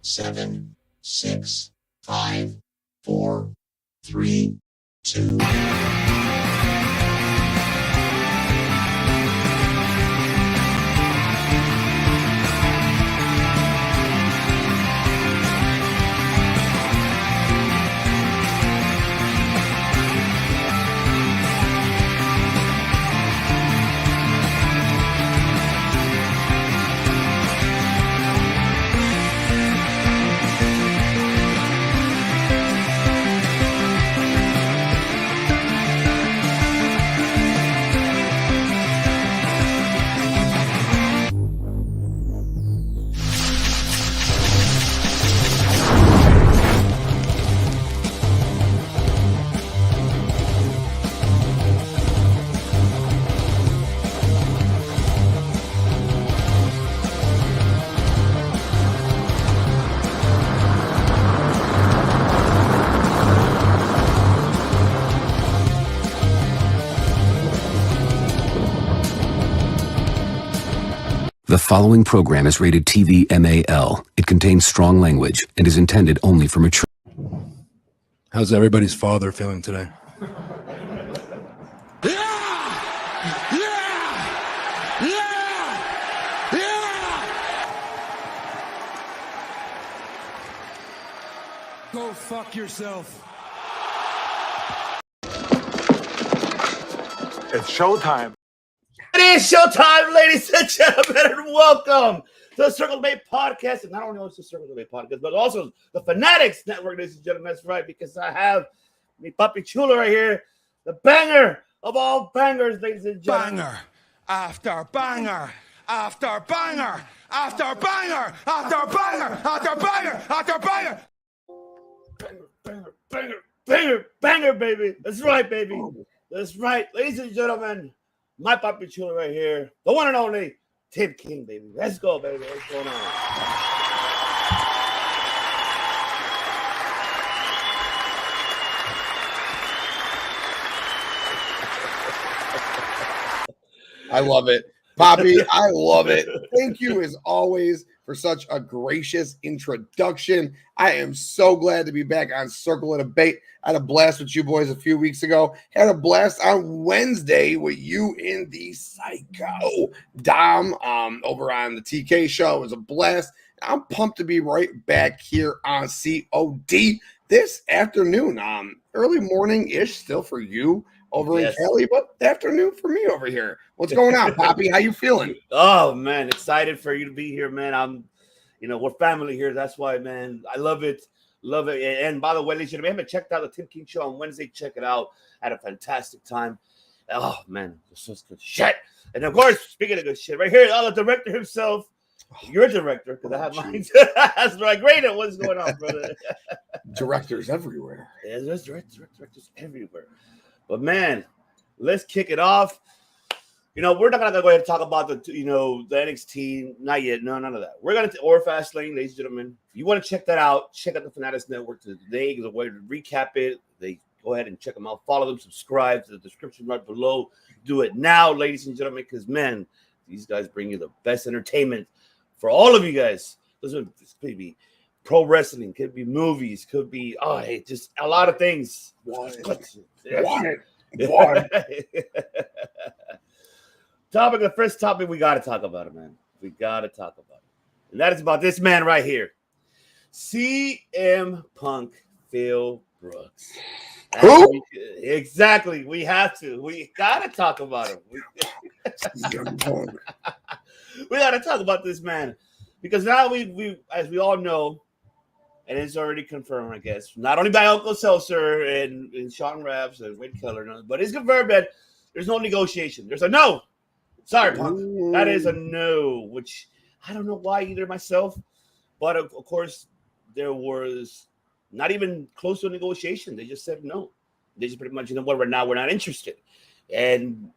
7, 6, 5, 4, 3, 2. The following program is rated TV MAL. It contains strong language and is intended only for mature. How's everybody's father feeling today? Go fuck yourself. It's showtime. It is showtime, ladies and gentlemen, and welcome to the Circle Debate Podcast. And not only is the Circle Debate Podcast, but also the Fanatics Network, ladies and gentlemen. That's right, because I have me Papi Chulo right here, the banger of all bangers, ladies and gentlemen. Banger after banger after banger after banger after banger after banger after banger. Banger, baby. That's right, baby. That's right, ladies and gentlemen. My Papi Chulo right here, the one and only Tim King, baby. Let's go, baby. What's going on? I love it. Poppy, I love it. Thank you, as always, for such a gracious introduction. I am so glad to be back on Circle of Debate. I had a blast with you boys a few weeks ago. Had a blast on Wednesday with you in the Psycho Dom over on the TK show. It was a blast. I'm pumped to be right back here on COD this afternoon. Early morning-ish still for you over in Cali, but afternoon for me over here. What's going on, Poppy? How you feeling? Oh, man, excited for you to be here, man. We're family here. That's why, man, I love it. Love it. And by the way, ladies and gentlemen, haven't checked out the Tim King show on Wednesday. Check it out. Had a fantastic time. Oh, man, this was good shit. And, of course, speaking of good shit, right here, the director himself, your director, because I have mine. That's right. Great. What's going on, brother? Directors everywhere. Yeah, there's directors everywhere. But, man, let's kick it off. We're not going to go ahead and talk about the NXT. Not yet. No, none of that. We're going to, or Fastlane, ladies and gentlemen. If you want to check that out, check out the Fanatics Network today. There's a way to recap it. They go ahead and check them out. Follow them, subscribe to the description right below. Do it now, ladies and gentlemen, because, man, these guys bring you the best entertainment for all of you guys. This could be pro wrestling, could be movies, could be, just a lot of things. What? The first topic, we got to talk about it, man. We got to talk about it. And that is about this man right here. CM Punk, Phil Brooks. Who? Exactly. We have to. We got to talk about him. CM Punk. We got to talk about this man. Because now we, as we all know, and it's already confirmed, I guess, not only by Uncle Seltzer and Sean Raps and Wade Keller, but it's confirmed that there's no negotiation. There's a no. Sorry, Punk. That is a no, which I don't know why either myself. But, of course, there was not even close to a negotiation. They just said no. They just pretty much, we're not interested. And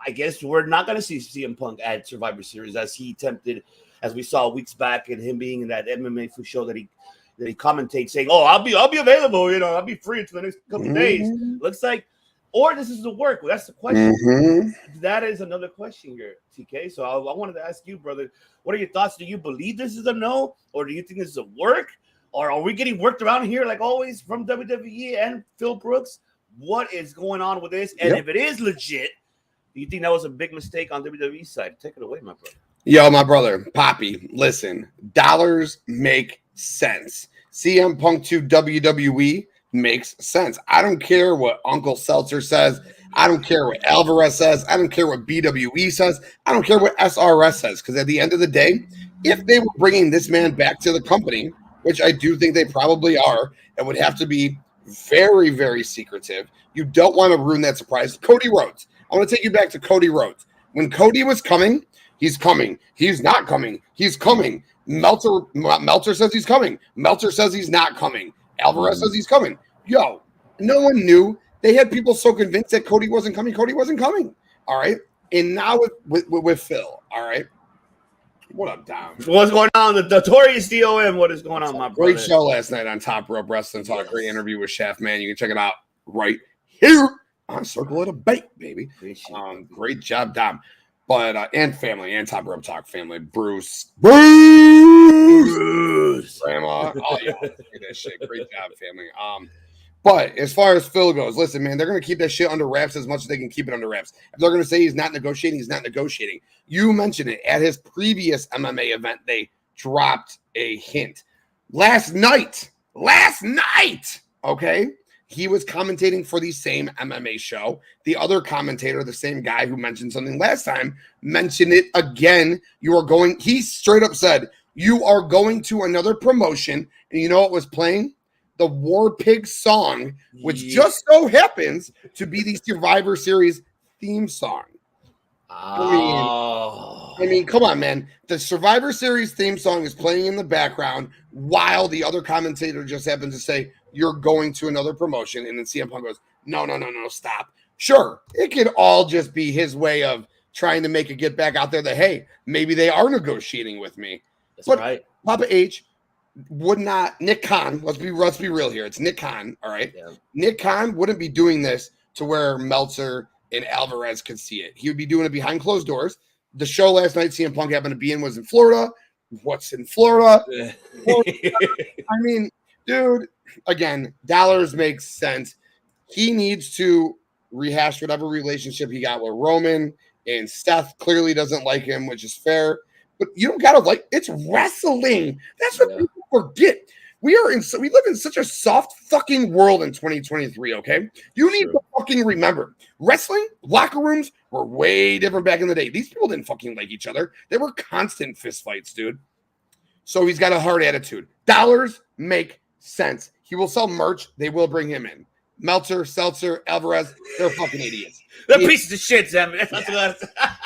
I guess we're not going to see CM Punk at Survivor Series as he attempted, as we saw weeks back, and him being in that MMA show that he commentates saying, "Oh, I'll be available. I'll be free until the next couple of days." Looks like or this is the work? Well, that's the question. Mhm. That is another question here, TK. So I wanted to ask you, brother, what are your thoughts? Do you believe this is a no, or do you think this is a work, or are we getting worked around here like always from WWE and Phil Brooks? What is going on with this? And if it is legit, do you think that was a big mistake on WWE's side? Take it away, my brother. Yo, my brother, Poppy, listen, dollars make sense. CM Punk to WWE makes sense. I don't care what Uncle Seltzer says. I don't care what Alvarez says. I don't care what BWE says. I don't care what SRS says. Because at the end of the day, if they were bringing this man back to the company, which I do think they probably are, it would have to be very, very secretive. You don't want to ruin that surprise. Cody Rhodes. I want to take you back to Cody Rhodes. When Cody was coming, he's coming. He's not coming. He's coming. Meltzer says he's coming. Meltzer says he's not coming. Alvarez says he's coming. Yo, no one knew. They had people so convinced that Cody wasn't coming. Cody wasn't coming. All right. And now with Phil. All right. What up, Dom? What's going on? The notorious DOM. What is going on, my brother? Great show last night on Top Rope Wrestling Talk. Great interview with Chef Man. You can check it out right here on Circle of Debate, baby. Great job, Dom. But and family and Top Rope Talk family. Bruce, Grandma, all y'all. That shit. Great job, family. But as far as Phil goes, listen, man, they're going to keep that shit under wraps as much as they can keep it under wraps. If they're going to say he's not negotiating, he's not negotiating. You mentioned it. At his previous MMA event, they dropped a hint. Last night, okay, he was commentating for the same MMA show. The other commentator, the same guy who mentioned something last time, mentioned it again. He straight up said, you are going to another promotion, and you know what was playing? The War Pig song, which just so happens to be the Survivor Series theme song. I mean, come on, man. The Survivor Series theme song is playing in the background while the other commentator just happens to say, you're going to another promotion. And then CM Punk goes, no, stop. Sure, it could all just be his way of trying to make it get back out there that, hey, maybe they are negotiating with me. That's right. Papa H would not, Nick Khan, let's be real here. It's Nick Khan, all right? Yeah. Nick Khan wouldn't be doing this to where Meltzer and Alvarez could see it. He would be doing it behind closed doors. The show last night CM Punk happened to be in was in Florida. What's in Florida? I mean, dude, again, dollars makes sense. He needs to rehash whatever relationship he got with Roman, and Seth clearly doesn't like him, which is fair. But you don't gotta like, it's wrestling. That's what people forget. We live in such a soft fucking world in 2023, okay? You need to fucking remember, wrestling locker rooms were way different back in the day. These people didn't fucking like each other. They were constant fist fights, dude. So he's got a hard attitude. Dollars make sense. He will sell merch. They will bring him in. Meltzer, Seltzer, Alvarez, they're fucking idiots. They're pieces of shit, Sam.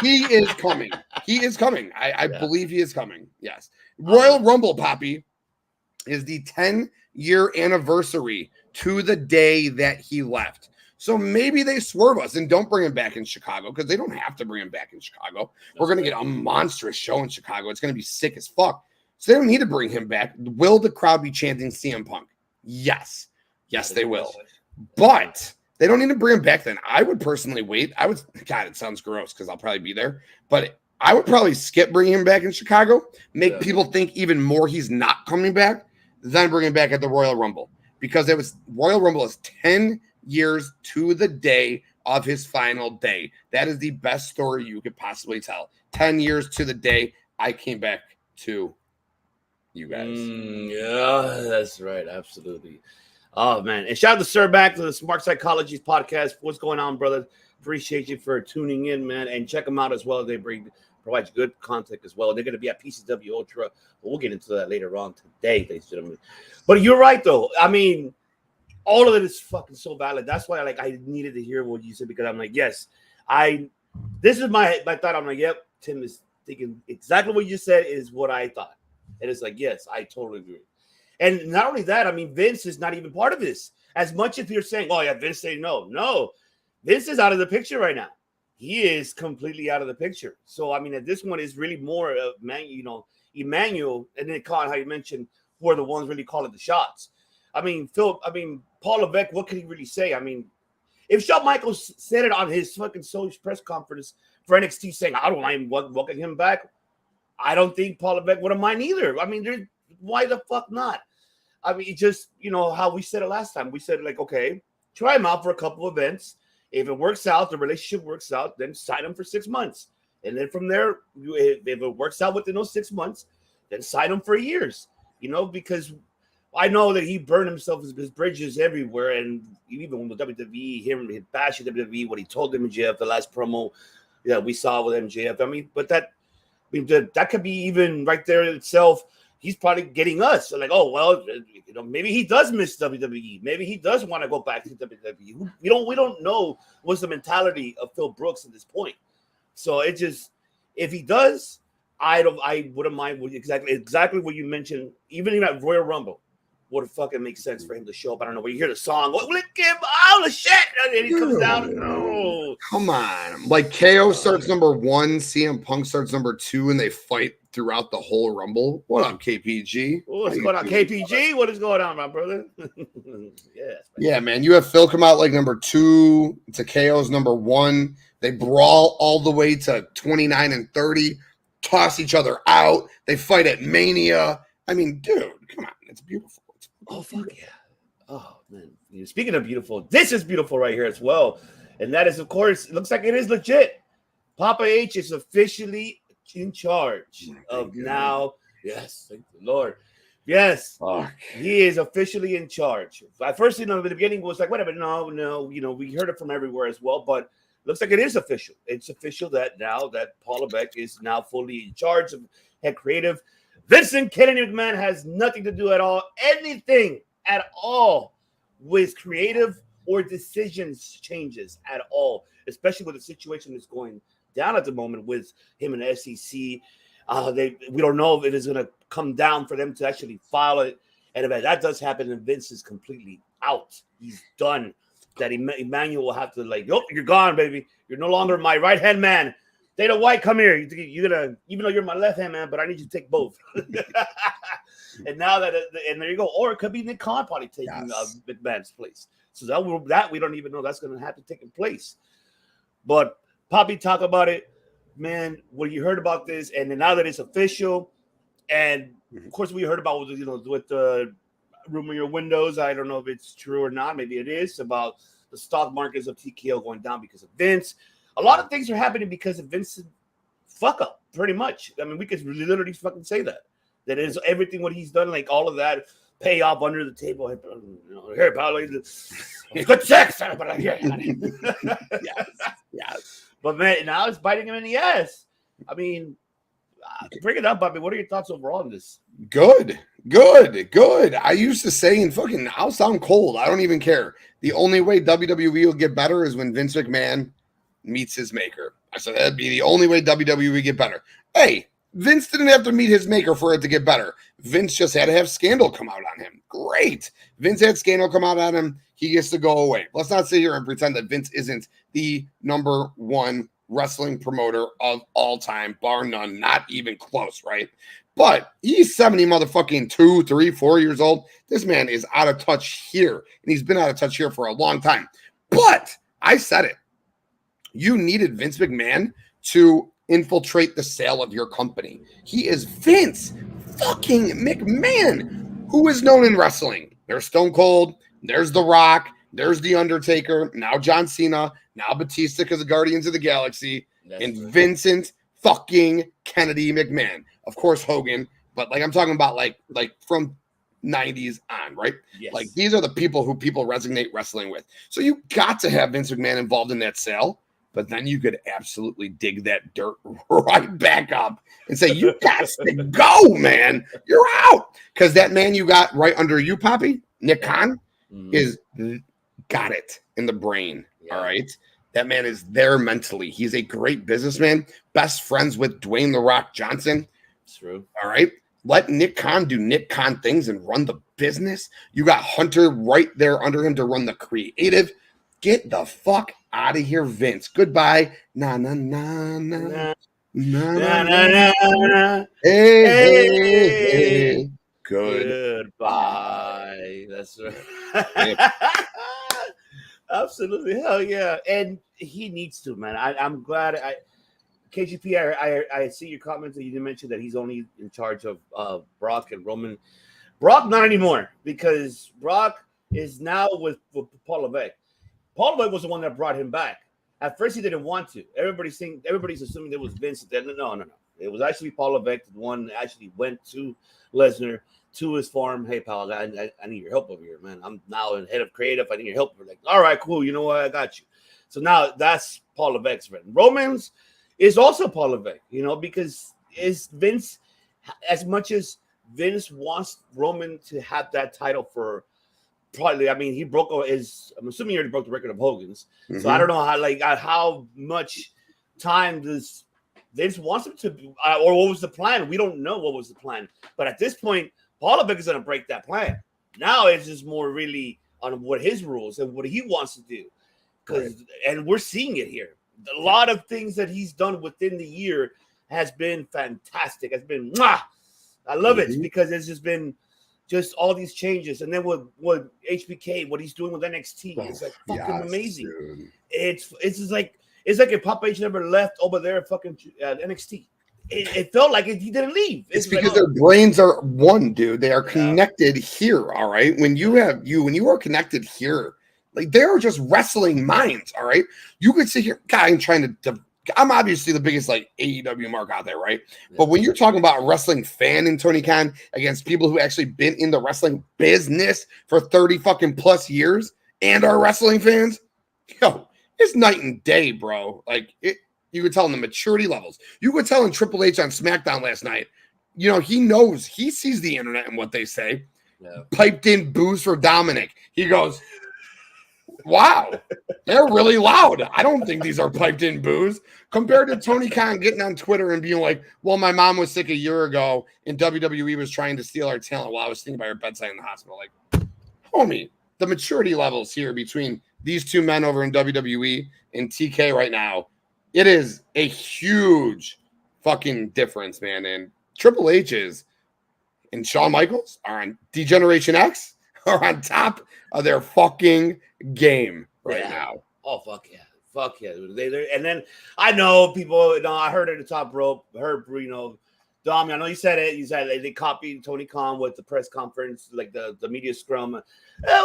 He is coming. He is coming. I believe he is coming. Yes. Royal Rumble, Poppy, is the 10-year anniversary to the day that he left. So maybe they swerve us and don't bring him back in Chicago, because they don't have to bring him back in Chicago. We're going to get a monstrous show in Chicago. It's going to be sick as fuck. So they don't need to bring him back. Will the crowd be chanting CM Punk? Yes. Yes, they will. But they don't need to bring him back then. I would personally wait. God, it sounds gross because I'll probably be there. But I would probably skip bringing him back in Chicago, make people think even more he's not coming back, then bring him back at the Royal Rumble. Because Royal Rumble is 10 years to the day of his final day. That is the best story you could possibly tell. 10 years to the day I came back to you guys. Yeah, that's right. Absolutely. Oh, man. And shout out to Sir back to the Smart Psychologies podcast. What's going on, brother? Appreciate you for tuning in, man. And check them out as well. They provide good content as well. They're going to be at PCW Ultra. But we'll get into that later on today, ladies and gentlemen. But you're right, though. I mean, all of it is fucking so valid. That's why I needed to hear what you said, because I'm like, yes, this is my thought. I'm like, yep, Tim is thinking exactly what you said is what I thought. And it's like, yes, I totally agree. And not only that, I mean, Vince is not even part of this. As much as you're saying, oh, yeah, Vince say no. No, Vince is out of the picture right now. He is completely out of the picture. So, I mean, this one is really more of, Emmanuel, and then Khan, how you mentioned, who are the ones really calling the shots. I mean, Paul Levesque, what can he really say? I mean, If Shawn Michaels said it on his fucking social press conference for NXT saying, I don't mind welcoming him back, I don't think Paul Levesque would have mind either. I mean, why the fuck not? I mean, just, how we said it last time. We said, like, okay, try him out for a couple of events. If it works out, the relationship works out, then sign him for 6 months. And then from there, if it works out within those 6 months, then sign him for years. Because I know that he burned himself his bridges everywhere. And even with WWE, him bashing WWE, what he told MJF, the last promo that we saw with MJF. I mean, but that could be even right there itself. He's probably getting us like, oh, well, maybe he does miss WWE. Maybe he does want to go back to WWE. We don't know what's the mentality of Phil Brooks at this point. So it just, if he does, I wouldn't mind exactly what you mentioned. Even at Royal Rumble, would fucking make sense for him to show up. I don't know when you hear the song, look him, oh the shit, and he comes down. No, come on, like KO starts number 1, CM Punk starts number 2, and they fight throughout the whole Rumble. What up, KPG? What's going on, KPG? What is going on, my brother? Yeah, man. You have Phil come out like number 2 to KO's number 1. They brawl all the way to 29 and 30, toss each other out. They fight at Mania. I mean, dude, come on, it's beautiful. Oh, fuck yeah. Oh, man. Speaking of beautiful, this is beautiful right here as well. And that is, of course, it looks like it is legit. Papa H is officially in charge of now. Yes, thank the Lord. Yes, he is officially in charge. At first, in the beginning, was like, whatever. No, we heard it from everywhere as well. But looks like it is official. It's official that now that Paul Levesque is now fully in charge of head creative. Vincent Kennedy McMahon has nothing to do at all, anything at all with creative or decisions changes at all, especially with the situation that's going down at the moment with him and the SEC. We don't know if it is going to come down for them to actually file it. And if that does happen, then Vince is completely out. He's done. That Emmanuel will have to you're gone, baby. You're no longer my right-hand man. Dana White, come here. You're gonna, even though you're my left hand man, but I need you to take both. And now and there you go. Or it could be Nick Khan probably taking McMahon's place. So that we don't even know that's going to happen taking place. But Poppy, talk about it, man. What you heard about this, and then now that it's official, and of course we heard about with the rumor in your windows. I don't know if it's true or not. Maybe it is about the stock markets of TKO going down because of Vince. A lot of things are happening because of Vince's fuck up, pretty much. I mean, we could literally fucking say that. That is everything what he's done, like all of that pay off under the table. Here, pal, good sex. But yes. But man, now it's biting him in the ass. I mean, bring it up, Bobby. What are your thoughts overall on this? Good. I used to say, and fucking, I'll sound cold. I don't even care. The only way WWE will get better is when Vince McMahon meets his maker. I said that'd be the only way WWE would get better. Hey, Vince didn't have to meet his maker for it to get better. Vince just had to have scandal come out on him. Great. Vince had scandal come out on him. He gets to go away. Let's not sit here and pretend that Vince isn't the number 1 wrestling promoter of all time, bar none, not even close, right? But he's 70 motherfucking 2, 3, 4 years old. This man is out of touch here, and he's been out of touch here for a long time. But I said it. You needed Vince McMahon to infiltrate the sale of your company. He is Vince fucking McMahon, who is known in wrestling. There's Stone Cold, there's The Rock, there's The Undertaker, now John Cena, now Batista because of Guardians of the Galaxy, and Vincent fucking Kennedy McMahon. Of course, Hogan, but I'm talking about like from 90s on, right? Yes. Like these are the people who people resonate wrestling with. So you got to have Vince McMahon involved in that sale. But then you could absolutely dig that dirt right back up and say, you got to go, man. You're out. Because that man you got right under you, Poppy, Nick Khan, is got it in the brain. Yeah. All right. That man is there mentally. He's a great businessman, best friends with Dwayne The Rock Johnson. It's true. All right. Let Nick Khan do Nick Khan things and run the business. You got Hunter right there under him to run the creative. Get the fuck out of here, Vince. Goodbye. Na na na na na na na na. Hey. Goodbye. That's right. Absolutely, hell yeah, and he needs to, man. I'm glad. KGP, I see your comments that you didn't mention that he's only in charge of Brock and Roman. Brock not anymore because Brock is now with Paul Levesque. Paul Levesque was the one that brought him back. At first, he didn't want to. Everybody's assuming it was Vince. No. It was actually Paul Levesque, the one that actually went to Lesnar to his farm. Hey, pal, I need your help over here, man. I'm now head of creative. I need your help. We're like, all right, cool. You know what? I got you. So now that's Paul Levesque's friend. Roman's is also Paul Levesque, because is Vince, as much as Vince wants Roman to have that title for probably, he broke I'm assuming he already broke the record of Hogan's. Mm-hmm. So I don't know how much time does Vince wants him to, or what was the plan? We don't know what was the plan. But at this point, Paul Levesque is going to break that plan. Now it's just more really on what his rules and what he wants to do. And we're seeing it here. A lot of things that he's done within the year has been fantastic. It's been, I love it because it's just been all these changes. And then what HBK, what he's doing with NXT is like fucking amazing. Dude. It's just like, it's like if Papa H never left over there at fucking NXT. It felt like he didn't leave. It's because their brains are one, dude. They are connected here. All right. When you are connected here, like they are just wrestling minds. All right. You could sit here, God, I'm trying to. I'm obviously the biggest AEW mark out there, right? Yeah. But when you're talking about a wrestling fan in Tony Khan against people who actually been in the wrestling business for 30 fucking plus years and are wrestling fans, it's night and day, bro. You could tell in the maturity levels. You could tell in Triple H on SmackDown last night. He knows, he sees the internet and what they say. Yeah. Piped in boos for Dominic. He goes, wow, they're really loud. I don't think these are piped in boos. Compared to Tony Khan getting on Twitter and being like, well, my mom was sick a year ago and WWE was trying to steal our talent while I was thinking about her bedside in the hospital. Like, homie, the maturity levels here between these two men over in WWE and TK right now, it is a huge fucking difference, man. And Triple H's and Shawn Michaels are on D-Generation X, are on top of their fucking game right now. Oh, fuck yeah. Fuck yeah. And then I know people, I heard at the top rope, Dom, I know you said it. You said they copied Tony Khan with the press conference, like the media scrum.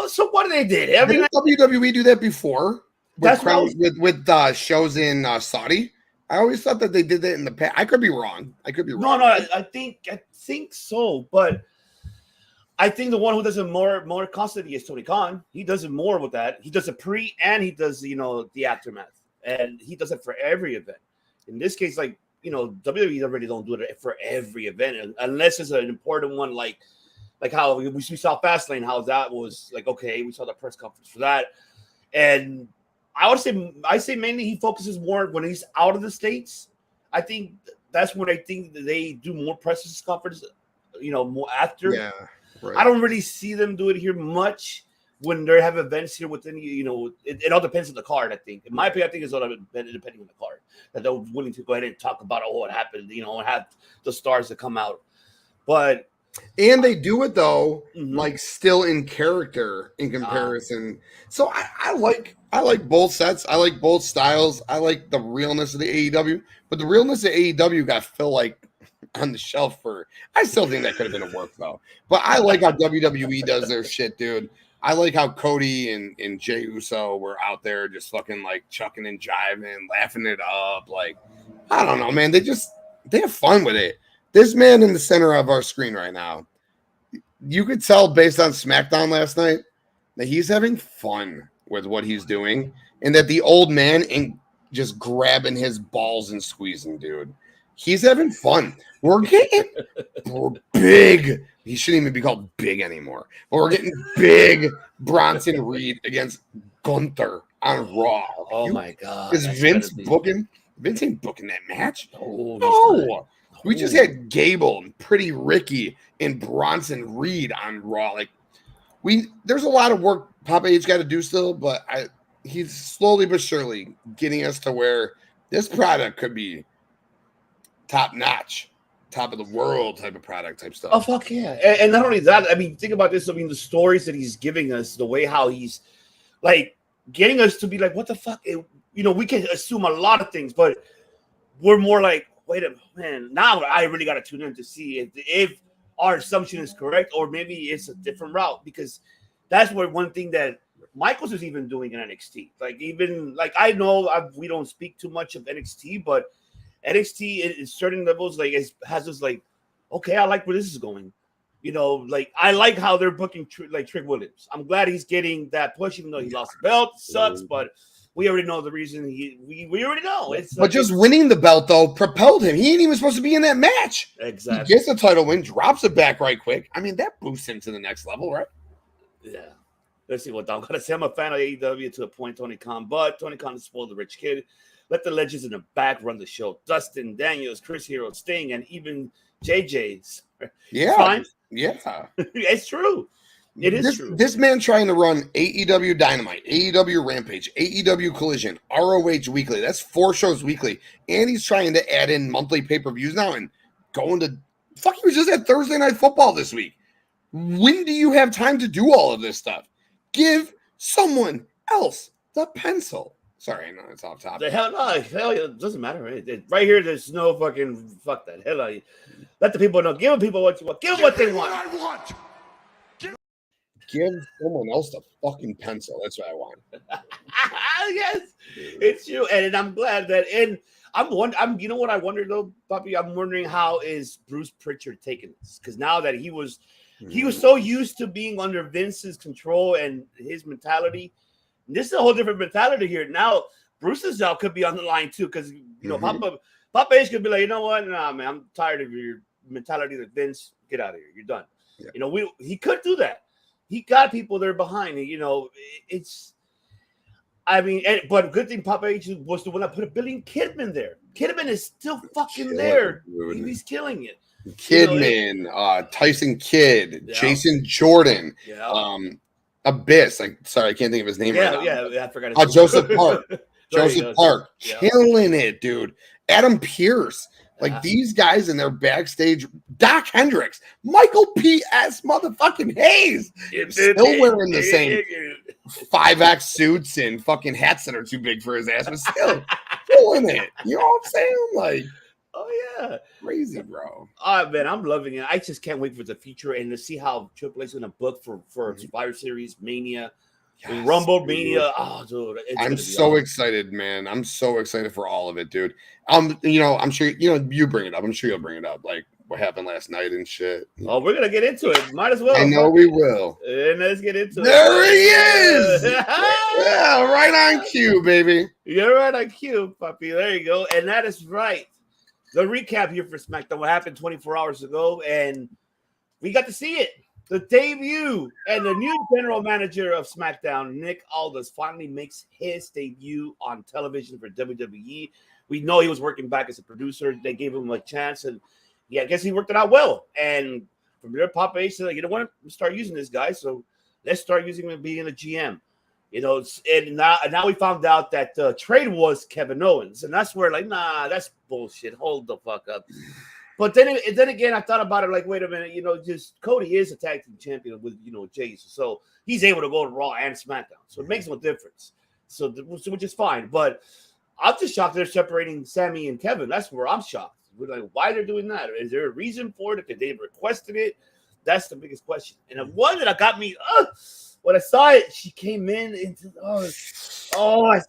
So what did they did? Didn't WWE do that before? With shows in Saudi. I always thought that they did that in the past. I could be wrong. No, I think so. But I think the one who does it more constantly is Tony Khan. He does it more with that. He does it pre and he does the aftermath, and he does it for every event. In this case, WWE already don't do it for every event unless it's an important one, like how we saw Fastlane. How that was okay, we saw the press conference for that, and I say mainly he focuses more when he's out of the States. I think that's when I think that they do more press conference, more after. Yeah, right. I don't really see them do it here much when they have events here within, it all depends on the card, I think. In my opinion, I think it's all depending on the card. That they're willing to go ahead and talk about what happened, and have the stars that come out. And they do it though, still in character in comparison. So I like both sets. I like both styles. I like the realness of the AEW, but the realness of AEW got Phil on the shelf I still think that could have been a work though. But I like how WWE does their shit, dude. I like how Cody and Jey Uso were out there just fucking chucking and jiving, laughing it up. I don't know, man. They have fun with it. This man in the center of our screen right now, you could tell based on SmackDown last night that he's having fun with what he's doing and that the old man ain't just grabbing his balls and squeezing, dude. He's having fun. We're big. He shouldn't even be called big anymore. But we're getting big Bronson Reed against Gunther on Raw. Oh my God. Is Vince booking? Vince ain't booking that match. No. We just had Gable and Pretty Ricky and Bronson Reed on Raw. There's a lot of work Papa H got to do still, but he's slowly but surely getting us to where this product could be top notch, top of the world type of product type stuff. Oh, fuck yeah. And not only that, think about this. The stories that he's giving us, the way how he's getting us to be like, what the fuck? We can assume a lot of things, but we're more like, wait a minute, now I really got to tune in to see if our assumption is correct, or maybe it's a different route, because that's where one thing that Michaels is even doing in NXT. I know we don't speak too much of NXT, but NXT in certain levels has us like, okay, I like where this is going. I like how they're booking Trick Williams. I'm glad he's getting that push, even though he lost the belt. Sucks, but we already know the reason. We already know. But just winning the belt though propelled him. He ain't even supposed to be in that match. Exactly. He gets the title win, drops it back right quick. I mean, that boosts him to the next level, right? Yeah. Let's see what I'm gonna say. I'm a fan of AEW to a point, Tony Khan, but Tony Khan is spoiled the rich kid. Let the legends in the back run the show. Dustin, Daniels, Chris Hero, Sting, and even JJ's. Yeah. Fine. Yeah. It's true. It is true. This man trying to run AEW Dynamite, AEW Rampage, AEW Collision, ROH Weekly. That's 4 shows weekly. And he's trying to add in monthly pay-per-views now and going to he was just at Thursday Night Football this week. When do you have time to do all of this stuff? Give someone else the pencil. Sorry, I know it's off topic. The hell no, it doesn't matter. Right here, there's no fuck that. Hell no. Let the people know. Give people what you want. Give them what they want. I want. Give someone else the fucking pencil. That's what I want. Yes, it's you, and I'm glad that. And you know what I wonder though, Puppy? I'm wondering how is Bruce Pritchard taking this, because now that he was so used to being under Vince's control and his mentality. This is a whole different mentality here. Now Bruce's job could be on the line too, because Papa H could be like, you know what? Nah, man, I'm tired of your mentality like Vince. Get out of here. You're done. Yeah. He could do that. He got people there behind it. But good thing Papa H was the one that put a Billy Kidman there. Kidman is still fucking there. He's killing it. Kidman, Tyson Kidd, Jason Jordan, Abyss. Sorry, I can't think of his name right now. Yeah, I forgot. Joseph Park. Joseph Park, killing it, dude. Adam Pierce. These guys in their backstage, Doc Hendricks, Michael P.S. motherfucking Hayes, still wearing the same 5X suits and fucking hats that are too big for his ass, but still killing it. You know what I'm saying? Oh yeah, crazy, bro. Oh man, I'm loving it. I just can't wait for the future and to see how Triple H is gonna book for Survivor Series, Mania, Rumble, Mania. Oh, dude, I'm so excited, man. I'm so excited for all of it, dude. I'm sure you bring it up. I'm sure you'll bring it up, like what happened last night and shit. Oh, we're gonna get into it. Might as well. I know we will. And let's get into it. There he is. Yeah, right on cue, baby. You're right on cue, puppy. There you go. And that is right. The recap here for SmackDown, what happened 24 hours ago, and we got to see it. The debut and the new general manager of SmackDown, Nick Aldis, finally makes his debut on television for WWE. We know he was working back as a producer. They gave him a chance, and I guess he worked it out well. And from there, Papa H said, you know what, let's start using this guy. So let's start using him being a GM. And now we found out that the trade was Kevin Owens, and that's where nah, that's bullshit. Hold the fuck up. But then again, I thought about it wait a minute, just Cody is a tag team champion with Jay, so he's able to go to Raw and SmackDown, so it makes no difference. So which is fine. But I'm just shocked they're separating Sammy and Kevin. That's where I'm shocked. We're why they're doing that? Is there a reason for it? If they requested it, that's the biggest question. And the one that got me, when I saw it, she came in into I saw it.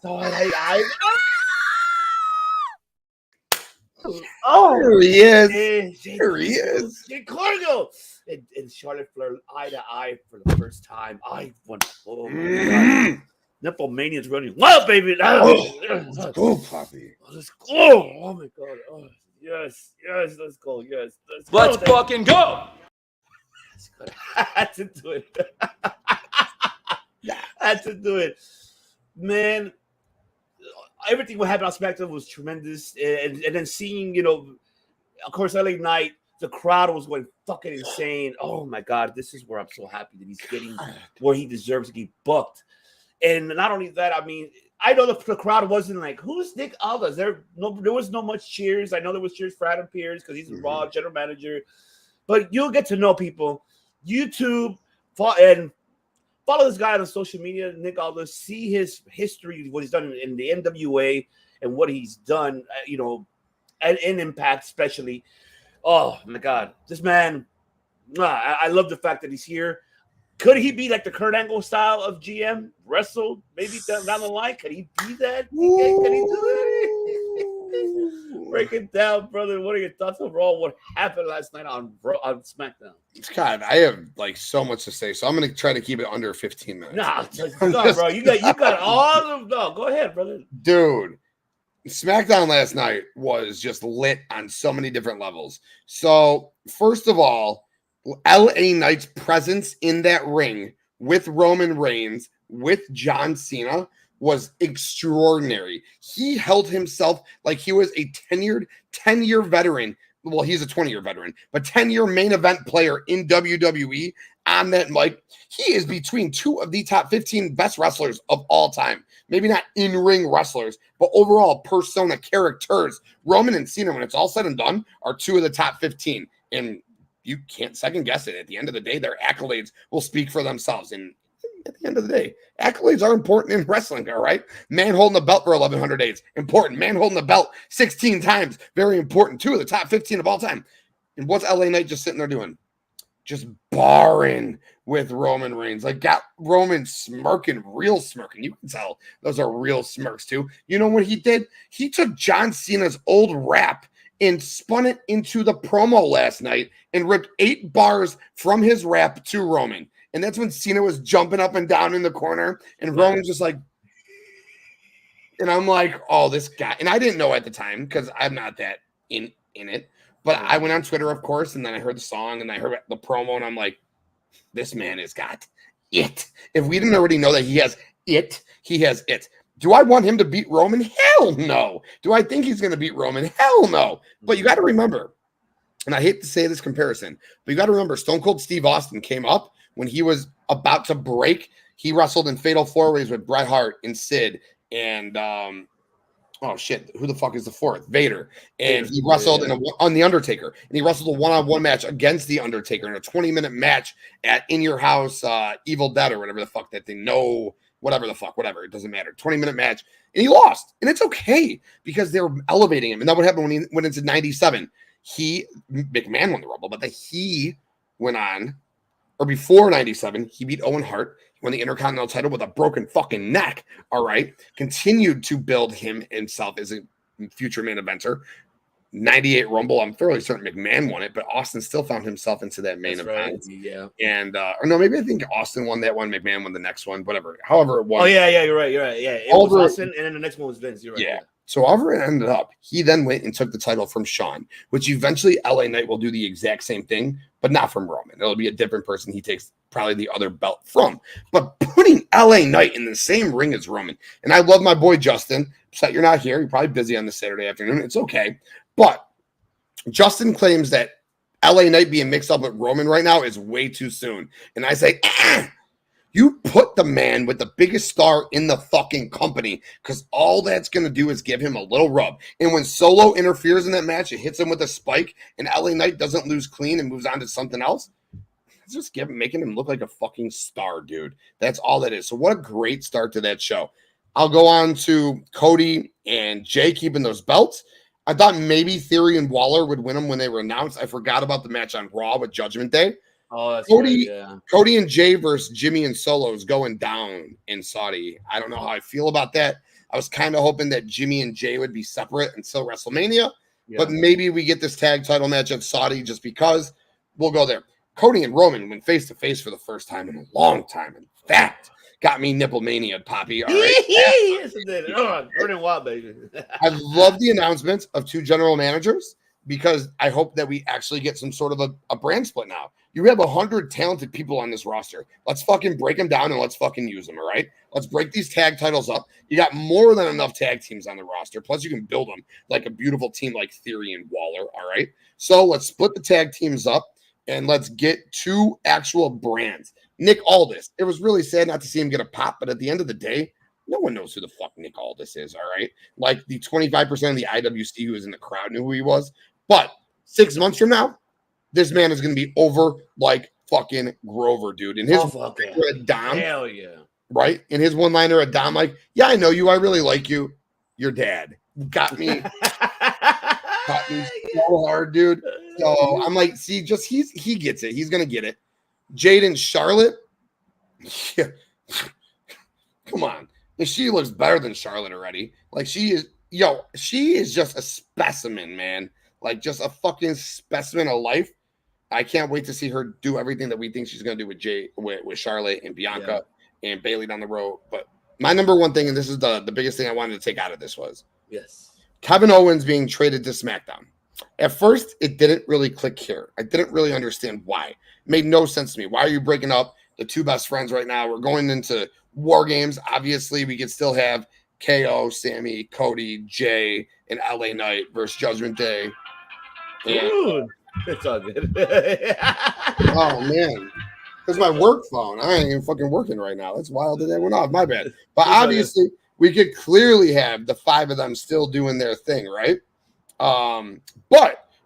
There he is. There he is. Jay Cargill and Charlotte Flair eye to eye for the first time. I went, oh my God. Nipple Mania's running wild, baby. Let's go, Poppy. Let's go. Oh my God. Oh, yes, let's go. Yes, Let's fucking go. I had to do it. I had to do it. Man, everything what happened on SmackDown was tremendous. And then seeing, of course, LA Knight, the crowd was going fucking insane. Oh my God, this is where I'm so happy that he's getting where he deserves to get booked. And not only that, I mean, I know the crowd wasn't like, who's Nick Aldis? There was no much cheers. I know there was cheers for Adam Pearce because he's a Raw general manager. But you'll get to know people. YouTube and follow this guy on social media, Nick Aldis. See his history, what he's done in the NWA, and what he's done. And in Impact, especially. Oh my God, this man! I love the fact that he's here. Could he be like the Kurt Angle style of GM? Wrestle maybe down the line? Could he be that? Can he do that? Break it down, brother. What are your thoughts overall? What happened last night on SmackDown? God, I have like so much to say, so I'm going to try to keep it under 15 minutes. No, bro. You got all of no. Go ahead, brother. Dude, SmackDown last night was just lit on so many different levels. So, first of all, LA Knight's presence in that ring with Roman Reigns, with John Cena, was extraordinary. He held himself like he was a 10-year veteran. Well, he's a 20-year veteran, but 10-year main event player in WWE on that mic. He is between two of the top 15 best wrestlers of all time. Maybe not in-ring wrestlers, but overall persona characters. Roman and Cena, when it's all said and done, are two of the top 15. And you can't second guess it. At the end of the day, their accolades will speak for themselves. And at the end of the day, accolades are important in wrestling, all right? Man holding the belt for 1,100 days, important. Man holding the belt 16 times, very important. Two of the top 15 of all time. And what's LA Knight just sitting there doing? Just barring with Roman Reigns. Like, got Roman smirking, real smirking. You can tell those are real smirks, too. You know what he did? He took John Cena's old rap and spun it into the promo last night and ripped 8 bars from his rap to Roman. And that's when Cena was jumping up and down in the corner, and Roman's just like, and I'm like, oh, this guy. And I didn't know at the time because I'm not that in it. But I went on Twitter, of course, and then I heard the song and I heard the promo, and I'm like, this man has got it. If we didn't already know that he has it, he has it. Do I want him to beat Roman? Hell no. Do I think he's going to beat Roman? Hell no. But you got to remember, and I hate to say this comparison, but you got to remember Stone Cold Steve Austin came up when he was about to break. He wrestled in Fatal 4-Ways with Bret Hart and Sid and oh shit, who the fuck is the fourth? Vader. And he wrestled on The Undertaker. And he wrestled a one-on-one match against The Undertaker in a 20-minute match at In Your House, Evil Dead or whatever the fuck that thing. No, whatever the fuck, whatever. It doesn't matter. 20-minute match. And he lost. And it's okay because they were elevating him. And that would happen when he went into 97. McMahon won the Rumble, but he went on, or before 97, he beat Owen Hart. Won the Intercontinental title with a broken fucking neck, all right? Continued to build himself as a future main eventer. 98 Rumble, I'm fairly certain McMahon won it, but Austin still found himself into that main event. Right. Yeah. And, or no, maybe I think Austin won that one, McMahon won the next one, whatever. However it was. Oh, yeah, you're right. Yeah, it was Austin, and then the next one was Vince. You're right. Yeah. So however it ended up, he then went and took the title from Shawn, which eventually LA Knight will do the exact same thing, but not from Roman. It'll be a different person he takes probably the other belt from. But putting LA Knight in the same ring as Roman, and I love my boy Justin. Upset you're not here. You're probably busy on this Saturday afternoon. It's okay. But Justin claims that LA Knight being mixed up with Roman right now is way too soon. And I say, you put the man with the biggest star in the fucking company because all that's going to do is give him a little rub. And when Solo interferes in that match, it hits him with a spike, and LA Knight doesn't lose clean and moves on to something else. It's just making him look like a fucking star, dude. That's all that is. So what a great start to that show. I'll go on to Cody and Jay keeping those belts. I thought maybe Theory and Waller would win them when they were announced. I forgot about the match on Raw with Judgment Day. Oh, that's Cody, right, yeah. Cody and Jay versus Jimmy and Solo is going down in Saudi. I don't know how I feel about that. I was kind of hoping that Jimmy and Jay would be separate until WrestleMania, but maybe we get this tag title match at Saudi just because. We'll go there. Cody and Roman went face to face for the first time in a long time, and that got me nipple mania, Poppy. All right. Yes, it did. Oh, burning wild, baby. I love the announcements of 2 general managers because I hope that we actually get some sort of a brand split now. You have 100 talented people on this roster. Let's fucking break them down and let's fucking use them, all right? Let's break these tag titles up. You got more than enough tag teams on the roster. Plus, you can build them like a beautiful team like Theory and Waller, all right? So let's split the tag teams up and let's get 2 actual brands. Nick Aldis. It was really sad not to see him get a pop, but at the end of the day, no one knows who the fuck Nick Aldis is, all right? Like the 25% of the IWC who was in the crowd knew who he was. But 6 months from now, this man is going to be over like fucking Grover, dude. And his Dom, hell yeah. right? And his one-liner at Dom, like, yeah, I know you. I really like you. Your dad got me. Got me so hard, dude. So I'm like, see, just he gets it. He's gonna get it. Jade and Charlotte, yeah. Come on. And she looks better than Charlotte already. Like she is just a specimen, man. Like just a fucking specimen of life. I can't wait to see her do everything that we think she's gonna do with with Charlotte and Bianca and Bailey down the road. But my number one thing, and this is the biggest thing I wanted to take out of this was Kevin Owens being traded to SmackDown. At first, it didn't really click here. I didn't really understand why. It made no sense to me. Why are you breaking up the two best friends right now? We're going into War Games. Obviously, we could still have KO, Sammy, Cody, Jay, and LA Knight versus Judgment Day. Dude, it's all good. Oh, man. Because my work phone. I ain't even fucking working right now. That's wild that went off. My bad. But obviously, we could clearly have the five of them still doing their thing, right?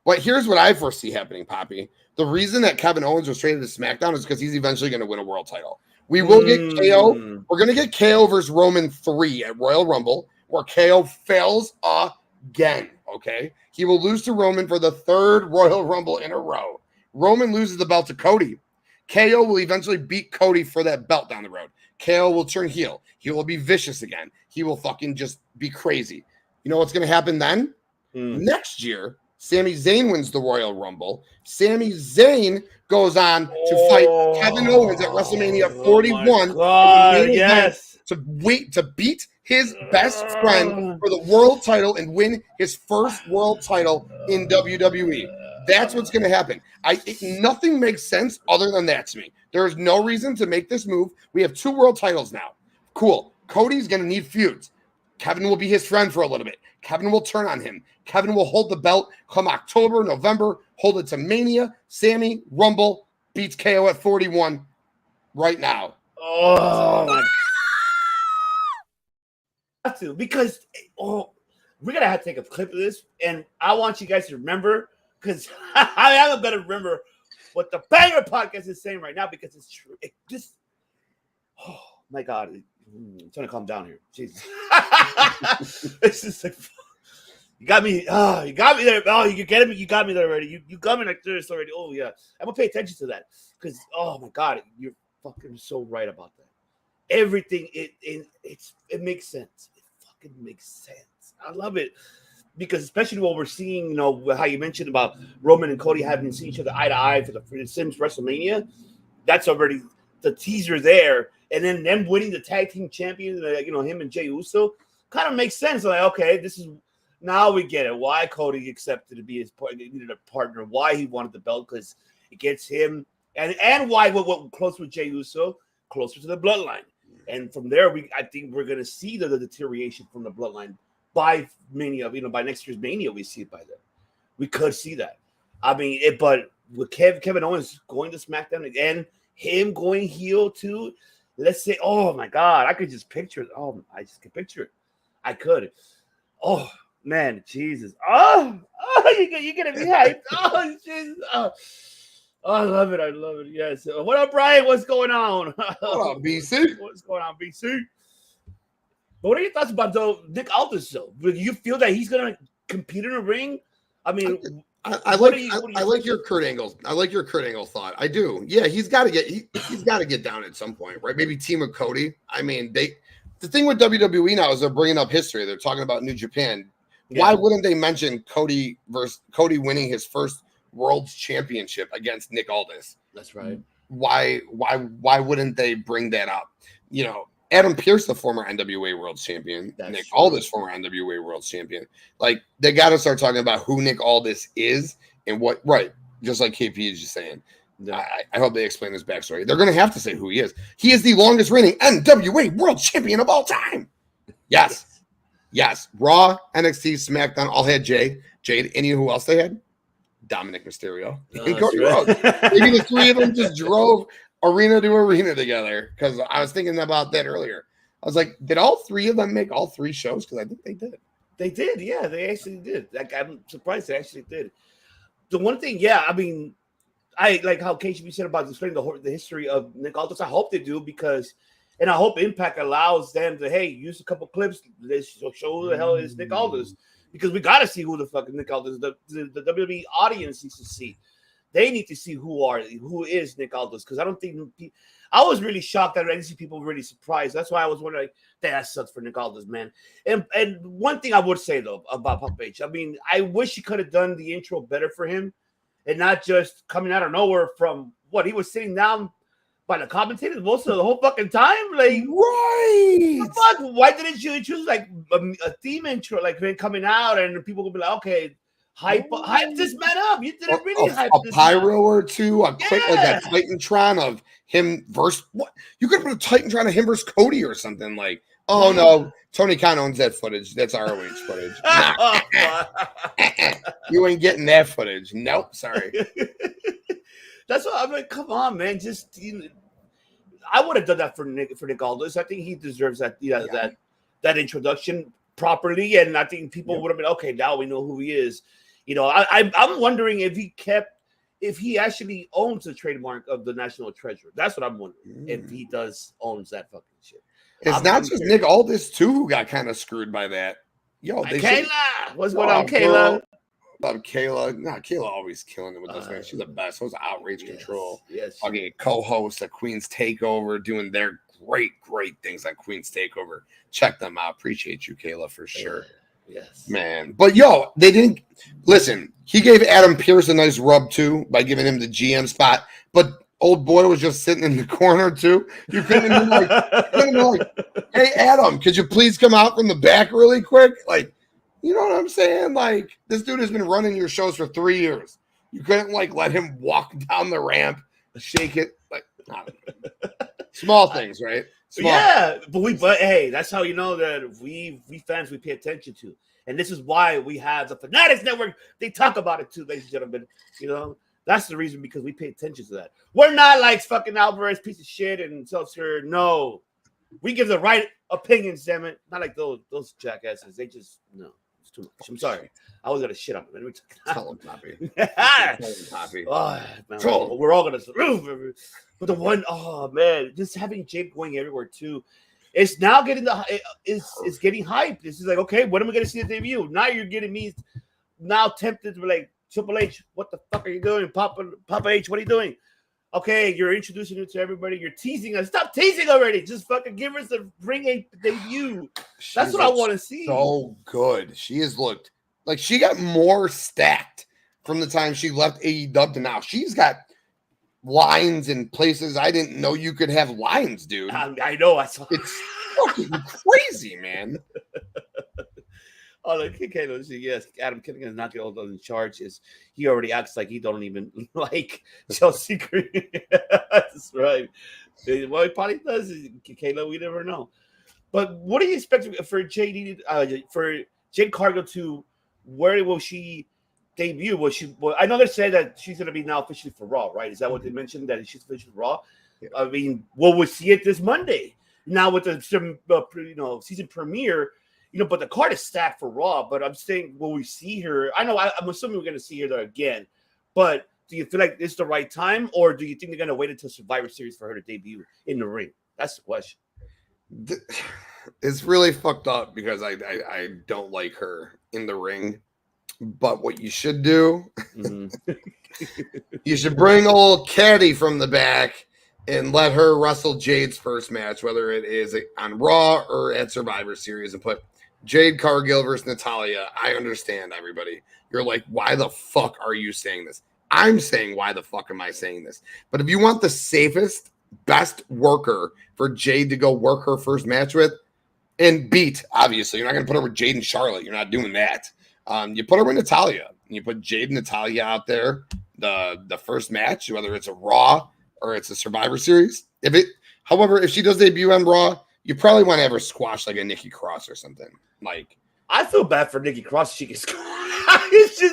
But here's what I foresee happening, Poppy. The reason that Kevin Owens was traded to SmackDown is because he's eventually going to win a world title. We will get KO. We're going to get KO versus Roman 3 at Royal Rumble, where KO fails again, okay? He will lose to Roman for the third Royal Rumble in a row. Roman loses the belt to Cody. KO will eventually beat Cody for that belt down the road. KO will turn heel. He will be vicious again. He will fucking just be crazy. You know what's going to happen then? Next year, Sami Zayn wins the Royal Rumble. Sami Zayn goes on to fight Kevin Owens at WrestleMania 41 to beat his best friend for the world title and win his first world title in WWE. That's what's going to happen. Nothing makes sense other than that to me. There is no reason to make this move. We have 2 world titles now. Cool. Cody's going to need feuds. Kevin will be his friend for a little bit. Kevin will turn on him. Kevin will hold the belt come October, November, hold it to Mania. Sammy, Rumble, beats KO at 41 right now. Oh, my God. Because we're going to have to take a clip of this, and I want you guys to remember, because I haven't better remember what the Banger Podcast is saying right now, because it's true. It just, oh, my God. I'm trying to calm down here. Jesus. It's just like, you got me. Oh, you got me there. Oh, you get me. You got me there already. You got me like this already. Oh, yeah. I'm going to pay attention to that. Because, oh, my God, you're fucking so right about that. Everything, it makes sense. It fucking makes sense. I love it. Because especially what we're seeing, you know, how you mentioned about Roman and Cody having seen each other eye to eye for the Sims WrestleMania. That's already the teaser there. And then them winning the tag team champion, you know, him and Jey Uso, kind of makes sense. Like, okay, this is now we get it. Why Cody accepted to be his partner, he needed a partner. Why he wanted the belt, because it gets him, and why what close with Jey Uso, closer to the bloodline. And from there, I think we're gonna see the deterioration from the bloodline by Mania. You know, by next year's Mania, we see it by then. We could see that. I mean, but with Kevin Owens going to SmackDown and him going heel too. Let's say, oh my God, I could just picture it. Oh, I just can picture it. I could. Oh man, Jesus. Oh, you're gonna be hyped. Oh, Jesus. Oh, I love it. I love it. Yes. What up, Brian? What's going on? What up, BC? What's going on, BC? But what are your thoughts about Nick Aldis though? Do you feel that he's gonna compete in a ring? I mean, I like your Kurt Angle. I like your Kurt Angle thought. I do. Yeah, he's got to get down at some point, right? Maybe team with Cody. I mean, the thing with WWE now is they're bringing up history. They're talking about New Japan. Yeah. Why wouldn't they mention Cody winning his first World Championship against Nick Aldis? That's right. Why wouldn't they bring that up? You know, Adam Pearce, the former NWA World Champion, Nick Aldis, former NWA World Champion. Like, they got to start talking about who Nick Aldis is and what, right? Just like KP is just saying. Yeah. I hope they explain his backstory. They're going to have to say who he is. He is the longest reigning NWA World Champion of all time. Yes. Yes. Raw, NXT, SmackDown all had Jade. And you know who else they had? Dominic Mysterio and Cody Rhodes. Maybe the 3 of them just drove arena to arena together, because I was thinking about that earlier. I was like, did all 3 of them make all 3 shows? Because I think they did. They did, yeah. They actually did. Like, I'm surprised they actually did. The one thing, yeah, I mean, I like how KGB said about explaining the history of Nick Aldis. I hope they do because, and I hope Impact allows them to use a couple clips. They show who the hell is Nick Aldis because we got to see who the fuck is Nick Aldis. The WWE audience needs to see. They need to see who is Nick Aldis because I don't think I was really shocked that I didn't see people really surprised. That's why I was wondering, that sucks for Nick Aldis, man. And one thing I would say though about Papa H, I mean, I wish he could have done the intro better for him. And not just coming out of nowhere from what he was sitting down by the commentators most of the whole fucking time. Like, right? Fuck, why didn't you choose like a theme intro, like coming out, and people will be like, okay, hype this man up. You didn't really hype a this pyro man. or two, a quick like a Titantron of him versus what? You could put a Titantron of him versus Cody or something like. Oh no, Tony Khan owns that footage. That's ROH footage. You ain't getting that footage. Nope, sorry. That's what I'm like. Come on, man. Just I would have done that for Nick Aldis. I think he deserves that. That introduction properly, and I think people would have been okay. Now we know who he is. I'm wondering if he actually owns the trademark of the National Treasure. That's what I'm wondering. If he owns that fucking shit. It's not just Nick Aldis too who got kind of screwed by that. Yo, Kayla, what's going on, Kayla? Love Kayla. Nah, Kayla always killing it with us, man. She's the best. So Outrage Control. Yes. Okay, co-host at Queen's Takeover, doing their great things on Queen's Takeover. Check them out. Appreciate you, Kayla, for sure. Yes, man. But yo, they didn't listen. He gave Adam Pearce a nice rub too by giving him the GM spot, but old boy was just sitting in the corner too. You couldn't even like, hey Adam, could you please come out from the back really quick? Like, you know what I'm saying? Like, this dude has been running your shows for 3 years. You couldn't like let him walk down the ramp, shake it, like small things, right? Yeah, but hey, that's how you know that we fans we pay attention to, and this is why we have the Fanatics Network. They talk about it too, ladies and gentlemen. That's the reason, because we pay attention to that. We're not like fucking Alvarez piece of shit and Seltzer. No, we give the right opinions. Damn it, not like those jackasses. They just no. It's too much. I'm sorry. I was gonna shit on them. Tell him, Poppy. Tell him, Poppy. Oh, man, we're all gonna. But the one, oh man, just having Jake going everywhere too. It's now getting it's getting hyped. This is like, okay, when am I gonna see the debut? Now you're getting me now tempted to be like, Triple H, what the fuck are you doing? Papa H, what are you doing? Okay, you're introducing it to everybody. You're teasing us. Stop teasing already. Just fucking give us a ring a debut. That's what I want to see. So good. She has looked like she got more stacked from the time she left AEW to now. She's got lines in places I didn't know you could have lines, dude. I know. I saw. It's fucking crazy, man. Oh, look, yes, Adam Kinnigan is not the old in charge. He already acts like he don't even like Chelsea Green. That's right. What he probably does, Kayla, we never know. But what do you expect for Jade Cargill to? Where will she debut? I know they said that she's going to be now officially for Raw, right? Is that what they mentioned, that she's officially for Raw? Yeah. I mean, we'll see it this Monday. Now with the season premiere. But the card is stacked for Raw. But I'm saying, will we see her? I know. I'm assuming we're going to see her there again. But do you feel like it's the right time, or do you think they're going to wait until Survivor Series for her to debut in the ring? That's the question. It's really fucked up because I don't like her in the ring. But what you should do, you should bring old Caddy from the back and let her wrestle Jade's first match, whether it is on Raw or at Survivor Series, and put Jade Cargill versus Natalya. I understand, everybody. You're like, why the fuck are you saying this? I'm saying, why the fuck am I saying this? But if you want the safest, best worker for Jade to go work her first match with and beat, obviously, you're not going to put her with Jade and Charlotte. You're not doing that. You put her with Natalya. You put Jade and Natalya out there, the first match, whether it's a Raw or it's a Survivor Series. However, if she does debut on Raw, you probably want to have her squash like a Nikki Cross or something. Like, I feel bad for Nikki Cross. She gets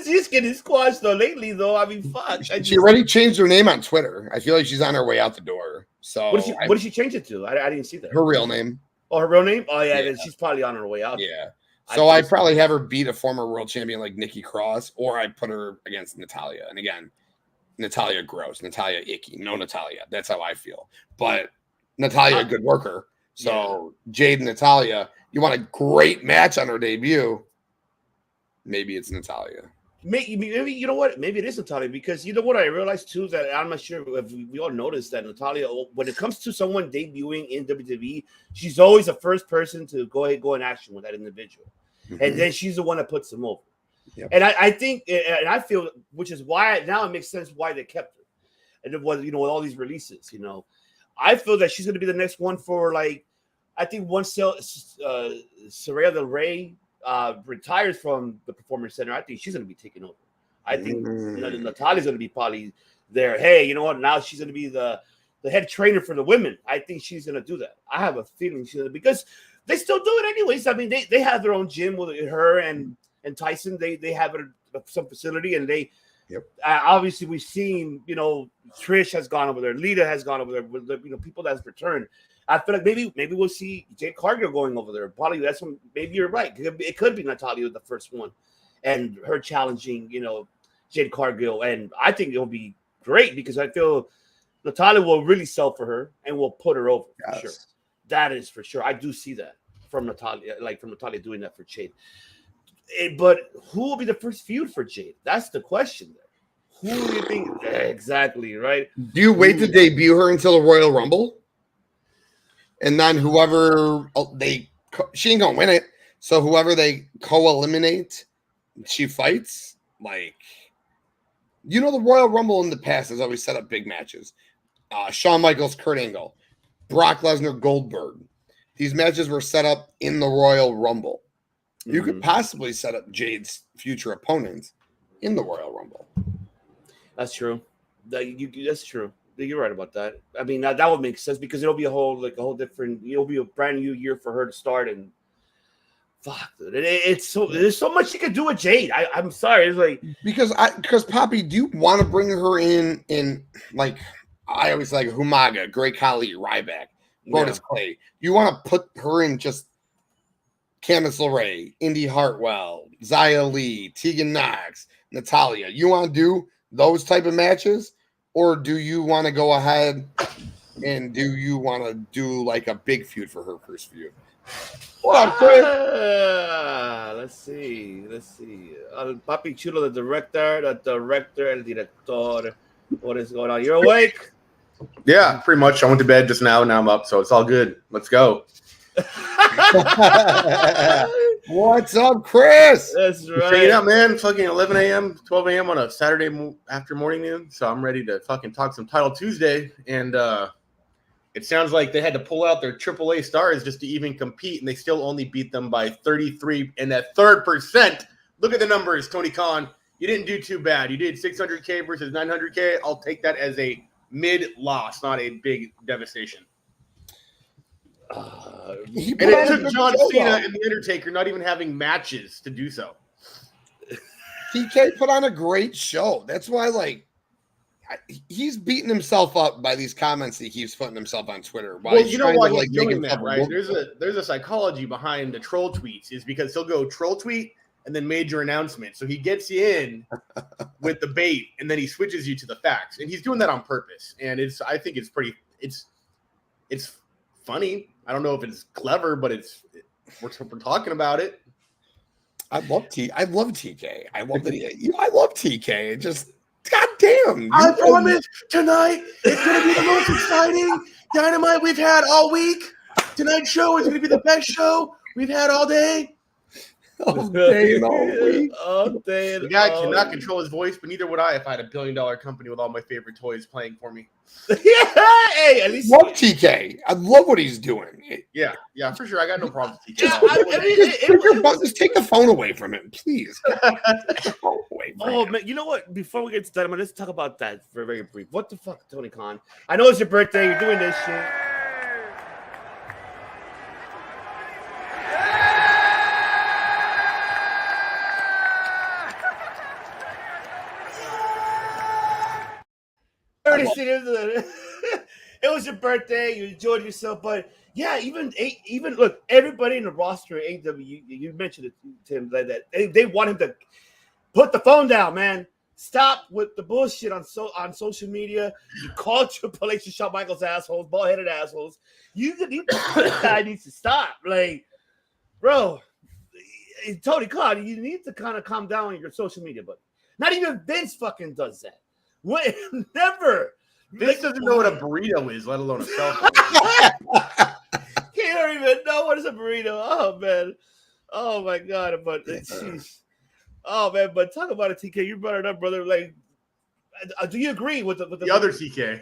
she's getting squashed though lately. Though I mean, fuck. She already changed her name on Twitter. I feel like she's on her way out the door. So what did she change it to? I didn't see that. Her real name. Oh, her real name. Oh yeah, then she's probably on her way out. Yeah. So I'd probably have her beat a former world champion like Nikki Cross, or I'd put her against Natalya. And again, Natalia gross, Natalia icky. No Natalia. That's how I feel. But Natalia, a good worker. So Jade and Natalia, you want a great match on her debut. Maybe it's Natalia. Maybe you know what? Maybe it is Natalia, because you know what I realized too, that I'm not sure if we all noticed that Natalia, when it comes to someone debuting in WWE, she's always the first person to go in action with that individual, and then she's the one that puts them over. Yep. And I think, and I feel, which is why now it makes sense why they kept her, and it was, with all these releases, I feel that she's going to be the next one for, like, I think once Saraya Del Rey retires from the Performance Center, I think she's going to be taking over. I think Natalia's going to be probably there. Hey, you know what? Now she's going to be the head trainer for the women. I think she's going to do that. I have a feeling she's going to, because they still do it anyways. I mean, they have their own gym with her and Tyson. They have it at some facility, and they obviously we've seen, Trish has gone over there, Lita has gone over there with the, people that's returned. I feel like maybe we'll see Jade Cargill going over there. Probably that's when, maybe you're right. It could be Natalia the first one, and her challenging, Jade Cargill. And I think it'll be great, because I feel Natalia will really sell for her and will put her over for sure. That is for sure. I do see that from Natalia, doing that for Jade. But who will be the first feud for Jade? That's the question there. Who do you think? Exactly, right? Do you wait to debut her until the Royal Rumble? And then whoever she ain't gonna win it. So whoever they co-eliminate, she fights. Like, the Royal Rumble in the past has always set up big matches. Shawn Michaels, Kurt Angle, Brock Lesnar, Goldberg. These matches were set up in the Royal Rumble. You could possibly set up Jade's future opponents in the Royal Rumble. That's true. That's true. You're right about that. I mean, that would make sense, because it'll be a whole different. It'll be a brand new year for her to start, and fuck, dude, there's so much she could do with Jade. I'm sorry, it's like because Poppy, do you want to bring her in like I always like Humaga, Great Khali, Ryback, Brodus Clay? You want to put her in just Candice LeRae, Indy Hartwell, Xia Li, Tegan Knox, Natalia? You want to do those type of matches? Or do you want to go ahead and do you want to do like a big feud for her first feud? What up, Chris? Let's see. Papi Chulo, the director, el director. What is going on? You're awake? Yeah, pretty much. I went to bed just now. Now I'm up, so it's all good. Let's go. What's up, Chris? That's right. Check it out, man. Fucking 11 a.m., 12 a.m. on a Saturday after morning noon. So I'm ready to fucking talk some Title Tuesday. And it sounds like they had to pull out their AAA stars just to even compete, and they still only beat them by 33 in that third percent. Look at the numbers, Tony Khan. You didn't do too bad. You did 600K versus 900K. I'll take that as a mid-loss, not a big devastation. And it took John Cena and The Undertaker not even having matches to do so. TK put on a great show. That's why, he's beating himself up by these comments he keeps putting himself on Twitter. Well, you know why he's doing that, right? There's a psychology behind the troll tweets, is because he'll go troll tweet and then major announcement. So he gets you in with the bait, and then he switches you to the facts. And he's doing that on purpose. And I think it's funny. I don't know if it's clever, but we're talking about it. I love TK. I love that. I love TK. It just, goddamn. I promise tonight it's going to be the most exciting Dynamite we've had all week. Tonight's show is going to be the best show we've had all day. All day and all week. The guy cannot control his voice, but neither would I if I had a billion-dollar company with all my favorite toys playing for me. Hey, at least love TK. I love what he's doing. Yeah, for sure. I got no problem with TK. Just take the phone away from him, please. Man, you know what? Before we get to that, let's talk about that for very brief. What the fuck, Tony Khan? I know it's your birthday. You're doing this shit. It was your birthday. You enjoyed yourself, but yeah, even look, everybody in the roster at AEW, you mentioned it, Tim, that they want him to put the phone down, man. Stop with the bullshit on social media. You call Triple H and Shawn Michaels assholes, bald-headed assholes. This guy needs to stop. Like, bro, Tony Khan, you need to kind of calm down on your social media, but not even Vince fucking does that. What? Never. Vince doesn't know what a burrito is, let alone a cell phone. He don't even know what is a burrito. Oh man. Oh my god. But jeez. Oh man. But talk about it, TK. You brought it up, brother. Like, do you agree with the other TK?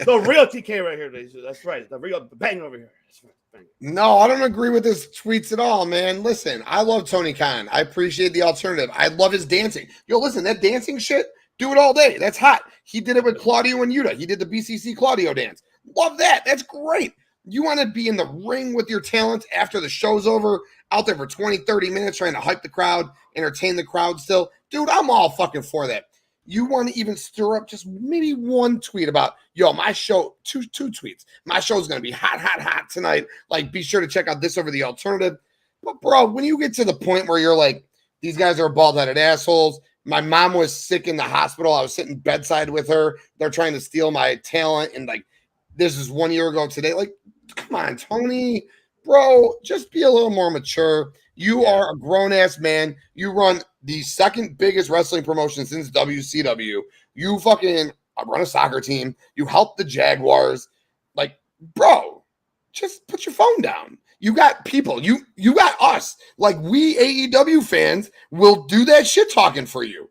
The real TK right here. That's right. The real bang over here. That's right. Bang. No, I don't agree with his tweets at all, man. Listen, I love Tony Khan. I appreciate the alternative. I love his dancing. Yo, listen, that dancing shit, do it all day. That's hot. He did it with Claudio and Yuta. He did the BCC Claudio dance. Love that. That's great. You want to be in the ring with your talent after the show's over, out there for 20, 30 minutes trying to hype the crowd, entertain the crowd still. Dude, I'm all fucking for that. You want to even stir up just maybe one tweet about, yo, my show, two tweets. My show's going to be hot, hot, hot tonight. Like, be sure to check out this over the alternative. But, bro, when you get to the point where you're like, these guys are bald-headed assholes. My mom was sick in the hospital. I was sitting bedside with her. They're trying to steal my talent. And, like, this is 1 year ago today. Like, come on, Tony. Bro, just be a little more mature. You are a grown-ass man. You run the second biggest wrestling promotion since WCW. You fucking run a soccer team. You help the Jaguars. Like, bro, just put your phone down. You got people. You got us. Like, we AEW fans will do that shit talking for you.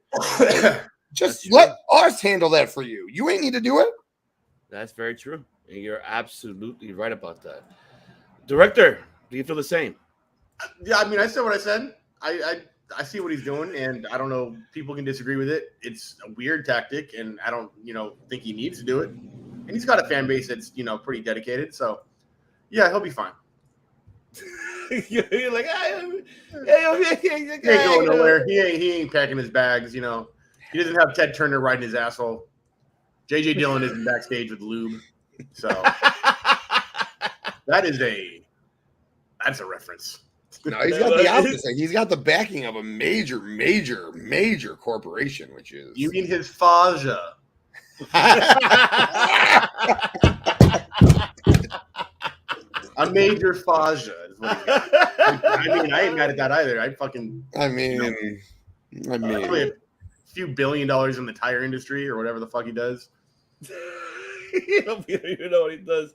Just let us handle that for you. You ain't need to do it. That's very true. And you're absolutely right about that. Director, do you feel the same? Yeah, I mean, I said what I said. I see what he's doing, and I don't know. People can disagree with it. It's a weird tactic, and I don't, think he needs to do it. And he's got a fan base that's, pretty dedicated. So, yeah, he'll be fine. You're like, He ain't going nowhere. He ain't packing his bags. He doesn't have Ted Turner riding his asshole. JJ Dillon isn't backstage with lube. So that's a reference. No, he's got the opposite. He's got the backing of a major, major, major corporation, which is. You mean his Faja? A major Faja. I mean, I ain't mad at that either. I mean, probably a few $1 billion in the tire industry or whatever the fuck he does. You know what he does.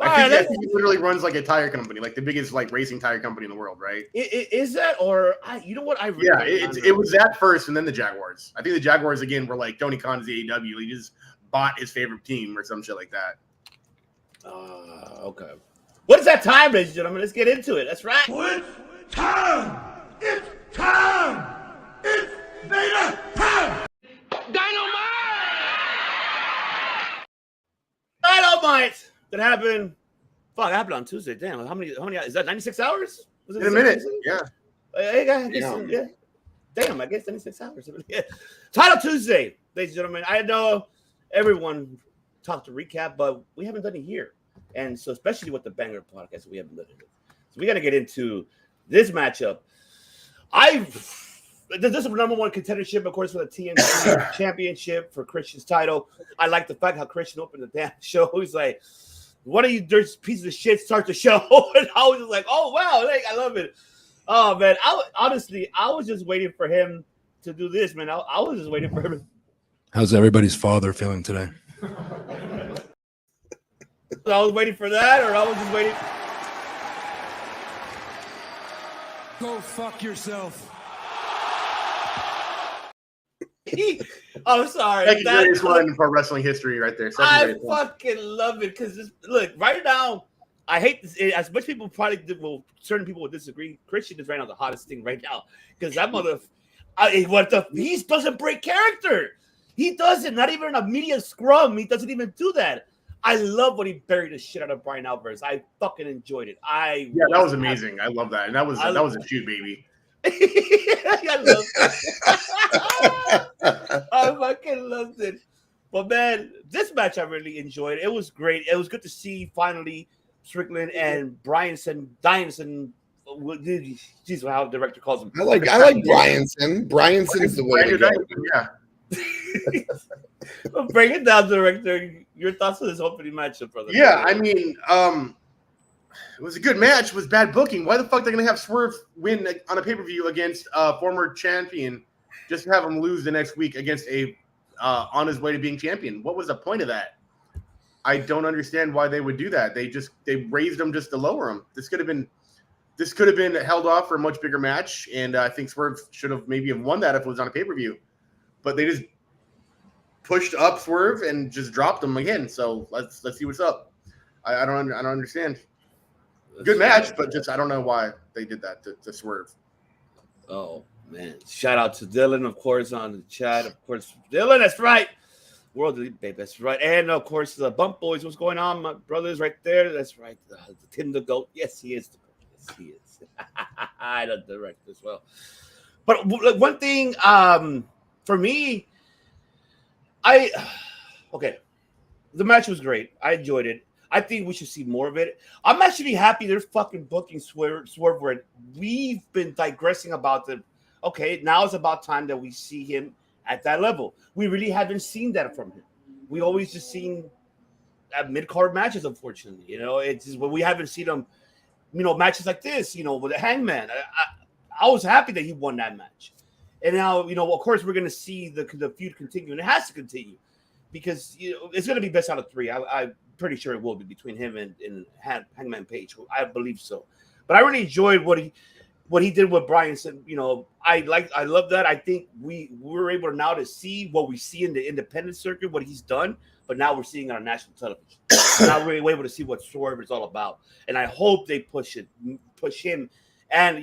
I think he literally runs like a tire company, like the biggest racing tire company in the world, right? Is that, or you know what? It was that first, and then the Jaguars. I think the Jaguars again were like Tony Khan's AEW. He just bought his favorite team or some shit like that. Okay. What is that time, ladies and gentlemen? Let's get into it. That's right. It's time! It's time! It's Vader time! Dynamite that happened. Fuck, it happened on Tuesday. Damn, how many? Is that 96 hours? Was it in a minute? Yeah. Yeah. Damn, I guess 96 hours. Yeah. Title Tuesday, ladies and gentlemen. I know everyone talked to recap, but we haven't done it here, and so especially with the Banger podcast, we haven't done it. So we got to get into this matchup. This is the number one contendership, of course, for the TNT championship for Christian's title. I like the fact how Christian opened the damn show. He's like, one of you dirty pieces of shit start the show. And I was just like, oh, wow. Like, I love it. Oh, man. I was just waiting for him to do this, man. I was just waiting for him. How's everybody's father feeling today? I was waiting for that, or I was just waiting. Go fuck yourself. I'm sorry. That's the greatest one in pro wrestling history right there. I fucking love it because look, right now, I hate this. As much people probably certain people will disagree. Christian is right now the hottest thing right now because that he doesn't break character. He doesn't. Not even in a media scrum. He doesn't even do that. I love when he buried the shit out of Brian Alvarez. I fucking enjoyed it. That was amazing. I love that, and that was a shoot, baby. I loved it. I fucking loved it. But man, this match I really enjoyed. It was great. It was good to see finally Strickland and Danielson Geez, how the director calls him. I like Bryanson. Bryanson's the way to go. Yeah. Well, bring it down, director. Your thoughts on this opening matchup, brother? Yeah, I mean, it was a good match. It was bad booking. Why the fuck are they gonna have Swerve win on a pay-per-view against a former champion, just to have him lose the next week against a on his way to being champion? What was the point of that? I don't understand why they would do that. They raised him just to lower him. This could have been held off for a much bigger match, and I think Swerve should have maybe won that if it was on a pay-per-view. But they just pushed up Swerve and just dropped him again. So let's see what's up. I don't understand. Good match, but just I don't know why they did that to Swerve. Oh man! Shout out to Dylan, of course, on the chat. Of course, Dylan, that's right. World Elite, babe, that's right. And of course, the Bump Boys. What's going on, my brothers? Right there, that's right. The Tim the Goat. Yes, he is. Yes, he is. I don't direct as well. But one thing, for me, the match was great. I enjoyed it. I think we should see more of it. I'm actually happy they're fucking booking Swerve where we've been digressing about the. Okay, now it's about time that we see him at that level. We really haven't seen that from him. We always just seen mid-card matches, unfortunately. It's just when we haven't seen him, matches like this, with a Hangman. I was happy that he won that match. And now, of course, we're going to see the feud continue, and it has to continue because it's going to be best out of three. I'm pretty sure it will be between him and Hangman Page. I believe so. But I really enjoyed what he did with Bryan. Said, I love that. I think we're able now to see what we see in the independent circuit, what he's done. But now we're seeing it on national television. Now we're able to see what Swerve is all about, and I hope they push him, and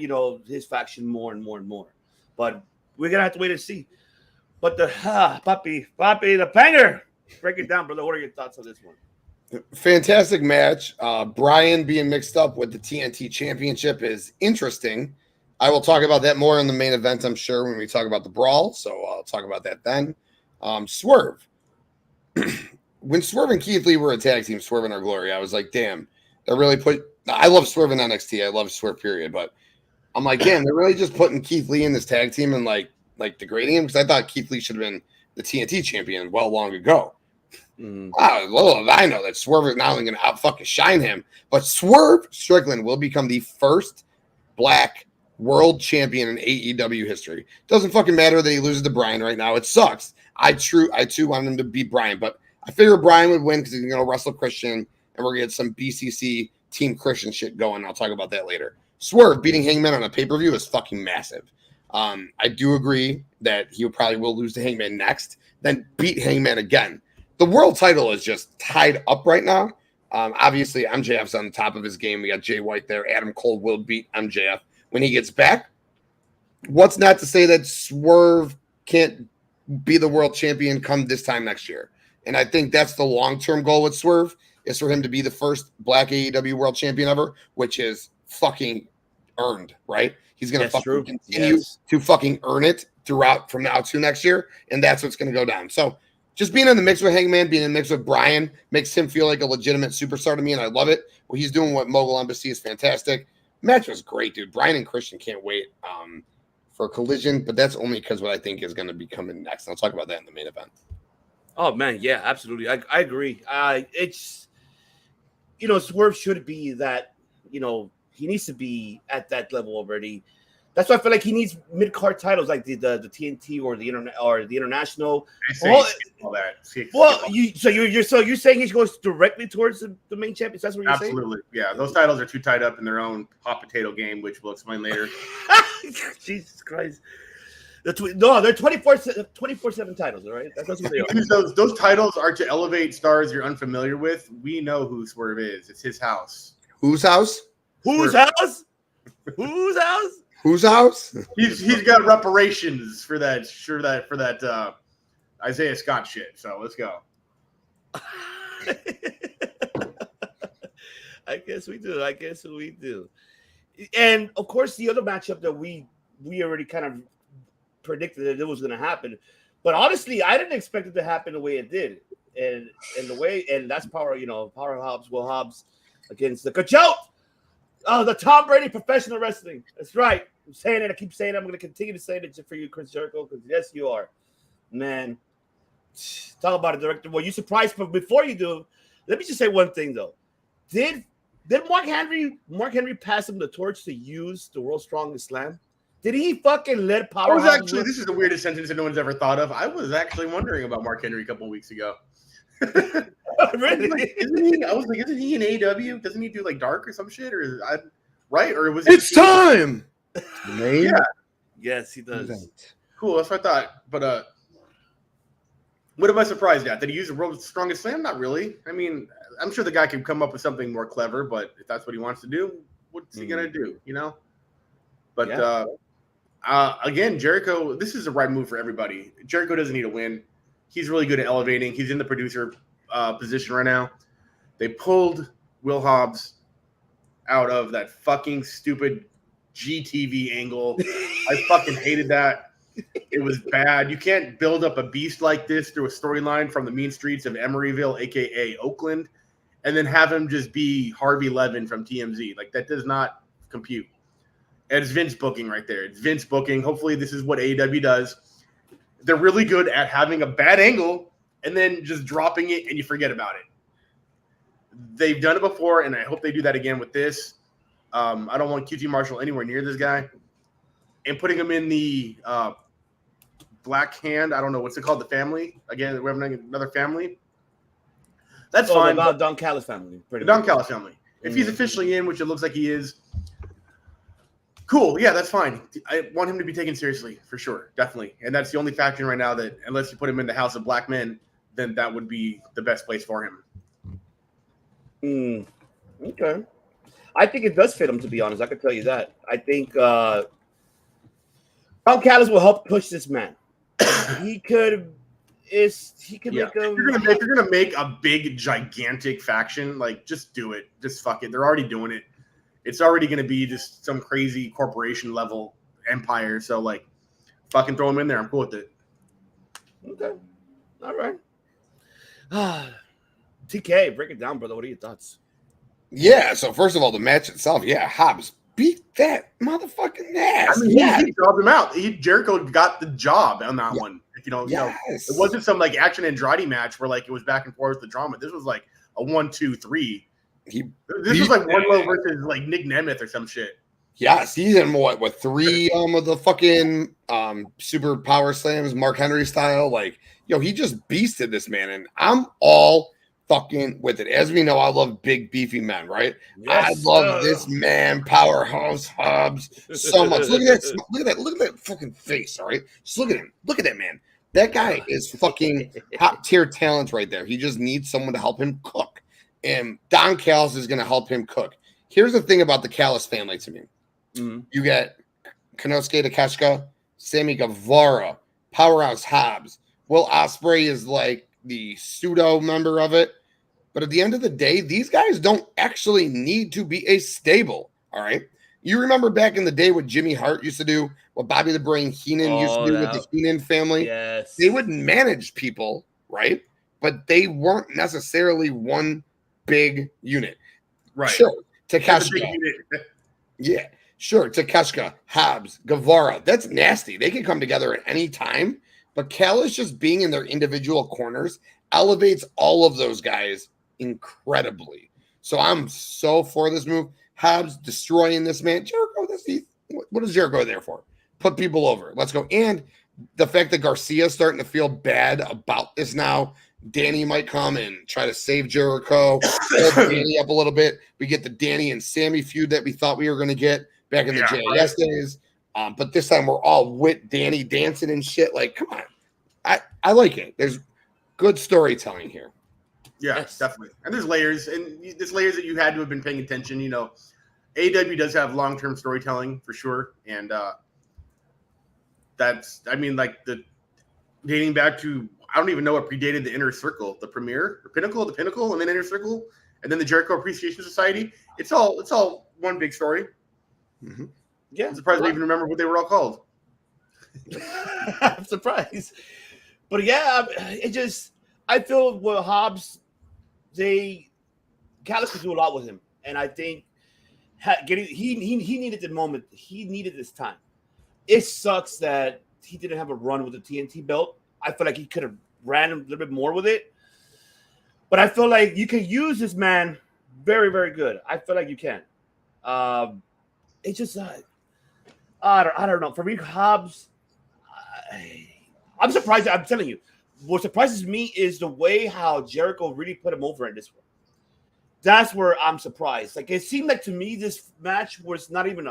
his faction more and more and more. But we're gonna have to wait and see. But the Papi, the banger. Break it down, brother. What are your thoughts on this one? Fantastic match. Bryan being mixed up with the TNT Championship is interesting. I will talk about that more in the main event, I'm sure, when we talk about the brawl. So I'll talk about that then. Swerve. When Swerve and Keith Lee were a tag team, Swerve and Our Glory, I was like, damn, they really I love Swerve in NXT. I love Swerve, period. But I'm like, damn, they're really just putting Keith Lee in this tag team and like degrading him because I thought Keith Lee should have been the TNT champion long ago. Little I know that Swerve is not only going to out fucking shine him, but Swerve Strickland will become the first black world champion in AEW history. Doesn't fucking matter that he loses to Bryan right now. It sucks. I too want him to beat Bryan, but I figure Bryan would win because he's going to wrestle Christian, and we're going to get some BCC Team Christian shit going. I'll talk about that later. Swerve beating Hangman on a pay-per-view is fucking massive. I do agree that he probably will lose to Hangman next, then beat Hangman again. The world title is just tied up right now. Obviously, MJF's on the top of his game. We got Jay White there. Adam Cole will beat MJF when he gets back. What's not to say that Swerve can't be the world champion come this time next year? And I think that's the long-term goal with Swerve, is for him to be the first black AEW world champion ever, which is fucking earned, right? He's going to fucking continue to fucking earn it throughout from now to next year, and that's what's going to go down. So just being in the mix with Hangman, being in the mix with Bryan makes him feel like a legitimate superstar to me, and I love it. What he's doing with Mogul Embassy is fantastic. Match was great, dude. Bryan and Christian can't wait for a collision, but that's only because what I think is going to be coming next. I'll talk about that in the main event. Oh man, yeah, absolutely. I agree. It's Swerve should be that. He needs to be at that level already. That's why I feel like he needs mid-card titles like the TNT or the internet or the international. All that. You're saying he goes directly towards the main champions? That's what you're saying? Absolutely. Yeah, those titles are too tied up in their own hot potato game, which we'll explain later. Jesus Christ. They're 24/7 titles, all right? That's what they are. Those titles are to elevate stars you're unfamiliar with. We know who Swerve is. It's his house. Whose house? Whose house? Whose house? Whose house? He's got reparations for that Isaiah Scott shit. So let's go. I guess we do. And of course, the other matchup that we already kind of predicted that it was going to happen, but honestly, I didn't expect it to happen the way it did, and that's Power Hobbs, Will Hobbs against the Cachote. Oh, the Tom Brady professional wrestling. That's right. I'm saying it. I keep saying it. I'm going to continue to say it just for you, Chris Jericho, because yes, you are. Man, talk about a director. Well, you surprised, but before you do, let me just say one thing, though. Did Mark Henry pass him the torch to use the world's strongest slam? Did he fucking let Powerhouse? This is the weirdest sentence that no one's ever thought of. I was actually wondering about Mark Henry a couple of weeks ago. Really? Isn't he in AEW? Doesn't he do like Dark or some shit? Right? Or was It's time. Yeah. Yes, he does. Cool. That's what I thought. But what am I surprised at? Did he use the world's strongest slam? Not really. I mean, I'm sure the guy can come up with something more clever, but if that's what he wants to do, what's he gonna do? You know? But again, Jericho, this is the right move for everybody. Jericho doesn't need to win. He's really good at elevating. He's in the producer position right now. They pulled Will Hobbs out of that fucking stupid GTV angle. I fucking hated that. It was bad. You can't build up a beast like this through a storyline from the mean streets of Emeryville, a.k.a. Oakland, and then have him just be Harvey Levin from TMZ. Like, that does not compute. And it's Vince booking right there. It's Vince booking. Hopefully this is what AEW does. They're really good at having a bad angle and then just dropping it and you forget about it. They've done it before, and I hope they do that again with this. I don't want QT Marshall anywhere near this guy. And putting him in the Black Hand, I don't know, what's it called? The family? Again, we're having another family. That's fine. The Don Callis family. The Don Callis family. If he's officially in, which it looks like he is, cool. Yeah, that's fine. I want him to be taken seriously, for sure. Definitely. And that's the only faction right now that, unless you put him in the House of Black Men, then that would be the best place for him. Okay. I think it does fit him, to be honest. I can tell you that. I think Don Callis will help push this man. He could make him. If you're gonna make a big, gigantic faction, like, just do it. Just fuck it. They're already doing it. It's already going to be just some crazy corporation level empire. So, like, fucking throw him in there. I'm cool with it. Okay. All right. TK, break it down, brother. What are your thoughts? Yeah. So, first of all, the match itself, Hobbs beat that motherfucking ass. I mean, he dropped him out. Jericho got the job on that one. You know, it wasn't some, like, Action Andrade match where, like, it was back and forth, the drama. This was, like, a 1-2-3. This was like Wardlow versus like Nick Nemeth or some shit. Yes, he's in what 3 of the fucking super power slams, Mark Henry style. Like, he just beasted this man, and I'm all fucking with it. As we know, I love big beefy men, right? Yes, I love this man, Powerhouse Hobbs, so much. Look at that fucking face. All right, just look at him. Look at that man. That guy is fucking top tier talent right there. He just needs someone to help him cook. And Don Callis is going to help him cook. Here's the thing about the Callis family to me. Mm-hmm. You got Konosuke Takeshita, Sammy Guevara, Powerhouse Hobbs. Will Ospreay is like the pseudo member of it. But at the end of the day, these guys don't actually need to be a stable. All right. You remember back in the day what Jimmy Hart used to do, what Bobby the Brain Heenan used to do with the Heenan family? Yes. They would manage people, right? But they weren't necessarily one big unit. Right. Sure. Takeshita. Yeah. Sure. Takeshita, Hobbs, Guevara. That's nasty. They can come together at any time. But Callis just being in their individual corners elevates all of those guys incredibly. So I'm so for this move. Hobbs destroying this man. Jericho, what is Jericho there for? Put people over. Let's go. And the fact that Garcia's starting to feel bad about this now. Danny might come and try to save Jericho, hold Danny up a little bit. We get the Danny and Sammy feud that we thought we were going to get back in the JS days. But this time we're all with Danny dancing and shit. Like, come on. I like it. There's good storytelling here. Yeah, yes. Definitely. And there's layers. And there's layers that you had to have been paying attention. You know, AEW does have long-term storytelling for sure. And that's, I mean, like, dating back to, I don't even know what predated the Inner Circle, the Premier, the Pinnacle, and then Inner Circle, and then the Jericho Appreciation Society. It's all one big story. Mm-hmm. Yeah, I'm surprised I even remember what they were all called. I'm surprised, but yeah, I feel with Hobbs, Callis could do a lot with him, and I think he needed the moment. He needed this time. It sucks that he didn't have a run with the TNT belt. I feel like he could have ran a little bit more with it. But I feel like you can use this man very, very good. I feel like you can. It's just I don't know. For me, Hobbs, I'm surprised. I'm telling you, what surprises me is the way how Jericho really put him over in this one. That's where I'm surprised. Like, it seemed like to me this match was not even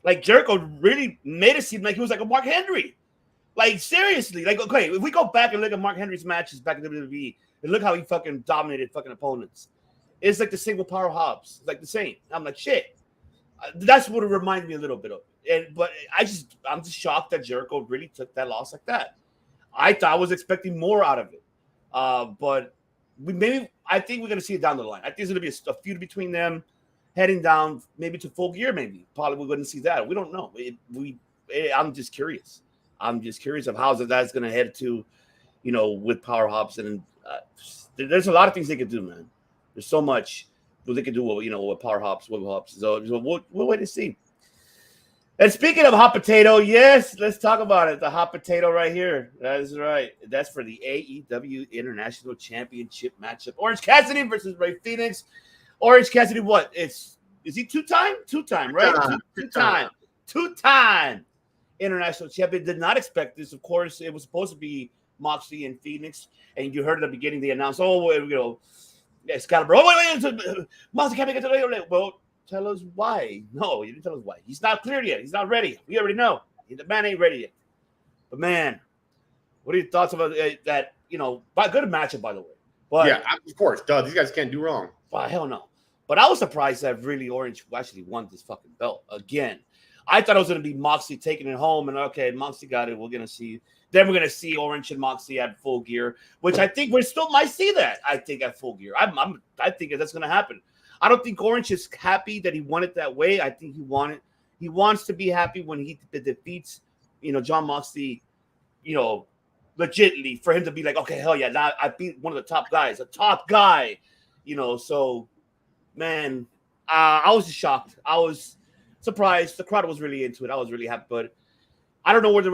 like Jericho really made it seem like he was like a Mark Henry. Like, seriously. Like, okay, if we go back and look at Mark Henry's matches back in WWE and look how he fucking dominated fucking opponents, it's like the same with Power Hobbs. It's like the same. I'm like, shit. That's what it reminded me a little bit of. But I'm just shocked that Jericho really took that loss like that. I was expecting more out of it. But I think we're going to see it down the line. I think there's going to be a feud between them heading down maybe to Full Gear, maybe. Probably we're going to see that. We don't know. I'm just curious. I'm just curious of how that's going to head to, with Power Hobbs. And there's a lot of things they could do, man. There's so much what they could do with Power Hobbs, with Hobbs. So we'll wait and see. And speaking of hot potato, yes, let's talk about it. The hot potato right here. That is right. That's for the AEW International Championship matchup. Orange Cassidy versus Rey Fenix. Orange Cassidy, what? Is he two-time? Two-time, right? Two-time international champion. Did not expect this. Of course, it was supposed to be Moxley and Phoenix. And you heard at the beginning they announced, Excalibur. Moxley can't make it to the well, tell us why. No, you didn't tell us why. He's not cleared yet. He's not ready. We already know. The man ain't ready yet. But, man, what are your thoughts about that? Good matchup, by the way. But, yeah, of course. Duh, these guys can't do wrong. Well, hell no. But I was surprised that really Orange actually won this fucking belt again. I thought it was going to be Moxley taking it home. And, okay, Moxley got it. We're going to see. Then we're going to see Orange and Moxley at Full Gear, which I think we still might see that, I think, at Full Gear. I think that's going to happen. I don't think Orange is happy that he won it that way. I think he wants to be happy when he defeats, John Moxley, legitimately, for him to be like, okay, hell yeah, now I beat one of the top guys, a top guy, So, man, I was just shocked. I was surprised. The crowd was really into it. I was really happy, but I don't know where they're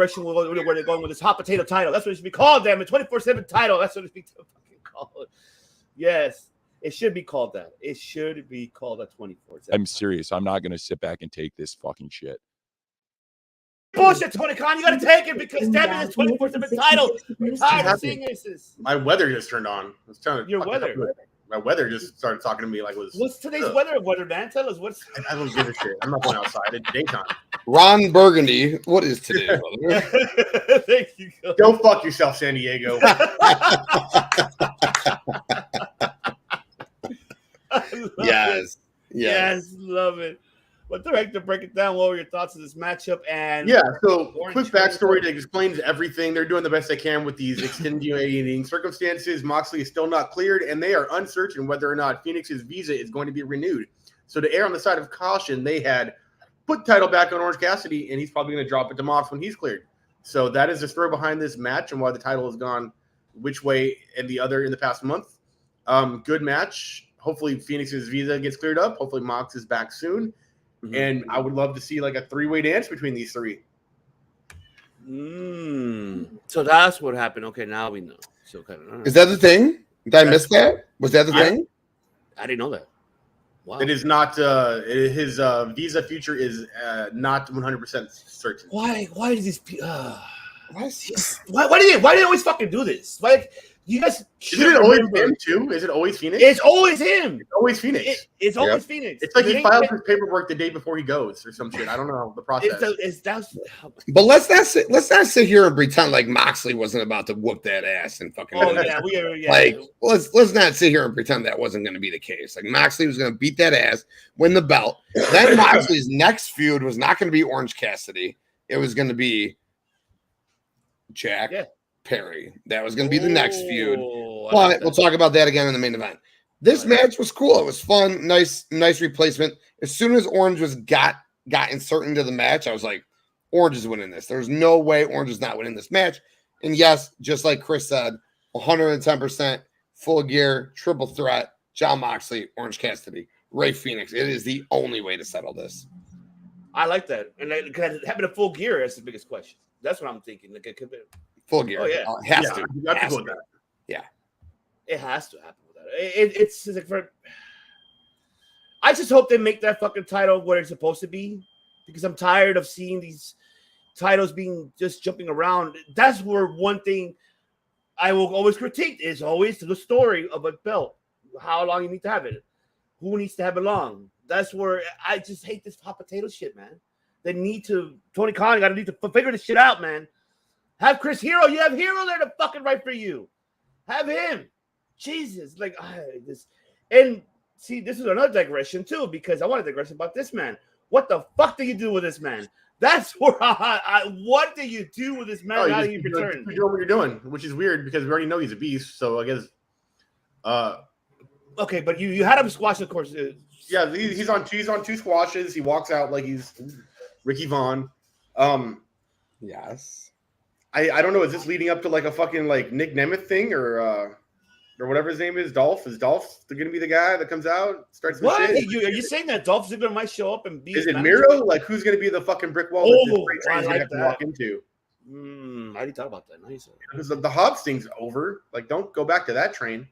going with this hot potato title. That's what it should be called, damn it. 24/7 title. That's what it should be fucking called. Yes. It should be called that. It should be called a 24/7. I'm serious. I'm not going to sit back and take this fucking shit. Bullshit, Tony Khan. You got to take it because damn it, it's 24/7 title. We're tired of seeing this. My weather just turned on. I was trying to Your weather. My weather just started talking to me like it was. What's today's weather, man? Tell us what's. I don't give a shit. I'm not going outside. It's daytime. Ron Burgundy, what is today, brother? Thank you. Go fuck yourself, San Diego. Yes, love it. But director, break it down. What were your thoughts of this matchup? And So quick backstory that explains everything. They're doing the best they can with these extenuating circumstances. Moxley is still not cleared, and they are uncertain whether or not Phoenix's visa is going to be renewed. So to err on the side of caution, they had put title back on Orange Cassidy, and he's probably going to drop it to Mox when he's cleared. So that is the story behind this match and why the title has gone which way and the other in the past month. Good match. Hopefully Phoenix's visa gets cleared up. Hopefully Mox is back soon. Mm-hmm. And I would love to see like a three-way dance between these three. So that's what happened. Okay, now we know. So Is that the thing? Did I miss that? Was that the thing? I didn't know that. Wow. It is not his visa future is not 100% certain. Why does this why do they always fucking do this? Like, you guys is it always him too? Is it always Phoenix? It's always him. It's always Phoenix. It's always Phoenix. It's like he files his paperwork the day before he goes or some shit. I don't know the process. But let's not sit here and pretend like Moxley wasn't about to whoop that ass and fucking. Let's not sit here and pretend that wasn't going to be the case. Like Moxley was going to beat that ass, win the belt. Then Moxley's next feud was not going to be Orange Cassidy. It was going to be Jack Perry. That was going to be the next feud. But we'll talk about that again in the main event. This match was cool. It was fun. Nice replacement. As soon as Orange got inserted into the match, I was like, Orange is winning this. There's no way Orange is not winning this match. And yes, just like Chris said, 110% Full Gear, triple threat, John Moxley, Orange Cassidy. Ray Phoenix. It is the only way to settle this. I like that. And having a full gear is the biggest question. That's what I'm thinking. Like it could be Full gear. Oh, yeah. It has Yeah, to. you have to Has go to. with that. Yeah. it has to happen with that. It's like I just hope they make that fucking title what it's supposed to be, because I'm tired of seeing these titles being just jumping around. That's where one thing I will always critique is always the story of a belt. How long you need to have it? Who needs to have it long? That's where I just hate this hot potato shit, man. They need to, Tony Khan got to need to figure this shit out, man. Have Chris Hero. You have Hero there to fucking write for you. Have him. Jesus. Like, this. And see, this is another digression, too, because I want to digress about this man. What the fuck do you do with this man? That's where what do you do with this man now that he returned? You're doing what you're doing, which is weird because we already know he's a beast. So I guess. Okay, but you had him squash, of course. Yeah, he's on two squashes. He walks out like he's Ricky Vaughn. Yes. I don't know. Is this leading up to like a fucking like Nick Nemeth thing or whatever his name is? Dolph? Is Dolph going to be the guy that comes out, starts some What? shit? Are you saying that Dolph Ziggler might show up and be? Is it Miro? Like who's going to be the fucking brick wall that this great train's going to have to walk into? I didn't thought about that. Nice. Because the Hobbs thing's over. Like, don't go back to that train.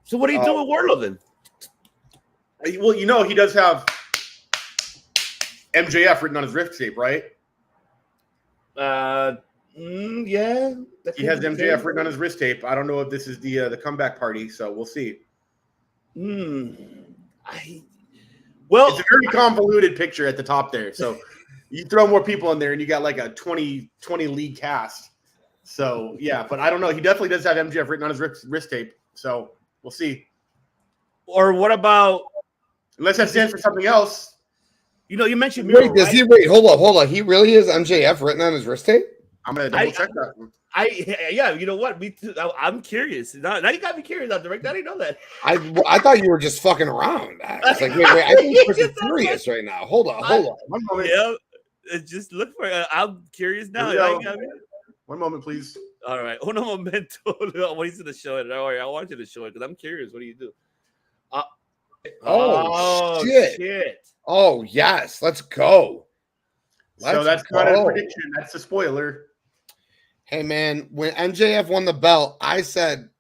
So what do you do with Wardlow then? Well, you know he does have MJF written on his wrist tape, right? Yeah. He has MJF written on his wrist tape. I don't know if this is the comeback party, so we'll see. Well, it's a very convoluted picture at the top there. So you throw more people in there, and you got like a 20 league cast. So yeah, but I don't know. He definitely does have MJF written on his wrist tape. So we'll see. Or what about? Unless that stands for something else. You know, you mentioned Miro, Wait, does he? Wait, hold on. He really is MJF written on his wrist tape? I'm gonna double check that. Yeah, you know what? I'm curious. Now you got me curious. Now, Direct, I didn't know that. I thought you were just fucking around. I was like, wait. I think Chris is serious right now. Hold on. One moment. Yeah, just look for it. I'm curious now. One moment, please. All right. Uno momento. What he's gonna show it? Don't worry. I want you to show it because I'm curious. What do you do? Oh shit! Oh yes, let's go. So that's not a prediction. That's a spoiler. Hey man, when MJF won the belt, I said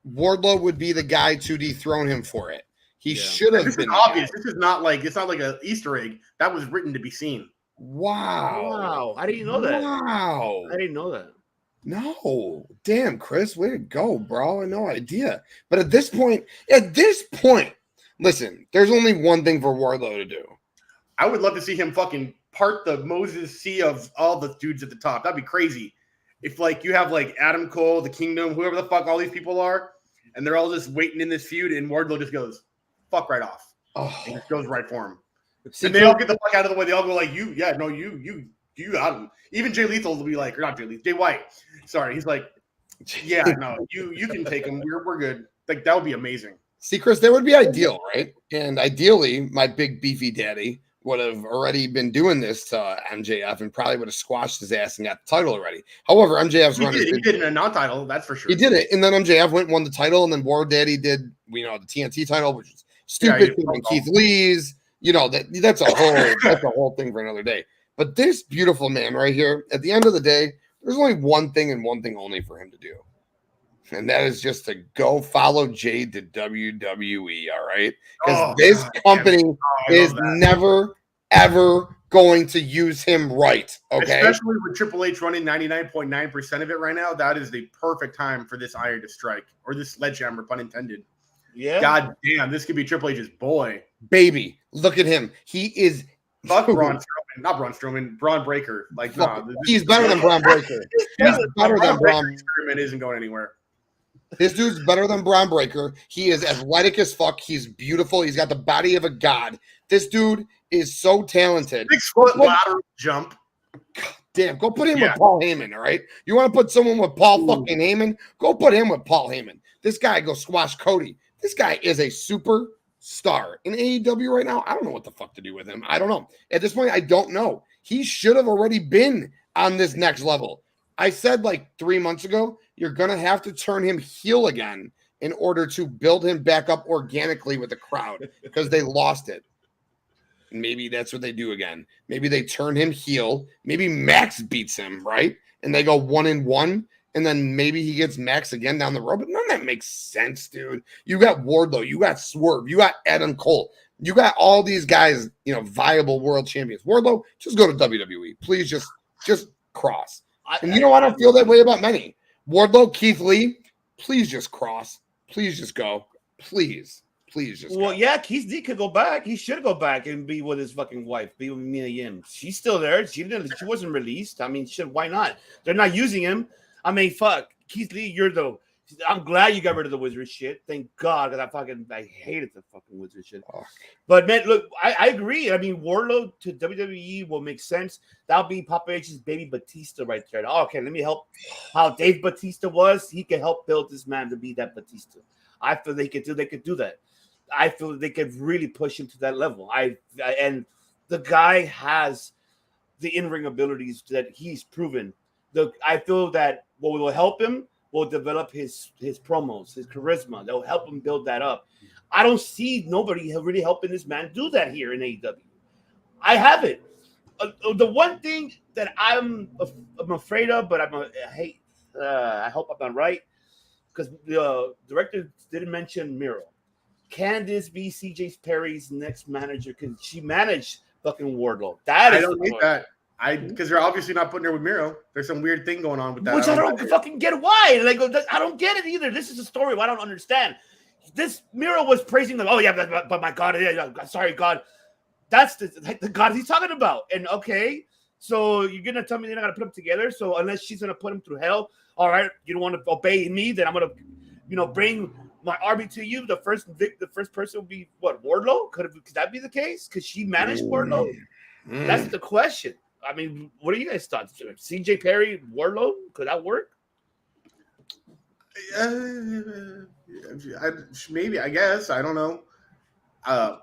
Wardlow would be the guy to dethrone him for it. He should have been obvious. This is not like it's not like an Easter egg. That was written to be seen. Wow. I didn't know that. Wow. I didn't know that. No. Damn, Chris, way to go, bro. I had no idea. But at this point, listen, there's only one thing for Wardlow to do. I would love to see him fucking part the Moses Sea of all the dudes at the top. That'd be crazy. If like you have like Adam Cole, the Kingdom, whoever the fuck all these people are, and they're all just waiting in this feud, and Wardlow just goes, fuck right off. Oh. And just goes right for him. And they all get the fuck out of the way. They all go like, you got him. Even Jay Lethal will be like, or not Jay Lethal, Jay White. Sorry. He's like, yeah, no, you can take him. We're good. Like, that would be amazing. See, Chris, that would be ideal, right? And ideally, my big beefy daddy would have already been doing this to MJF and probably would have squashed his ass and got the title already. However, MJF's running. He did in a non-title, that's for sure. He did it, and then MJF went and won the title, and then War Daddy did, the TNT title, which is stupid. And Keith Lee's, that's a whole thing for another day. But this beautiful man right here, at the end of the day, there's only one thing and one thing only for him to do. And that is just to go follow Jade to WWE, all right? Because this company is never, ever going to use him right, okay? Especially with Triple H running 99.9% of it right now, that is the perfect time for this iron to strike, or this sledgehammer, pun intended. Yeah. God damn, this could be Triple H's boy. Baby, look at him. He is... Fuck Braun Strowman, not Braun Strowman, Braun Breaker. Like, he's better than Braun Breaker. He's better than Braun. Strowman isn't going anywhere. This dude's better than Braun Breaker. He is athletic as fuck. He's beautiful. He's got the body of a god. This dude is so talented. 6 foot lateral jump. God damn, go put him with Paul Heyman, all right? You want to put someone with Paul fucking Heyman? Go put him with Paul Heyman. This guy go squash Cody. This guy is a superstar in AEW right now. I don't know what the fuck to do with him. I don't know. At this point, I don't know. He should have already been on this next level. I said like 3 months ago, you're going to have to turn him heel again in order to build him back up organically with the crowd because they lost it. Maybe that's what they do again. Maybe they turn him heel. Maybe Max beats him, right? And they go 1-1. And then maybe he gets Max again down the road. But none of that makes sense, dude. You got Wardlow. You got Swerve. You got Adam Cole. You got all these guys, viable world champions. Wardlow, just go to WWE. Please just cross. And I don't feel that way about many. Wardlow, Keith Lee, please just cross. Please just go. Please just go. Yeah, Keith Lee could go back. He should go back and be with his fucking wife, be with Mia Yim. She's still there. She wasn't released. I mean, shit, why not? They're not using him. I mean, fuck. Keith Lee, I'm glad you got rid of the wizard shit. Thank God, because I hated the fucking wizard shit. Oh. But man, look, I agree. I mean, Wardlow to WWE will make sense. That'll be Papa H's baby Batista right there. Oh, okay, let me help. How Dave Batista was, he can help build this man to be that Batista. I feel they could do that. I feel they could really push him to that level. And the guy has the in-ring abilities that he's proven. I feel that what will help him will develop his promos, his charisma. They'll help him build that up. I don't see nobody really helping this man do that here in AEW. I haven't. The one thing that I'm afraid of, but I hope I'm not right, because the director didn't mention Miro. Can this be CJ Perry's next manager? Because she managed fucking Wardlow. I don't need that. Because they're obviously not putting her with Miro. There's some weird thing going on with that. Which I don't fucking get why. Like, I don't get it either. This is a story I don't understand. This Miro was praising them. Oh yeah, but my God, sorry God. That's the God he's talking about. And okay, so you're gonna tell me they're not gonna put them together. So unless she's gonna put him through hell, all right, you don't want to obey me, then I'm gonna, bring my army to you. The first person will be what, Wardlow? Could that be the case? Because she managed Wardlow. That's the question. I mean, what do you guys thought? CJ Perry, Wardlow, could that work? Maybe, I guess. I don't know. I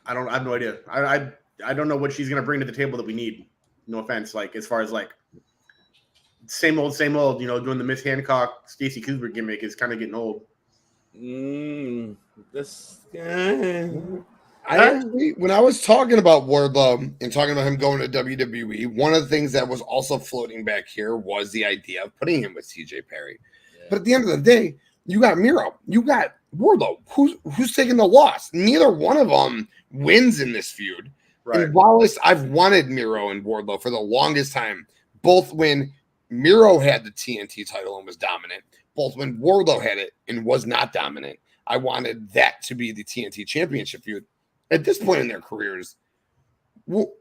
have no idea. I don't know what she's gonna bring to the table that we need. No offense, like as far as like same old, doing the Miss Hancock, Stacey Cooper gimmick is kind of getting old. When I was talking about Wardlow and talking about him going to WWE, one of the things that was also floating back here was the idea of putting him with CJ Perry. Yeah. But at the end of the day, you got Miro, you got Wardlow. Who's taking the loss? Neither one of them wins in this feud. Right. And Wallace, I've wanted Miro and Wardlow for the longest time, both when Miro had the TNT title and was dominant, both when Wardlow had it and was not dominant. I wanted that to be the TNT championship feud. At this point in their careers, who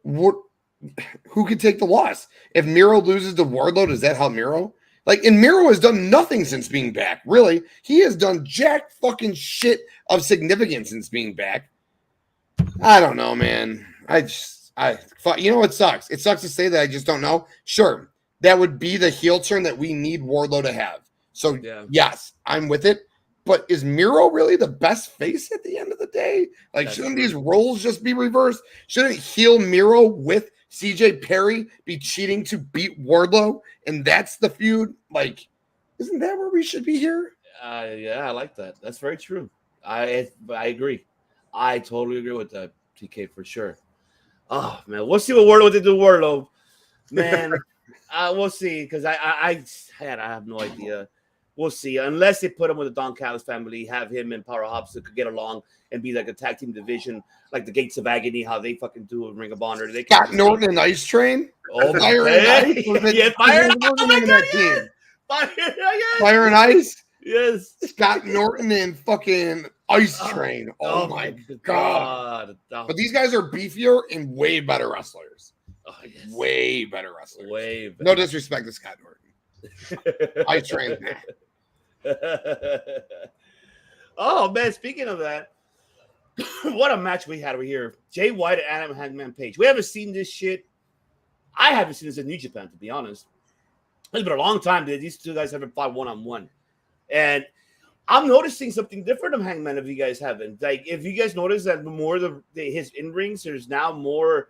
could take the loss? If Miro loses to Wardlow, does that help Miro? And Miro has done nothing since being back. Really, he has done jack fucking shit of significance since being back. I don't know, man. It sucks. It sucks to say that I just don't know. Sure, that would be the heel turn that we need Wardlow to have. So yes, I'm with it. But is Miro really the best face at the end of the day? Shouldn't these roles just be reversed? Shouldn't heel Miro with CJ Perry be cheating to beat Wardlow? And that's the feud? Isn't that where we should be here? Yeah, I like that. That's very true. I agree. I totally agree with that, TK, for sure. Oh, man. We'll see what they do with Wardlow. Man, we'll see. Because I have no idea. We'll see. Unless they put him with the Don Callis family, have him and Power Hobbs could get along and be like a tag team division, like the Gates of Agony, how they fucking do a Ring of Honor. They Scott Norton and Ice Train? Oh, Fire and Ice? Yeah, Fire and Ice. Oh my God, yes. Fire and Ice? Yes. Scott Norton and fucking Ice Train. Oh my God. But these guys are beefier and way better wrestlers. Oh, yes. Way better wrestlers. Way better. No disrespect to Scott Norton. Ice Train. Oh man, speaking of that, what a match we had over here. Jay White and Adam Hangman Page. We haven't seen this shit. I haven't seen this in New Japan, to be honest. It's been a long time that these two guys haven't fought one-on-one. And I'm noticing something different of Hangman if you guys haven't. If you guys notice that more his in-rings, there's now more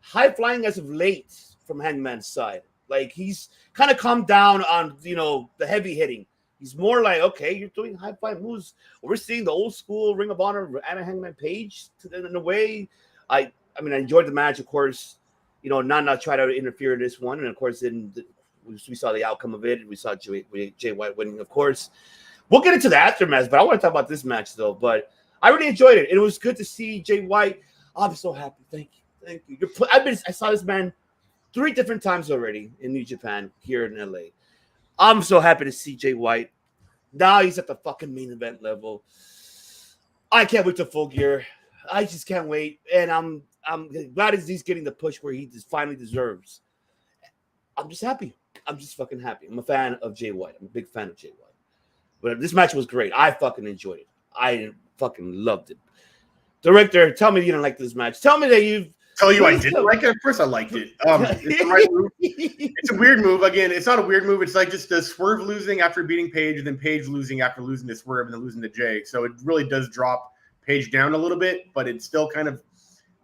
high flying as of late from Hangman's side. He's kind of calmed down on, the heavy hitting. He's more like, okay, you're doing high five moves. We're seeing the old school Ring of Honor Anna Hangman Page in a way. I mean, I enjoyed the match, of course. You know, not try to interfere in this one, and of course, we saw the outcome of it. We saw Jay White winning, of course. We'll get into the aftermath, but I want to talk about this match though. But I really enjoyed it. It was good to see Jay White. I'm so happy. Thank you. I saw this man 3 different times already in New Japan here in LA. I'm so happy to see Jay White. Now he's at the fucking main event level. I can't wait to Full Gear. I just can't wait, and I'm glad he's getting the push where he just finally deserves. I'm just happy. I'm just fucking happy. I'm a fan of Jay White. I'm a big fan of Jay White. But this match was great. I fucking enjoyed it. I fucking loved it. Director, tell me you didn't like this match. Tell me that you've. Tell you I didn't like it. Of course I liked it. It's the right move. It's a weird move. Again, it's not a weird move. It's like just the Swerve losing after beating Page, and then Page losing after losing to Swerve, and then losing to Jay. So it really does drop Page down a little bit, but it still kind of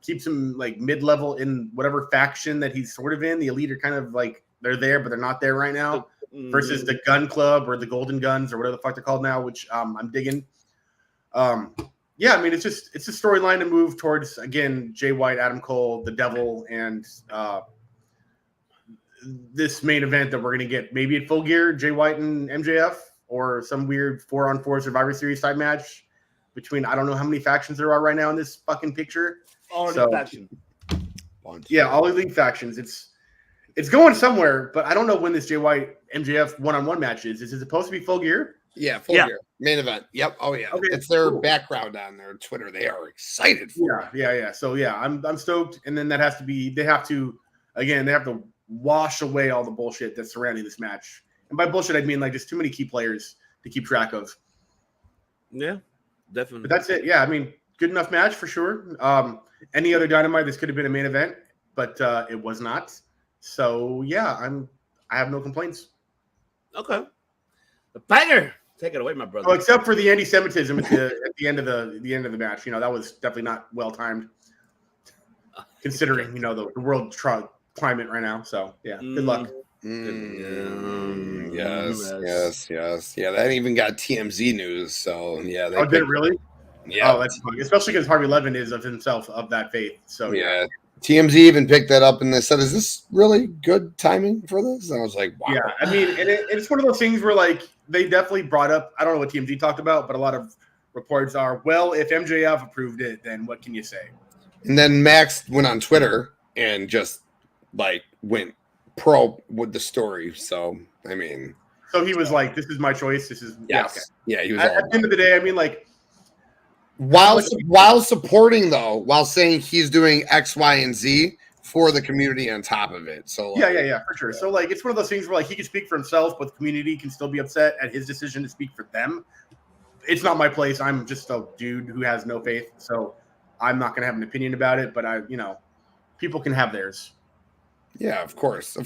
keeps him like mid-level in whatever faction that he's sort of in. The Elite are kind of like they're there, but they're not there right now. Versus the Gun Club or the Golden Guns or whatever the fuck they're called now, which I'm digging. Yeah, I mean, it's a storyline to move towards, again, Jay White, Adam Cole, the Devil, and this main event that we're going to get maybe at Full Gear, Jay White and MJF, or some weird 4-on-4 Survivor Series type match between, I don't know how many factions there are right now in this fucking picture. All the factions. Yeah, all Elite factions. It's going somewhere, but I don't know when this Jay White MJF 1-on-1 match is. Is it supposed to be Full Gear? Yeah, Full Gear. Main event. Yep. Oh yeah. Okay, it's their background on their Twitter. They are excited for it. Yeah. So yeah, I'm stoked. And then that has to be they have to wash away all the bullshit that's surrounding this match. And by bullshit I mean like just too many key players to keep track of. Yeah, definitely. But that's it. Yeah, I mean, good enough match for sure. Any other Dynamite, this could have been a main event, but it was not. So yeah, I have no complaints. Okay. The banger. Take it away, my brother. Oh, except for the anti-Semitism at the end of the match. You know, that was definitely not well timed, considering the world climate right now. So yeah, good luck. Yes. Yeah, that even got TMZ news. So yeah. Did it really? Yeah. Oh, that's funny. Especially because Harvey Levin is of himself of that faith. So yeah. TMZ even picked that up and they said, "Is this really good timing for this?" And I was like, "Wow." Yeah, I mean, and it's one of those things where like they definitely brought up. I don't know what TMZ talked about, but a lot of reports are, well, if MJF approved it, then what can you say? And then Max went on Twitter and just like went pro with the story. So I mean, so he was like, "This is my choice. This is yeah." He was at the end of the day. I mean, like. While supporting though, while saying he's doing X, Y, and Z for the community on top of it. So like, yeah, for sure. So like it's one of those things where like he can speak for himself, but the community can still be upset at his decision to speak for them. It's not my place. I'm just a dude who has no faith, so I'm not gonna have an opinion about it. But people can have theirs. Yeah, of course.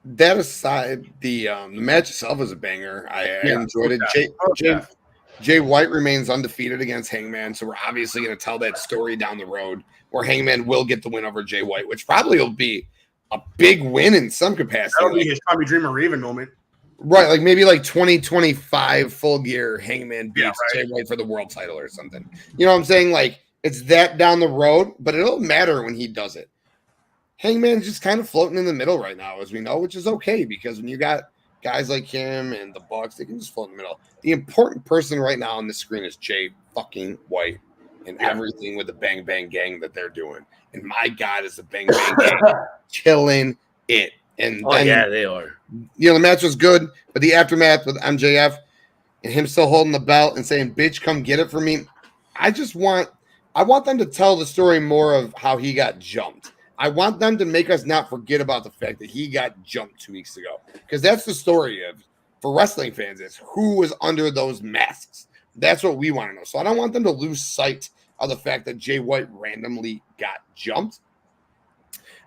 That aside, the match itself is a banger. I enjoyed it. Jay White remains undefeated against Hangman, so we're obviously going to tell that story down the road where Hangman will get the win over Jay White, which probably will be a big win in some capacity. That'll be his Tommy Dreamer Raven moment. Right, like maybe like 2025 Full Gear Hangman beats Jay White for the world title or something. You know what I'm saying? Like, it's that down the road, but it'll matter when he does it. Hangman's just kind of floating in the middle right now, as we know, which is okay because when you got guys like him and the Bucks, they can just float in the middle. The important person right now on the screen is Jay fucking White and everything with the Bang Bang Gang that they're doing. And my God, is the Bang Bang Gang killing it. And they are. The match was good, but the aftermath with MJF and him still holding the belt and saying, "Bitch, come get it for me." I want them to tell the story more of how he got jumped. I want them to make us not forget about the fact that he got jumped 2 weeks ago. Because that's the story for wrestling fans is who was under those masks. That's what we want to know. So I don't want them to lose sight of the fact that Jay White randomly got jumped.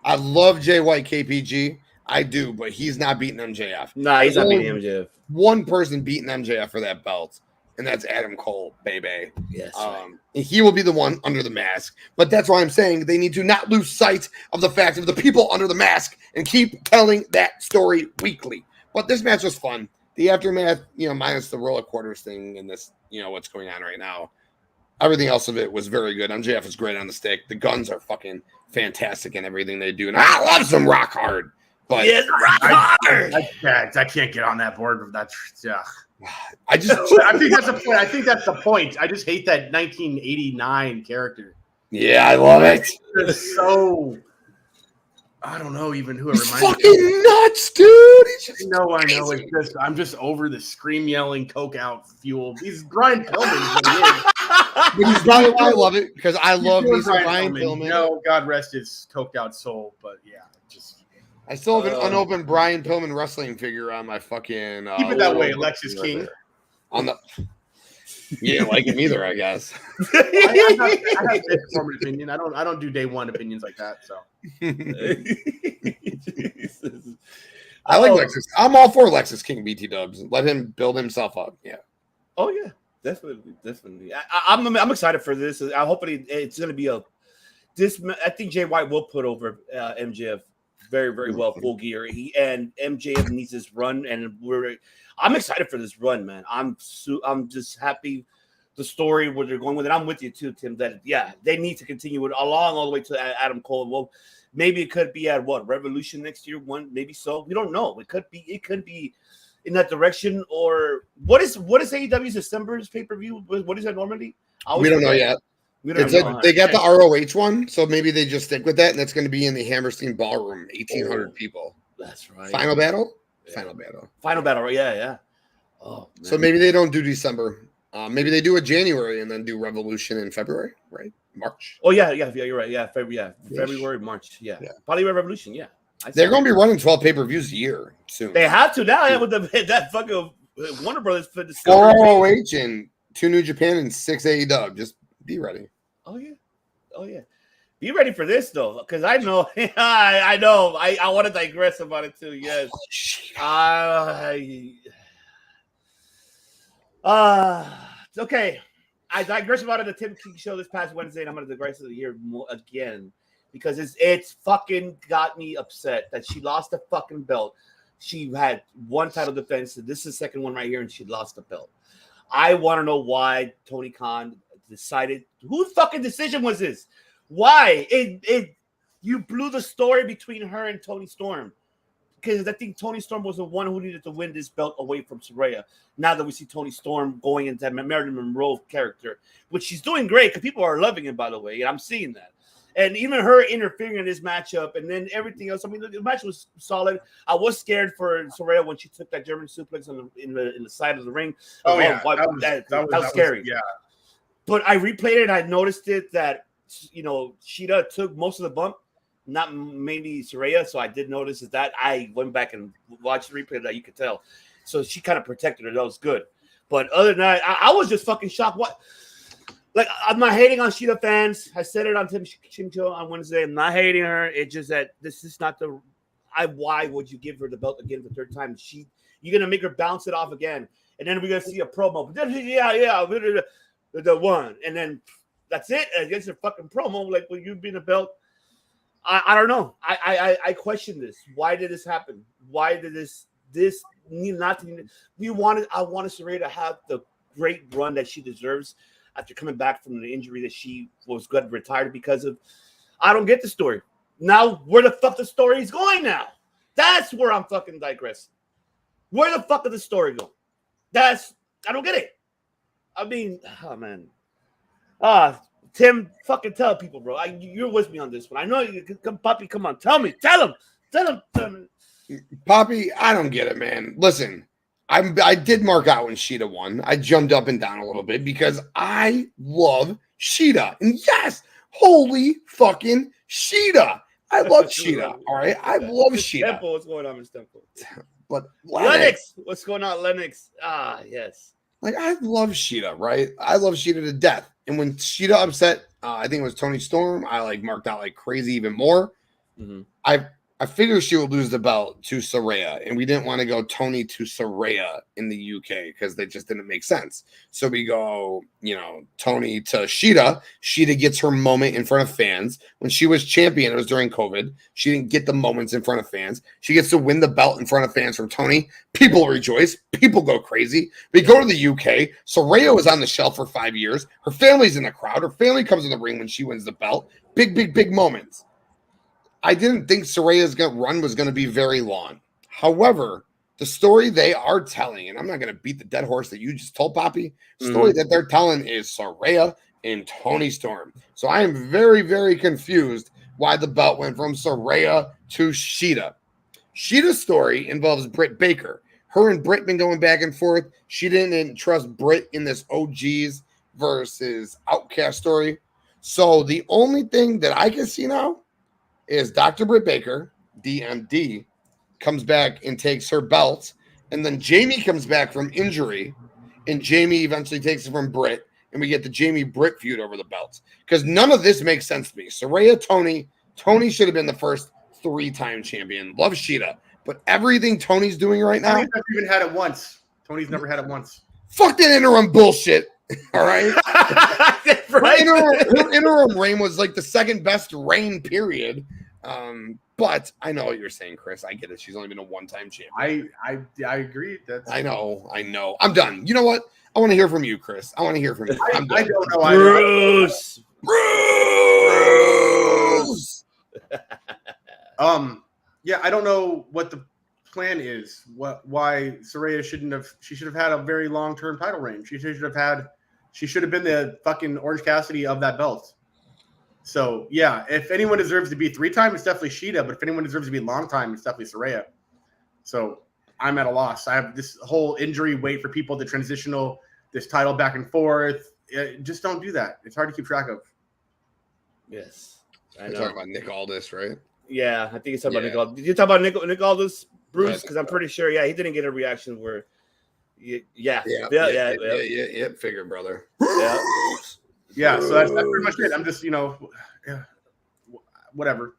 I love Jay White KPG. I do, but he's not beating MJF. Nah, he's not beating MJF. One person beating MJF for that belt, and that's Adam Cole, baby. Yes. And he will be the one under the mask. But that's why I'm saying they need to not lose sight of the fact of the people under the mask and keep telling that story weekly. But this match was fun. the aftermath, minus the roller quarters thing and this, what's going on right now. Everything else of it was very good. MJF is great on the stick. The guns are fucking fantastic in everything they do. And I love some rock hard. But yes, rock hard. I can't get on that board. That's I think that's the point. I think that's the point. I just hate that 1989 character. Yeah, I love it. It's so I don't know even who it He's reminds me fucking nuts, dude. He's just I know. It's just I'm just over the scream yelling, coke out fuel. He's Brian Pillman. But he's probably why I love it because I love me some Brian Pillman. No, God rest his coked out soul. But yeah, just I still have an unopened Brian Pillman wrestling figure on my fucking. Keep it that way, Alexis King. There. On the. You didn't like him either, I guess. I have a form opinion. I don't do day one opinions like that. So. I like Lexus. I'm all for Lexus King BT Dubs. Let him build himself up. Yeah. Oh yeah, definitely. I'm excited for this. I hope it's going to be I think Jay White will put over MJF very, very well, full gear. And MJF needs this run, and I'm excited for this run, man. I'm just happy the story where they're going with it. I'm with you too, Tim. That they need to continue it along all the way to Adam Cole. Well, maybe it could be at Revolution next year. Maybe so. We don't know. It could be in that direction. Or what is AEW's December's pay-per-view? What is that normally? We don't know yet. We don't know. They got the ROH one, so maybe they just stick with that, and that's going to be in the Hammerstein Ballroom, 1,800 people. That's right. Final battle. Right? Yeah. Oh, man. So maybe they don't do December. Maybe they do a January and then do Revolution in February, right? March. Oh yeah, you're right. Yeah, February, March. Yeah. Probably Revolution. Yeah, they're going to be running 12 pay-per-views a year soon. They have to now with that fucking Warner Brothers for the 4 ROH and 2 New Japan and 6 AEW. Just be ready. Oh yeah. Be ready for this though, because I know, I know. I want to digress about it too. Yes. Okay. I digress about it at the Tim King show this past Wednesday, and I'm going to digress it here again because it's fucking got me upset that she lost the fucking belt. She had one title defense, and this is the second one right here, and she lost the belt. I want to know why Tony Khan decided. Whose fucking decision was this? Why? You blew the story between her and Tony Storm. Because I think Tony Storm was the one who needed to win this belt away from Saraya. Now that we see Tony Storm going into that Marilyn Monroe character, which she's doing great because people are loving it, by the way, and I'm seeing that. And even her interfering in this matchup and then everything else. I mean, the match was solid. I was scared for Saraya when she took that German suplex in the side of the ring. Oh, yeah. That was scary. Yeah. But I replayed it and I noticed that, Shida took most of the bump. Not mainly Saraya, so I did notice that. I went back and watched the replay that you could tell. So she kind of protected her. That was good. But other than that, I was just fucking shocked. What? Like, I'm not hating on Shida fans. I said it on Tim Show on Wednesday. I'm not hating her. It's just that this is not the. Why would you give her the belt again for the third time? You're gonna make her bounce it off again, and then we're gonna see a promo. The one, and then that's it. Against a fucking promo, like, will you be in a belt? I don't know. I question this. Why did this happen? Why did this need not to? I wanted Saraya to have the great run that she deserves after coming back from the injury that she was retired because of. I don't get the story. Now, where the fuck the story is going now? That's where I'm fucking digressing. Where the fuck is the story going? I don't get it. I mean, oh man. Tim, fucking tell people, bro. You're with me on this one. I know you. Poppy, come on. Tell me. Tell him. Poppy, I don't get it, man. Listen, I did mark out when Shida won. I jumped up and down a little bit because I love Shida. And yes, holy fucking Shida. I love Shida. All right. I love Shida. Temple, what's going on, Mr. Temple? But Lennox. What's going on, Lennox? Yes. Like, I love Shida, right? I love Shida to death. And when Shida upset, I think it was Tony Storm, I marked out like crazy even more. Mm-hmm. I I figured she would lose the belt to Saraya, and we didn't want to go Tony to Saraya in the UK because they just didn't make sense. So we go, Tony to Sheeta. Sheeta gets her moment in front of fans. When she was champion, it was during COVID. She didn't get the moments in front of fans. She gets to win the belt in front of fans from Tony. People rejoice. People go crazy. We go to the UK. Saraya was on the shelf for 5 years. Her family's in the crowd. Her family comes in the ring when she wins the belt. Big, big, big moments. I didn't think Saraya's run was going to be very long. However, the story they are telling, and I'm not going to beat the dead horse that you just told, Poppy, story that they're telling is Saraya and Tony Storm. So I am very, very confused why the belt went from Saraya to Sheeta. Sheeta's story involves Britt Baker. Her and Britt been going back and forth. She didn't trust Britt in this OGs versus Outcast story. So the only thing that I can see now is Dr. Britt Baker, DMD, comes back and takes her belt, and then Jamie comes back from injury, and Jamie eventually takes it from Britt, and we get the Jamie Britt feud over the belts. Because none of this makes sense to me. Saraya, Tony should have been the first 3-time champion. Love Sheeta. But everything Tony's doing right now. Tony's never even had it once. Tony's never had it once. Fuck that interim bullshit. All right. Her interim reign was like the second best reign, period. But I know what you're saying, Chris. I get it. She's only been a 1-time champion. I agree. I know. I'm done. You know what? I want to hear from you, Chris. I want to hear from you. I don't know. Bruce. Yeah, I don't know what the plan is. Why Saraya should have had a very long-term title reign. She should have been the fucking Orange Cassidy of that belt. So yeah, if anyone deserves to be 3-time, it's definitely Sheeta. But if anyone deserves to be long time, it's definitely Saraya. So I'm at a loss. I have this whole injury wait for people to transitional this title back and forth. Just don't do that. It's hard to keep track of. Yes, I know. You're talking about Nick Aldis, right? Yeah, I think he's talking about Nick Aldis. Did you talk about Nick Aldis, Bruce? Because I'm pretty sure. Yeah, he didn't get a reaction where. Yeah. Figure, brother. Yeah, so that's pretty much it. I'm just, whatever.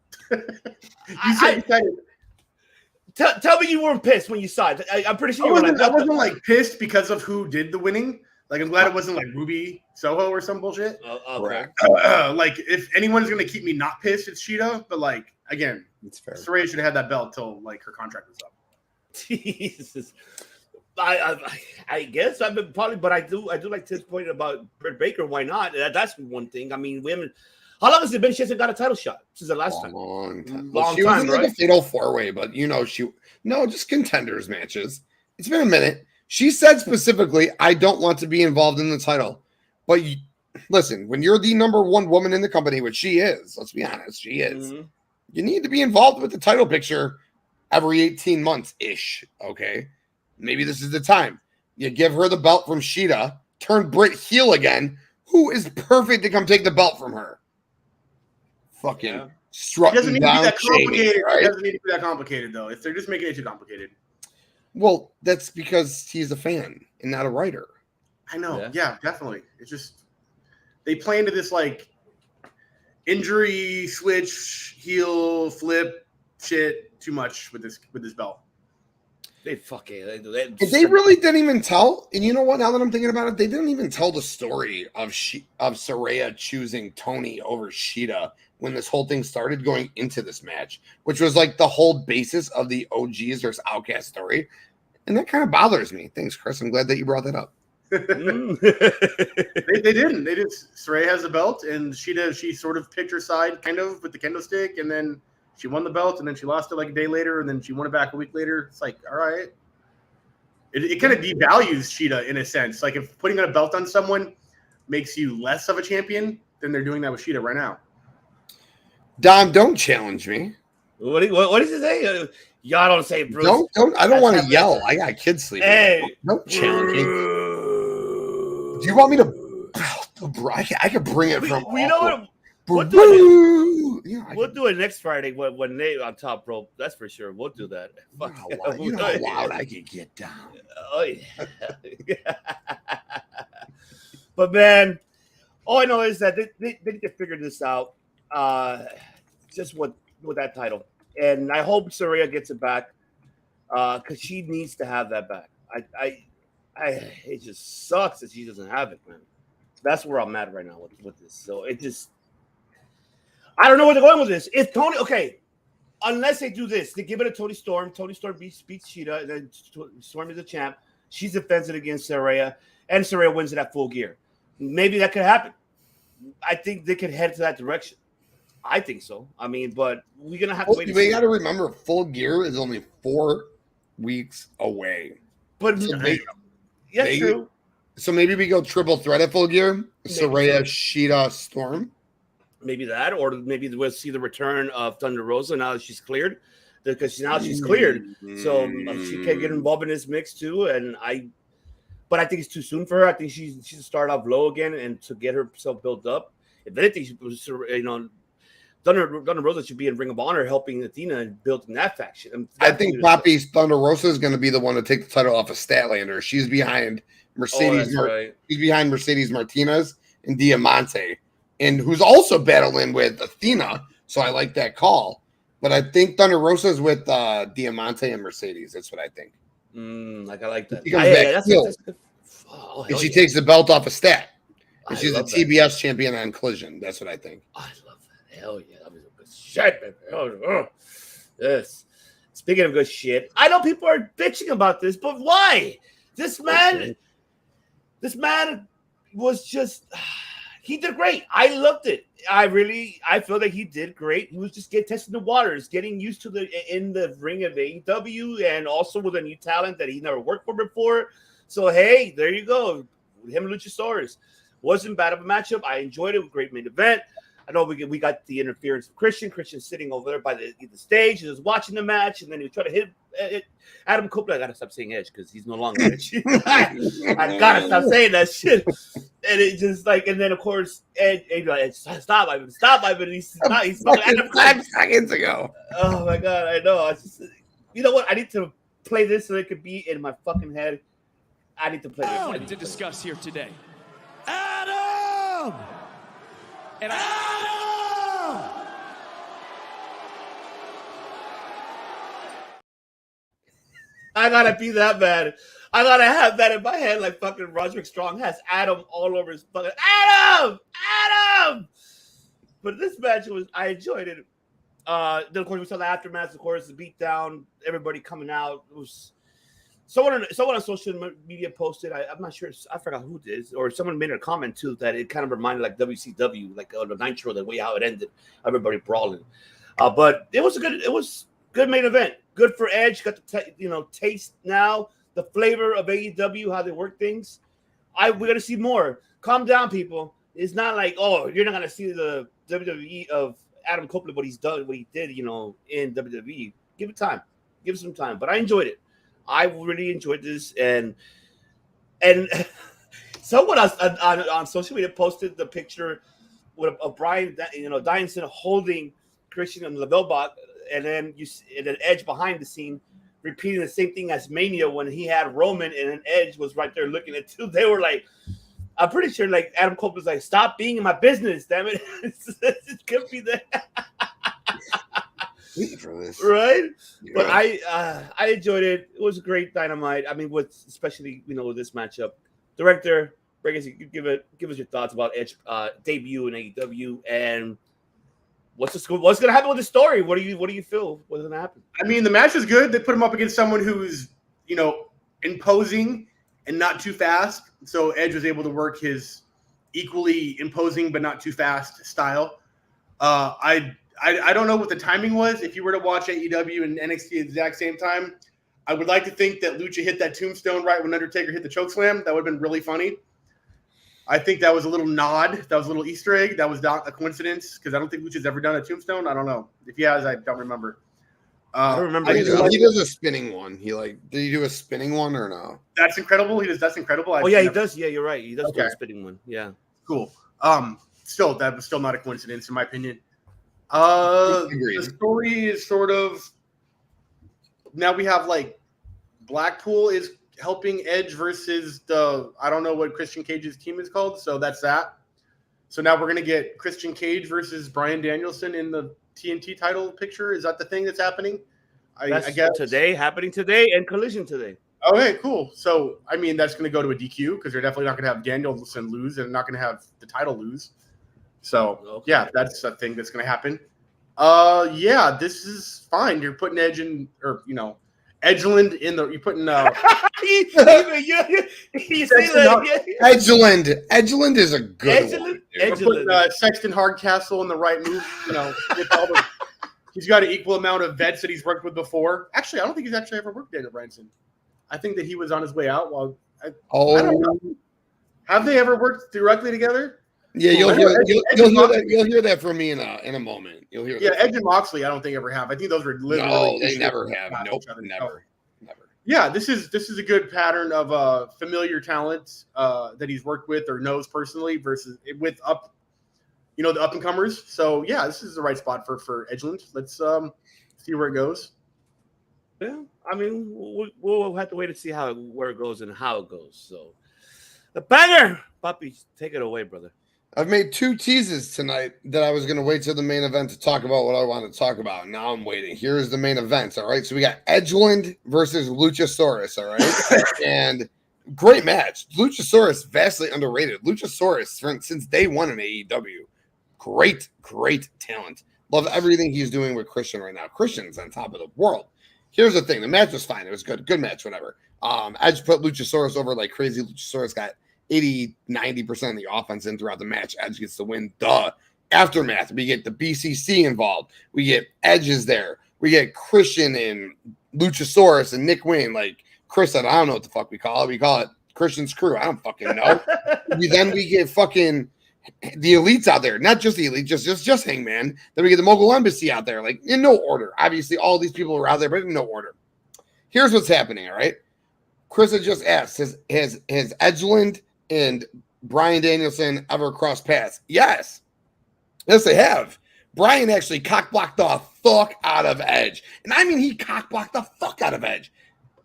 Tell me you weren't pissed when you saw it. I'm pretty sure I wasn't like pissed because of who did the winning. Like, I'm glad it wasn't like Ruby Soho or some bullshit. Correct. Like, if anyone's gonna keep me not pissed, it's Sheeta. But like, again, it's fair. Saraya should have had that belt till like her contract was up. Jesus. I guess I've been probably, but I do like Tim's point about Britt Baker. Why not? That's one thing. I mean, women. How long has it been? She hasn't got a title shot since the last time. Long time. Long she time, was in like a fatal 4-way, but just contenders matches. It's been a minute. She said specifically, "I don't want to be involved in the title." But listen, when you're the number one woman in the company, which she is, let's be honest, she is. Mm-hmm. You need to be involved with the title picture every 18 months ish. Okay. Maybe this is the time. You give her the belt from Sheeta, turn Britt heel again, who is perfect to come take the belt from her. Fucking strut down. It doesn't need to be that complicated. Right? It doesn't need to be that complicated, though. If they're just making it too complicated. Well, that's because he's a fan and not a writer. I know. Yeah, definitely. It's just they play into this like injury switch, heel flip shit too much with this belt. They fucking they really didn't even tell. And you know what? Now that I'm thinking about it, they didn't even tell the story of Saraya choosing Tony over Sheeta when this whole thing started going into this match, which was like the whole basis of the OGs versus Outcast story. And that kind of bothers me. Thanks, Chris. I'm glad that you brought that up. They didn't. They just Saraya has the belt, and she sort of picked her side, kind of with the kendo stick, and then she won the belt, and then she lost it like a day later, and then she won it back a week later. It's like, all right. It kind of devalues Sheeta in a sense. Like if putting a belt on someone makes you less of a champion, then they're doing that with Sheeta right now. Dom, don't challenge me. What does it say? Y'all don't say Bruce. Don't. I don't want to yell. I got kids sleeping. Hey, don't challenge me. Do you want me to? I could bring it from. We know what. We'll do it next Friday when they on top rope. That's for sure. We'll do that. You know how loud I can get down. Oh yeah. But man, all I know is that they need to figure this out. Just with that title. and I hope Saraya gets it back because she needs to have that back. It just sucks that she doesn't have it, man. That's where I'm at right now with this. So it just, I don't know where they're going with this. If Tony, okay, unless they do this, they give it to Tony Storm. Tony Storm beats Cheetah, and then Storm is the champ. She's defends it against Saraya, and Saraya wins it at Full Gear. Maybe that could happen. I think they could head to that direction. I think so. I mean, but we're gonna have to wait. You got to remember, Full Gear is only 4 weeks away. But so true. So maybe we go triple threat at Full Gear. Saraya, Sheeta, Storm. Maybe that, or maybe we'll see the return of Thunder Rosa now that she's cleared, because now she's cleared. So she can get involved in this mix too. But I think it's too soon for her. I think she should start off low again and to get herself built up. If anything, Thunder Rosa should be in Ring of Honor helping Athena and building that faction. I think Poppy's Thunder Rosa is going to be the one to take the title off of Statlander. She's behind Mercedes. Right. She's behind Mercedes Martinez and Diamante, and who's also battling with Athena. So I like that call. But I think Thunder Rosa is with Diamante and Mercedes. That's what I think. I like that. And she takes the belt off of Stat. And she's a TBS champion on Collision. That's what I think. I love that. Hell yeah. That was a good shit, baby. Yes. Speaking of good shit, I know people are bitching about this, but why? This man was just, he did great. I loved it. I feel that he did great. He was just testing the waters, getting used to in the ring of AEW, and also with a new talent that he never worked for before. So, hey, there you go. Him and Luchasaurus. Wasn't bad of a matchup. I enjoyed it. Great main event. I know we got the interference of Christian. Christian sitting over there by the stage. He was watching the match, and then he was trying to hit Adam Copeland. I got to stop saying Edge because he's no longer Edge. I got to stop saying that shit. And it just and then, of course, Edge stop, Ivan. And he's Adam 5 seconds ago. Oh, my God. I know. You know what? I need to play this so it could be in my fucking head. I need to play this. To discuss here today. Adam! And Adam! I gotta be that bad. I gotta have that in my head like fucking Roderick Strong has Adam all over his fucking Adam! But this match I enjoyed it. Then of course we saw the aftermath, of course, the beatdown, everybody coming out. It was someone on social media posted, I'm not sure, I forgot who did, or someone made a comment too that it kind of reminded like WCW, like the Nitro, the way how it ended, everybody brawling. But it was good main event. Good for Edge. Got to taste now the flavor of AEW, how they work things. We're gonna see more. Calm down, people. It's not like, oh, you're not gonna see the WWE of Adam Copeland, what he did, in WWE. Give it time. Give it some time. But I enjoyed it. I really enjoyed this, and someone on social media posted the picture of Brian, Danielson holding Christian and LaBelle, and then Edge behind the scene repeating the same thing as Mania when he had Roman, and then Edge was right there looking at too. They were like, I'm pretty sure like Adam Cole was like, "Stop being in my business, damn it!" It could be that. For this. Right? Yeah. But I enjoyed it. It was a great Dynamite. I mean, especially with this matchup. Director, Breakers, you give us your thoughts about Edge debut in AEW, and what's gonna happen with the story? What do you feel? What's gonna happen? I mean, the match is good. They put him up against someone who's imposing and not too fast. So Edge was able to work his equally imposing but not too fast style. I don't know what the timing was. If you were to watch AEW and NXT at the exact same time, I would like to think that Lucha hit that tombstone right when Undertaker hit the chokeslam. That would have been really funny. I think that was a little nod. That was a little Easter egg. That was not a coincidence because I don't think Lucha's ever done a tombstone. I don't know. If he has, I don't remember. I don't remember. He does a spinning one. Did he do a spinning one or no? That's incredible. He does. That's incredible. Oh yeah, he does. Yeah, you're right. He does do a spinning one. Yeah. Cool. Still, that was still not a coincidence in my opinion. The story is sort of now we have like Blackpool is helping Edge versus I don't know what Christian Cage's team is called, so that's that. So now we're gonna get Christian Cage versus Bryan Danielson in the TNT title picture. Is that the thing that's happening? I That's guess happening today, and Collision today. Okay, cool. So, I mean, that's going to go to a DQ because they're definitely not going to have Danielson lose and not going to have the title lose. So, yeah, that's a thing that's going to happen. Yeah, this is fine. You're putting Edge in, or, Edgeland in the, you're putting, you say that. Edgeland is a good one. We're putting Sexton Hardcastle in the right move, with all the, he's got an equal amount of vets that he's worked with before. Actually, I don't think he's actually ever worked with Daniel Bryanson. I think that he was on his way out. I don't know. Have they ever worked directly together? Yeah, you'll hear that from me in a moment. You'll hear. Yeah, Edge and Moxley, I don't think ever have. I think those were literally. No, they never have. Nope, never. Yeah, this is a good pattern of familiar talent that he's worked with or knows personally versus with the up and comers. So yeah, this is the right spot for Edgeland. Let's see where it goes. Yeah, I mean, we'll have to wait to see where it goes and how it goes. So, the banger, Puppy, take it away, brother. I've made 2 teases tonight that I was going to wait till the main event to talk about what I want to talk about. Now I'm waiting. Here's the main event. All right, so we got Edgeland versus Luchasaurus. All right, and great match. Luchasaurus vastly underrated. Luchasaurus since day one in AEW, great talent. Love everything he's doing with Christian right now. Christian's on top of the world. Here's the thing. The match was fine. It was good match, whatever. Edge put Luchasaurus over like crazy. Luchasaurus got 80-90% of the offense in throughout the match. Edge gets the win. Aftermath, we get the BCC involved. We get Edges there. We get Christian and Luchasaurus and Nick Wayne. Like Chris said, I don't know what the fuck we call it. We call it Christian's crew. I don't fucking know. we get fucking the elites out there, not just the elite, just Hangman. Then we get the Mogul Embassy out there, like in no order. Obviously, all these people are out there, but in no order. Here's what's happening. All right, Chris had just asked, has Edgeland and Bryan Danielson ever crossed paths? Yes, they have. Bryan actually cockblocked the fuck out of Edge, and I mean he cockblocked the fuck out of Edge.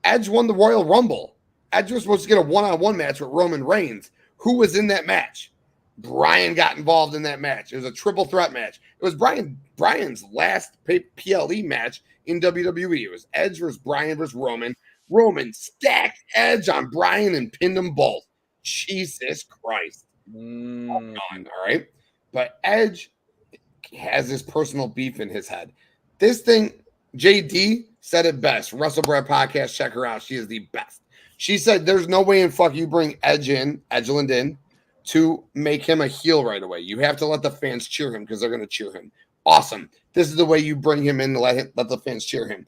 Edge won the Royal Rumble. Edge was supposed to get a one-on-one match with Roman Reigns. Who was in that match? Bryan got involved in that match. It was a triple threat match. It was Bryan's last PLE match in WWE. It was Edge versus Bryan versus Roman. Roman stacked Edge on Bryan and pinned them both. Jesus Christ. All right. But Edge has this personal beef in his head. This thing, JD said it best. Russell Brad podcast, check her out. She is the best. She said there's no way in fuck you bring Edgeland in to make him a heel right away. You have to let the fans cheer him because they're going to cheer him. Awesome. This is the way you bring him in to let the fans cheer him.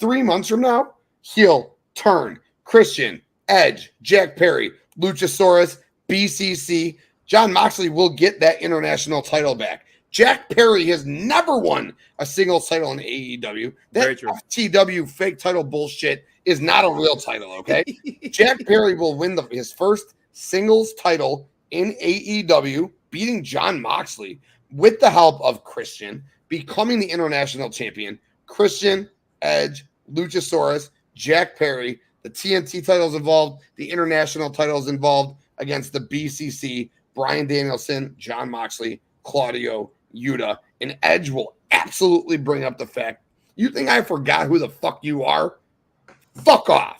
3 months from now, heel, turn, Christian, Edge, Jack Perry, Luchasaurus, BCC. John Moxley will get that international title back. Jack Perry has never won a single title in AEW. That FTW fake title bullshit is not a real title, okay? Jack Perry will win his first singles title in AEW, beating John Moxley with the help of Christian, becoming the international champion. Christian, Edge, Luchasaurus, Jack Perry, the TNT titles involved, the international titles involved against the BCC, Bryan Danielson, John Moxley, Claudio, Yuta, and Edge will absolutely bring up the fact, you think I forgot who the fuck you are? Fuck off.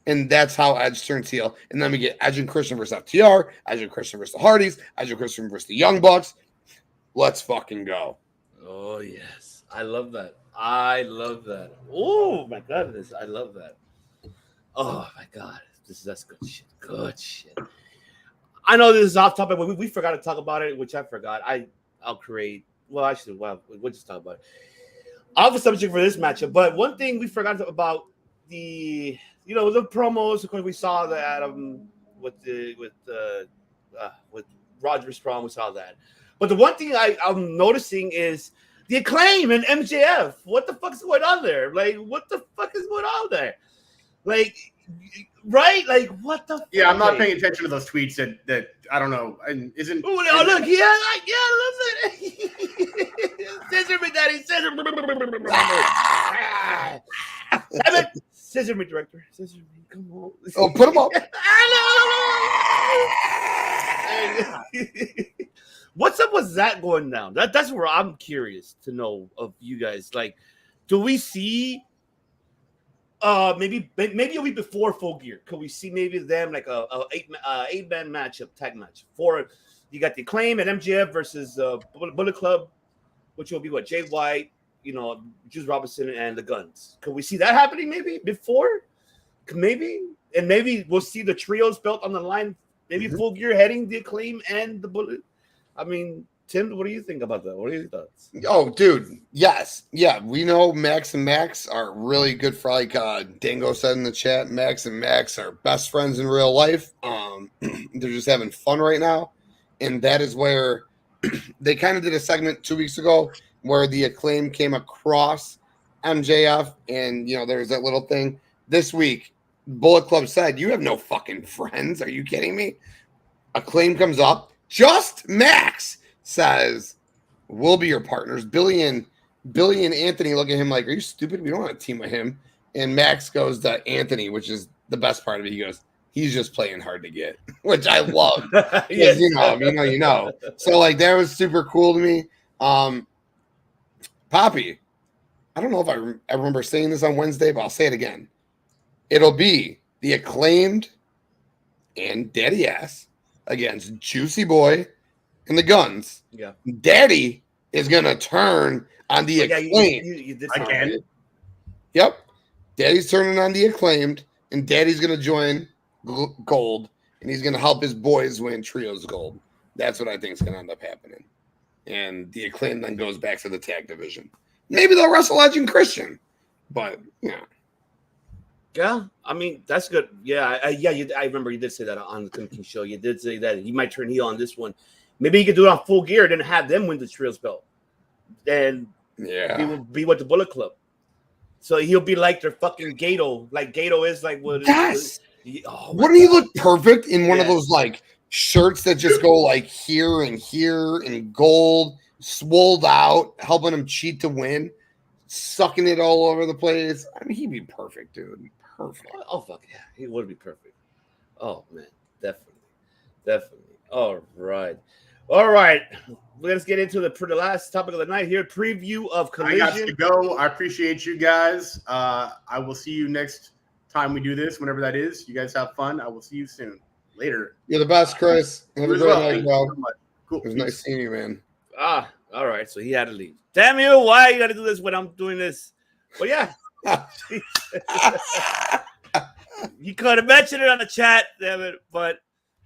And that's how Edge turns heel. And then we get Edge and Christian versus FTR, Edge and Christian versus the Hardys, Edge and Christian versus the Young Bucks. Let's fucking go. Oh, yes. I love that. Oh, my goodness. I love that. Oh, my God. That's good shit. Good shit. I know this is off topic, but we forgot to talk about it, which I forgot. I'll create. Well, actually, we'll just talk about it. I'll have a subject for this matchup, but one thing we forgot about the promos. Of course, we saw that with Roger's promo. We saw that, but the one thing I'm noticing is the Acclaim and MJF. What the fuck is going on there? Like, what the fuck is going on there? Like, right? Like, what the? Yeah, I'm not paying attention to those tweets that I don't know. And isn't? Oh, look, I love that. Scissor me, daddy. Scissor me. Damn it. Scissor me, director. Scissor me. Come on. Oh, put him up. What's up with that going down? That's where I'm curious to know of you guys. Like, do we see maybe a week before Full Gear? Could we see maybe them like a eight man matchup, tag match? For you got the Acclaim and MJF versus Bullet Club, which will be what, Jay White, Juice Robinson and the Guns. Could we see that happening maybe before? Maybe, and maybe we'll see the trios belt on the line. Maybe Full Gear heading the Acclaim and the Bullet. I mean, Tim, what do you think about that? What are your thoughts? Oh, dude, yes. Yeah, we know Max and Max are really good for, like Dango said in the chat, Max and Max are best friends in real life. They're just having fun right now. And that is where they kind of did a segment 2 weeks ago where the Acclaim came across MJF, and, there's that little thing. This week, Bullet Club said, "You have no fucking friends. Are you kidding me?" Acclaim comes up. Just Max says, "We'll be your partners." Billy and Anthony look at him like, "Are you stupid? We don't want to team with him." And Max goes to Anthony, which is the best part of it. He goes, "He's just playing hard to get," which I love. Yes. You know. So like that was super cool to me. Poppy, I don't know if I remember saying this on Wednesday, but I'll say it again. It'll be the Acclaimed and Daddy Ass against Juicy Boy and the Guns. Yeah. Daddy is going to turn on the Acclaimed. You did Again. Yep. Daddy's turning on the Acclaimed, and Daddy's going to join Gold, and he's going to help his boys win Trios Gold. That's what I think is going to end up happening. And the Acclaimed then goes back to the tag division. Maybe they'll wrestle Edge and Christian, but, Yeah, I mean, that's good. Yeah, I remember you did say that on the Tim King show. You did say that he might turn heel on this one. Maybe he could do it on Full Gear, then have them win the Trios belt. And he will be with the Bullet Club. So he'll be like their fucking Gato. Like Gato is like what? Yes. Wouldn't he look perfect in one of those like shirts that just go like here and gold, swolled out, helping him cheat to win, sucking it all over the place? I mean, he'd be perfect, dude. Perfect. Oh fuck yeah, he would be perfect. Oh man, definitely. All right. Let's get into the last topic of the night here. Preview of Collision. I got to go. I appreciate you guys. I will see you next time we do this, whenever that is. You guys have fun. I will see you soon. Later. You're the best, Chris. Have a great night, bro. Cool. It was nice seeing you, man. All right. So he had to leave. Damn you! Why you got to do this when I'm doing this? But yeah. You could have mentioned it on the chat, damn it, but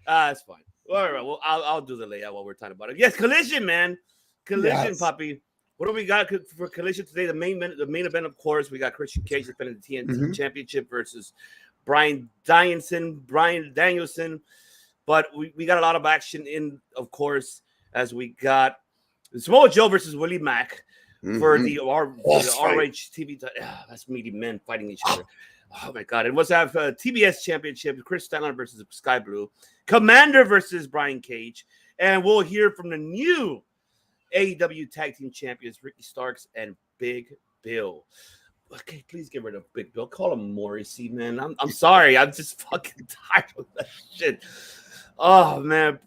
it's fine. All right, well, I'll do the layout while we're talking about it. Yes, Collision, man. Collision, Poppy. What do we got for Collision today? The main event, of course, we got Christian Cage defending the TNT Championship versus Bryan Danielson. But we got a lot of action in, of course, as we got Samoa Joe versus Willie Mack for the RH TV. That's meaty men fighting each other. Oh my God! And let's have TBS Championship: Chris Statlander versus Sky Blue, Commander versus Brian Cage, and we'll hear from the new AEW Tag Team Champions Ricky Starks and Big Bill. Okay, please get rid of Big Bill. Call him Morrissey, man. I'm sorry. I'm just fucking tired of that shit. Oh man,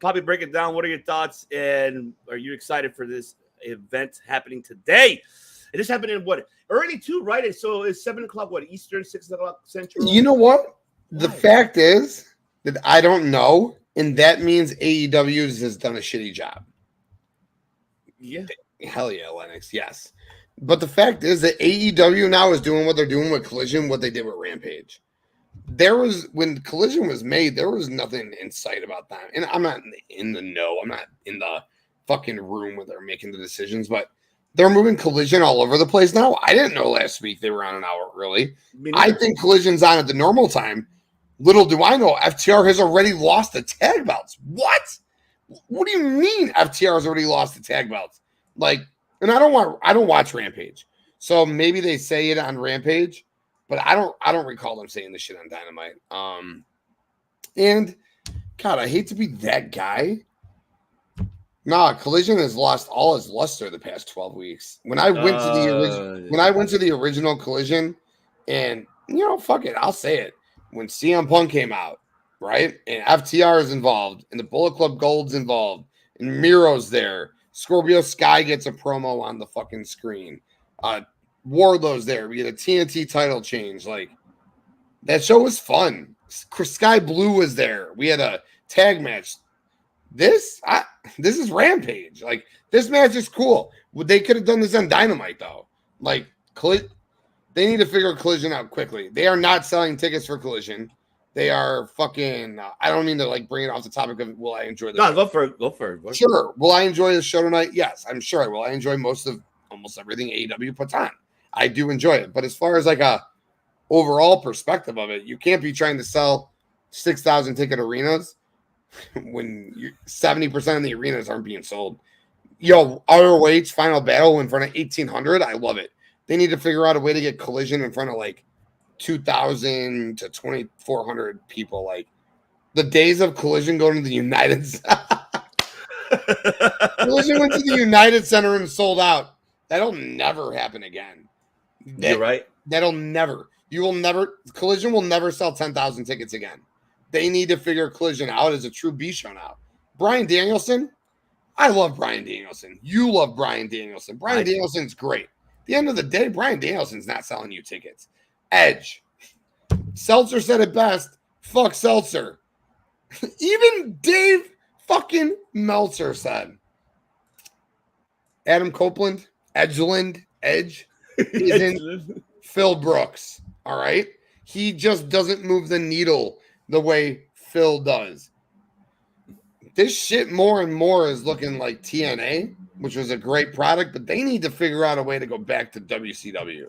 Poppy, break it down. What are your thoughts? And are you excited for this event happening today? It just happened in what? Early too, right? So it's 7 o'clock, what, Eastern, 6 o'clock Central? You know what? The fact is that I don't know, and that means AEW has done a shitty job. Yeah. Hell yeah, Lennox, yes. But the fact is that AEW now is doing what they're doing with Collision, what they did with Rampage. When Collision was made, there was nothing in sight about that. And I'm not in the know. I'm not in the fucking room where they're making the decisions, but they're moving Collision all over the place now. I didn't know last week they were on an hour early. I think Collision's on at the normal time. Little do I know, FTR has already lost the tag belts. What? What do you mean FTR has already lost the tag belts? Like, and I don't watch Rampage. So maybe they say it on Rampage, but I don't recall them saying this shit on Dynamite. And God, I hate to be that guy. Nah, Collision has lost all its luster the past 12 weeks. When I went to the original Collision, and fuck it, I'll say it. When CM Punk came out, right, and FTR is involved, and the Bullet Club Gold's involved, and Miro's there. Scorpio Sky gets a promo on the fucking screen. Wardlow's there. We get a TNT title change. Like, that show was fun. Sky Blue was there. We had a tag match. This is Rampage. Like, this match is cool. They could have done this on Dynamite though. Like, they need to figure Collision out quickly. They are not selling tickets for Collision. They are fucking. I don't mean to like bring it off the topic of will I enjoy the show. Go for it. Go for it. Sure. Will I enjoy the show tonight? Yes, I'm sure I will. I enjoy almost everything AEW puts on. I do enjoy it. But as far as like a overall perspective of it, you can't be trying to sell 6,000 ticket arenas when 70% of the arenas aren't being sold. Yo, ROH Final Battle in front of 1,800. I love it. They need to figure out a way to get Collision in front of like 2,000 to 2,400 people. Like, the days of Collision going to the United Collision went to the United Center and sold out. That'll never happen again. You're right. That'll never. Collision will never sell 10,000 tickets again. They need to figure Collision out as a true B show now. Bryan Danielson, I love Bryan Danielson. You love Bryan Danielson. Bryan Danielson's great. At the end of the day, Bryan Danielson's not selling you tickets. Edge. Seltzer said it best. Fuck Seltzer. Even Dave fucking Meltzer said. Adam Copeland, Edge isn't Phil Brooks. All right. He just doesn't move the needle the way Phil does. This shit more and more is looking like TNA, which was a great product, but they need to figure out a way to go back to WCW.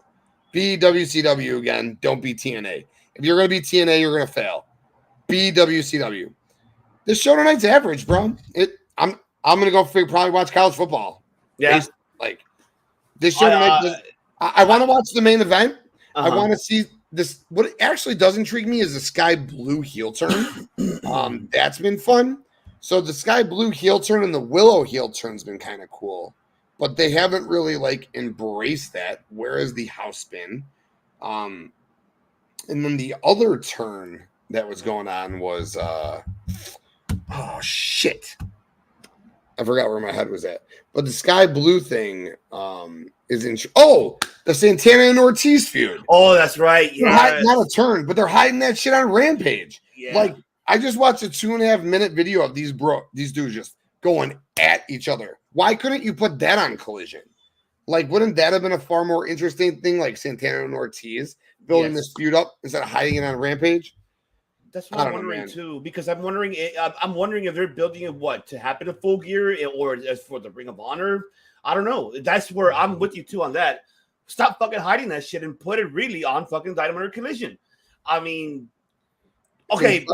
Be WCW again. Don't be TNA. If you're going to be TNA, you're going to fail. Be WCW. This show tonight's average, bro. I'm going to go probably watch college football. Yeah. Like, this show tonight. I want to watch the main event. Uh-huh. I want to see this. What actually does intrigue me is the Sky Blue heel turn. That's been fun. So the Sky Blue heel turn and the Willow heel turn's been kind of cool, but they haven't really like embraced that. Whereas the house spin, and then the other turn that was going on was oh shit, I forgot where my head was at. But the Sky Blue thing is in. The Santana and Ortiz feud. Oh, that's right. Yeah, not a turn, but they're hiding that shit on Rampage. Yeah. Like, I just watched a 2.5 minute video of these dudes just going at each other. Why couldn't you put that on Collision? Like, wouldn't that have been a far more interesting thing? Like Santana and Ortiz building this feud up instead of hiding it on Rampage. That's what I'm wondering too, because I'm wondering if they're building it to happen in Full Gear or as for the Ring of Honor. I don't know. That's where I'm with you too on that. Stop fucking hiding that shit and put it really on fucking Dynamite or Collision. I mean, okay,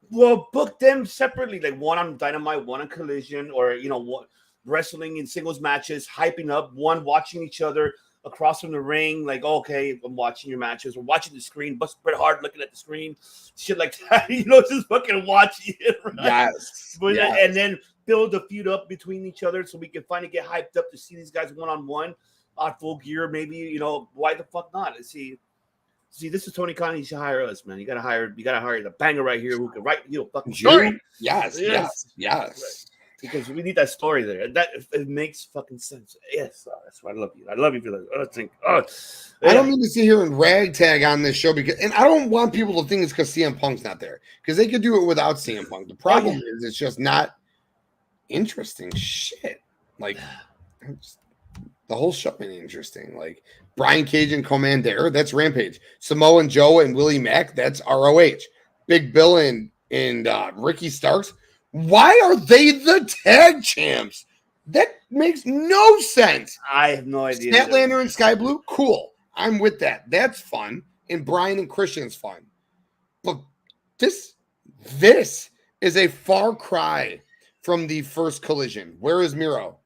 well, book them separately, like one on Dynamite, one on Collision, or what wrestling in singles matches, hyping up one, watching each other across from the ring, like, okay, I'm watching your matches, we're watching the screen, but Bret Hart looking at the screen, shit like that, just fucking watching it, right? Yes. And then build a feud up between each other so we can finally get hyped up to see these guys one-on-one on Full Gear, maybe, why the fuck not? See, this is Tony Khan. He should hire us, man. You gotta hire the banger right here who can write fucking story. Yes. Right. Because we need that story there. That it makes fucking sense. Yes, that's why I love you. I love you for that. I don't mean to sit here and ragtag on this show and I don't want people to think it's because CM Punk's not there, because they could do it without CM Punk. The problem is it's just not interesting shit. Like, the whole show ain't interesting. Like, Brian Cage and Commander, that's Rampage. Samoa Joe and Willie Mack, that's ROH. Big Bill and Ricky Starks. Why are they the tag champs? That makes no sense. I have no idea. Statlander and Sky Blue, cool. I'm with that. That's fun. And Brian and Christian's fun. But this is a far cry from the first Collision. Where is Miro?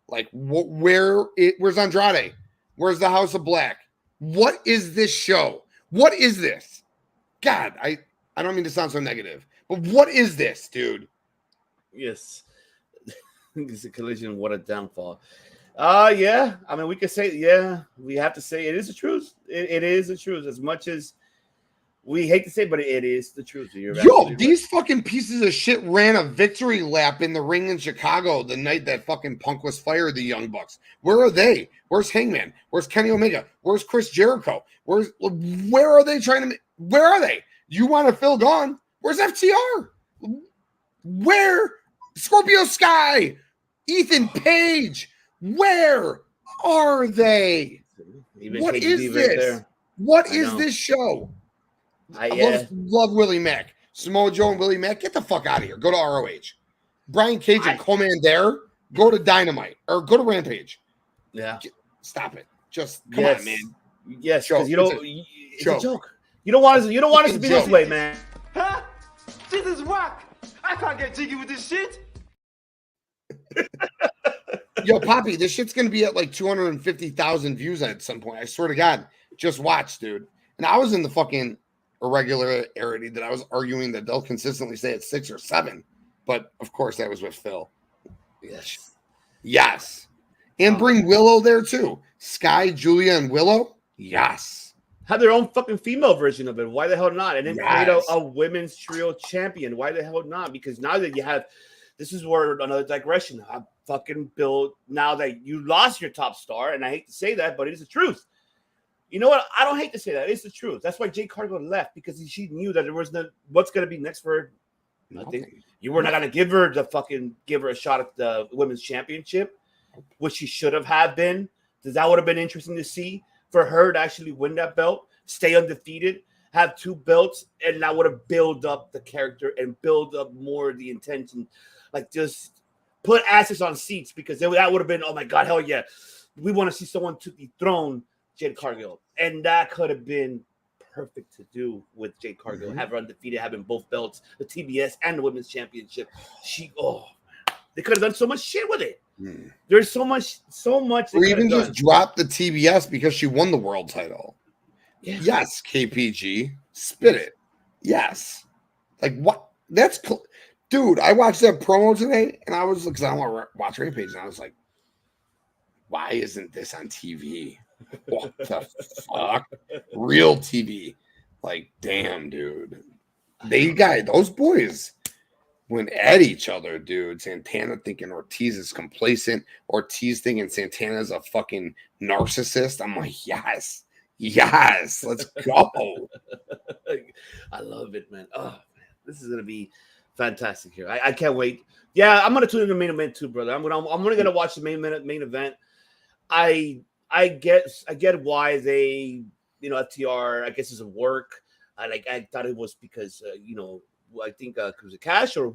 Like, where's Andrade? Where's the House of Black? What is this show? What is this? God, I don't mean to sound so negative, but what is this, dude? Yes. It's a Collision. What a downfall. Yeah. I mean, we could say, we have to say it is the truth. It is the truth. As much as We hate to say, but it is the truth. You're Yo, absolutely these fucking pieces of shit ran a victory lap in the ring in Chicago the night that fucking Punk was fired, the Young Bucks. Where are they? Where's Hangman? Where's Kenny Omega? Where's Chris Jericho? Where are they trying to where are they? You want a Phil gone? Where's FTR? Where? Scorpio Sky, Ethan Page, where are they? Even What KGB is right this? there. What I is know. this show? I Yeah. love Willie Mack. Samoa Joe and Willie Mack, get the fuck out of here. Go to ROH. Brian Cage and Commander, go to Dynamite or go to Rampage. Yeah. Stop it. Just come on, man. Yes, Joke. because you don't. It's a joke. joke. You don't want us. You don't want us to be this Joke. way, man. Huh? This is whack. I can't get jiggy with this shit. Yo, Poppy, this shit's gonna be at like 250,000 views at some point. I swear to God. Just watch, dude. And I was in the fucking irregularity that I was arguing that they'll consistently stay at 6 or 7. But of course, that was with Phil. Yes. Yes. And bring Willow there too. Sky, Julia, and Willow. Yes. Have their own fucking female version of it. Why the hell not? And then create Yes. a women's trio champion. Why the hell not? Because now that you have, this is where another digression. I fucking build now that you lost your top star, and I hate to say that, but it is the truth. You know what? I don't hate to say that. It's the truth. That's why Jade Cargill left, because she knew that there was no what's going to be next for her. Nothing. You were not going to give her a shot at the women's championship, which she should have been. Because that would have been interesting to see for her to actually win that belt, stay undefeated, have 2 belts, and that would have built up the character and build up more of the intention. Like just put asses on seats, because that would have been, oh my God, hell yeah. We want to see someone to dethrone Jade Cargill. And that could have been perfect to do with Jade Cargill. Have her undefeated, having both belts, the TBS and the women's championship. They could have done so much shit with it. There's so much. Or even just drop the TBS because she won the world title. Yeah. Yes, KPG. Spit it. Yes. Like what? That's dude, I watched that promo today and I was because I want to watch Rampage and I was like, why isn't this on TV? What the fuck? Real TV. Like, damn, dude. Those boys went at each other, dude. Santana thinking Ortiz is complacent. Ortiz thinking Santana's a fucking narcissist. I'm like, yes, let's go. I love it, man. Oh, man. This is going to be fantastic here. I can't wait. Yeah, I'm going to tune in the main event too, brother. I'm going to watch the main event. I get why they, FTR, I guess is a work. I thought it was because, I think it was a Cash or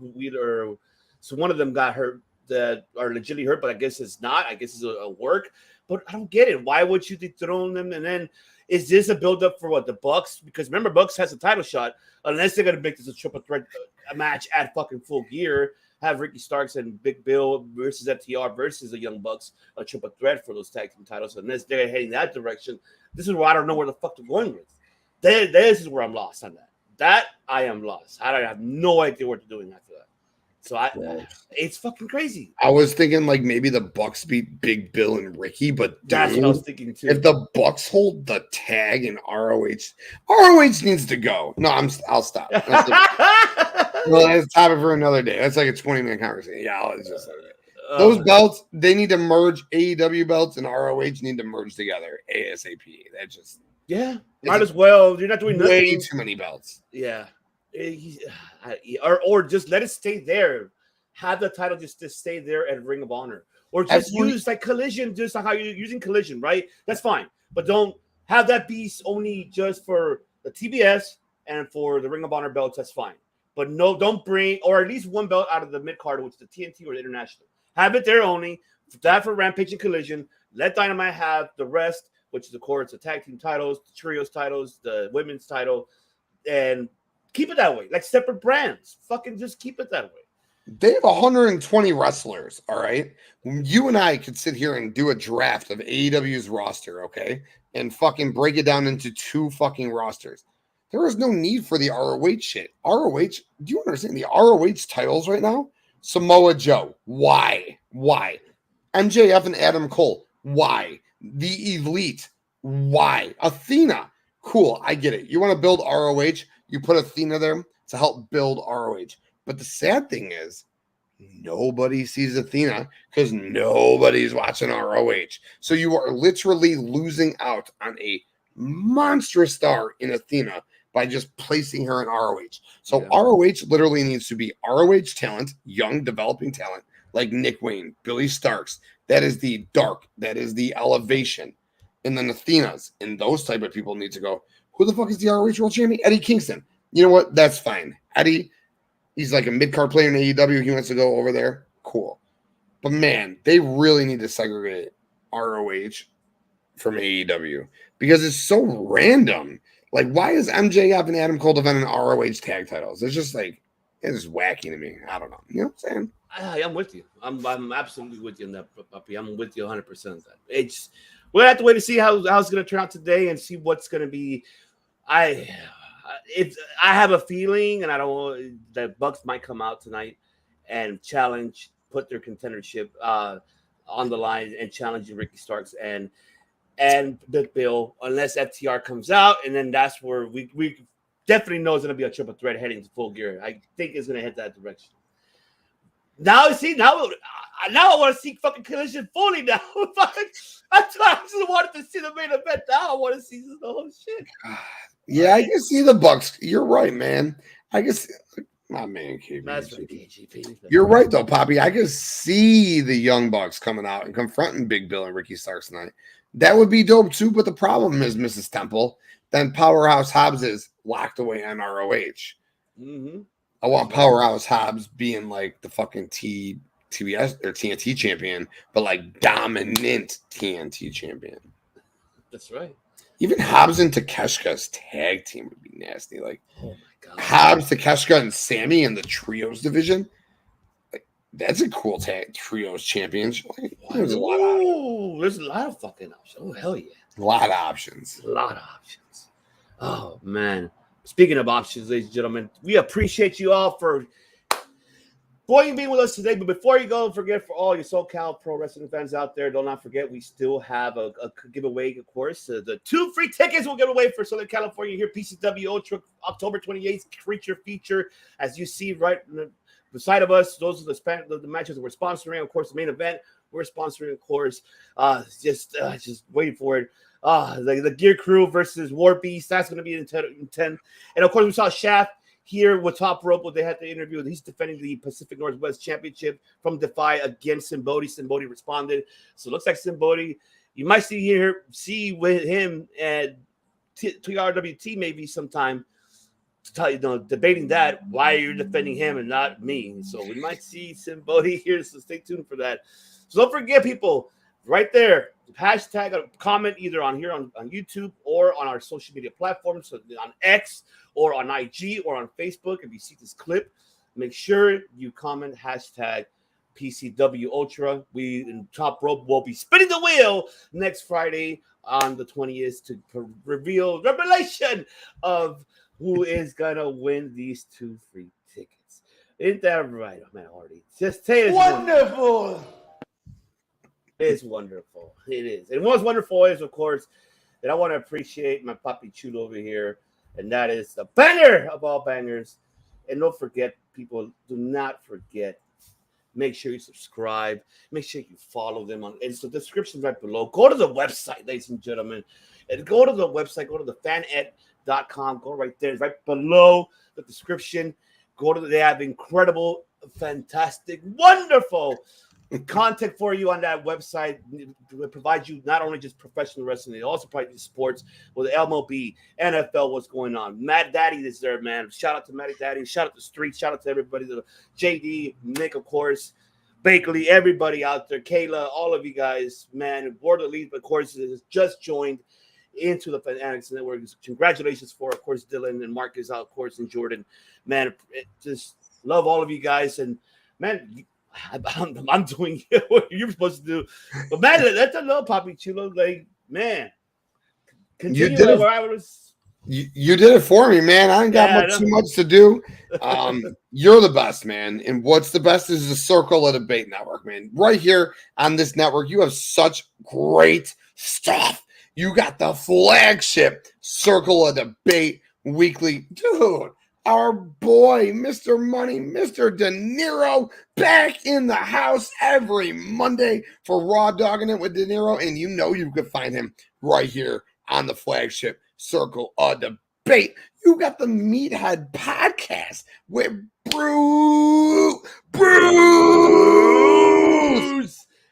so one of them got hurt that are legitimately hurt, but I guess it's not. I guess it's a work. But I don't get it. Why would you dethrone them? And then is this a build-up for what, the Bucks? Because remember, Bucks has a title shot unless they're going to make this a triple threat match at fucking Full Gear. Have Ricky Starks and Big Bill versus FTR versus the Young Bucks, a triple threat for those tag team titles. Unless they're heading that direction, this is where I don't know where the fuck they're going with. This is where I'm lost on that. That I am lost. I have no idea what they're doing after that. So it's fucking crazy. I was thinking like maybe the Bucks beat Big Bill and Ricky, but that's what I was thinking too. If the Bucks hold the tag in ROH needs to go. No, I'll stop. Well, that's a topic for another day. That's like a 20-minute conversation. Yeah, it's just those belts. They need to merge. AEW belts and ROH need to merge together ASAP. That just might as well. You're not doing nothing. Way too many belts. Yeah, or just let it stay there. Have the title just to stay there at Ring of Honor, or just use like Collision, just like how you're using Collision, right? That's fine, but don't have that be only just for the TBS and for the Ring of Honor belts. That's fine. But no, don't bring, or at least one belt out of the mid card, which is the TNT or the International. Have it there only. That for Rampage and Collision. Let Dynamite have the rest, which is, of course, the tag team titles, the trios titles, the women's title, and keep it that way. Like separate brands. Fucking just keep it that way. They have 120 wrestlers, all right? You and I could sit here and do a draft of AEW's roster, okay? And fucking break it down into 2 fucking rosters. There is no need for the ROH shit. ROH, do you understand the ROH titles right now? Samoa Joe. Why? MJF and Adam Cole. Why? The Elite. Why? Athena. Cool, I get it. You want to build ROH, you put Athena there to help build ROH. But the sad thing is, nobody sees Athena because nobody's watching ROH. So you are literally losing out on a monstrous star in Athena by just placing her in ROH. So ROH literally needs to be ROH talent, young developing talent, like Nick Wayne, Billy Starks. That is the dark. That is the elevation. And then Athena's and those type of people need to go, who the fuck is the ROH World Champion? Eddie Kingston. You know what? That's fine. Eddie, he's like a mid-card player in AEW. He wants to go over there. Cool. But, man, they really need to segregate ROH from AEW because it's so random. Like, why is MJF and Adam Cole defending ROH tag titles? It's just like, it's wacky to me. I don't know. You know what I'm saying? I'm with you. I'm absolutely with you on that, puppy. I'm with you 100% on that. It's we're gonna have to wait to see how it's gonna turn out today and see what's gonna be. I have a feeling, and I don't know that Bucks might come out tonight and challenge, put their contendership on the line and challenge Ricky Starks and Big Bill, unless FTR comes out, and then that's where we definitely know it's going to be a triple threat heading to Full Gear. I think it's going to head that direction. Now I want to see fucking Collision fully now. I just wanted to see the main event. Now I want to see the whole shit. Yeah, I can see the Bucks. You're right, man. I guess my man KGP. You're right though, Poppy. I can see the Young Bucks coming out and confronting Big Bill and Ricky Starks tonight. That would be dope too. But the problem is, Mrs. Temple, then Powerhouse Hobbs is locked away on ROH. Mm-hmm. I want Powerhouse Hobbs being like the fucking TBS or TNT champion, but like dominant TNT champion. That's right. Even Hobbs and Takeshka's tag team would be nasty. Like, oh my God. Hobbs, Takeshka, and Sammy in the trios division. Like, that's a cool tag trios champions. Like, there's a lot of fucking options. Oh hell yeah. A lot of options. A lot of options. Oh man. Speaking of options, ladies and gentlemen, we appreciate you all for being with us today. But before you go, don't forget, for all your SoCal Pro Wrestling fans out there, do not forget we still have a giveaway, of course. The 2 free tickets we'll give away for Southern California here, PCW Ultra, October 28th, creature feature. As you see right beside of us, those are the matches that we're sponsoring. Of course, the main event we're sponsoring, of course. Just waiting for it. The Gear Crew versus War Beast. That's going to be in 10. And of course, we saw Shaft here with Top Rope. They had the interview. He's defending the Pacific Northwest Championship from Defy against Simbodi. Simbodi responded. So it looks like Simbodi, you might see with him at TRWT maybe sometime. Debating that, why you're defending him and not me. So we might see Simbodi here. So stay tuned for that. So don't forget, people, right there, hashtag a comment either on here on YouTube or on our social media platforms, so on X or on IG or on Facebook. If you see this clip, make sure you comment hashtag PCW Ultra. We in Top Rope will be spinning the wheel next Friday on the 20th to reveal revelation of who is gonna win these 2 free tickets. Isn't that right, man? Already just say it's wonderful. It's wonderful. It is. And what's wonderful is, of course, that I want to appreciate my Papi Chulo over here, and that is the banger of all bangers. And don't forget, people, do not forget. Make sure you subscribe. Make sure you follow them on. It's the description right below. Go to the website, ladies and gentlemen, and go to the website. Go to the fanet.com. Go right there. It's right below the description. They have incredible, fantastic, wonderful content for you on that website. It provides you not only just professional wrestling, it also provides you sports with MLB, NFL, what's going on. Matt Daddy is there, man. Shout out to Matty Daddy. Shout out to Street. Shout out to everybody. To JD, Nick, of course, Bakley, everybody out there, Kayla, all of you guys, man. Board Elite, of course, has just joined into the Fanatics Network. Congratulations for, of course, Dylan and Marcus, of course, and Jordan. Man, just love all of you guys. And, man, I'm doing what you're supposed to do. But, man, that's a little Papi Chulo. Like, man, continue where I was. You did it for me, man. I ain't got too much to do. You're the best, man. And what's the best is the Circle of Debate Network, man. Right here on this network, you have such great stuff. You got the flagship Circle of Debate weekly. Dude, our boy, Mr. Money, Mr. De Niro, back in the house every Monday for Raw Dogging It with De Niro. And you know you could find him right here on the flagship Circle of Debate. You got the Meathead podcast with Bruce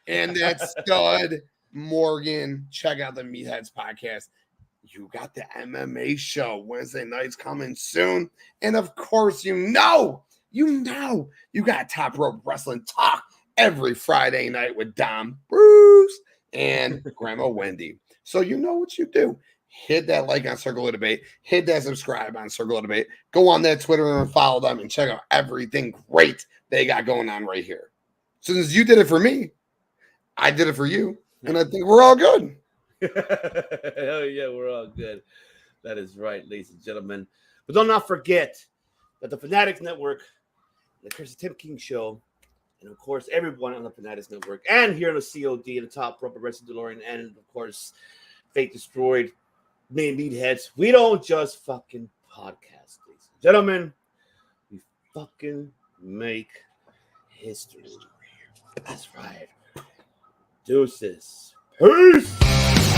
and that stud Morgan. Check out the Meatheads podcast. You got the MMA show Wednesday nights coming soon. And of course, you got Top Rope Wrestling Talk every Friday night with Dom, Bruce, and Grandma Wendy. So you know what you do. Hit that like on Circle of Debate. Hit that subscribe on Circle of Debate. Go on that Twitter and follow them and check out everything great they got going on right here. Since you did it for me, I did it for you. And I think we're all good. Hell yeah, we're all good. That is right, ladies and gentlemen. But do not forget that the Fanatics Network, the Chris Tim King Show, and of course everyone on the Fanatics Network, and here on the COD, the Top Rope Wrestling Delorean, and of course Fate Destroyed, main Meatheads. We don't just fucking podcast, ladies and gentlemen. We fucking make history. That's right. Deuces. Peace.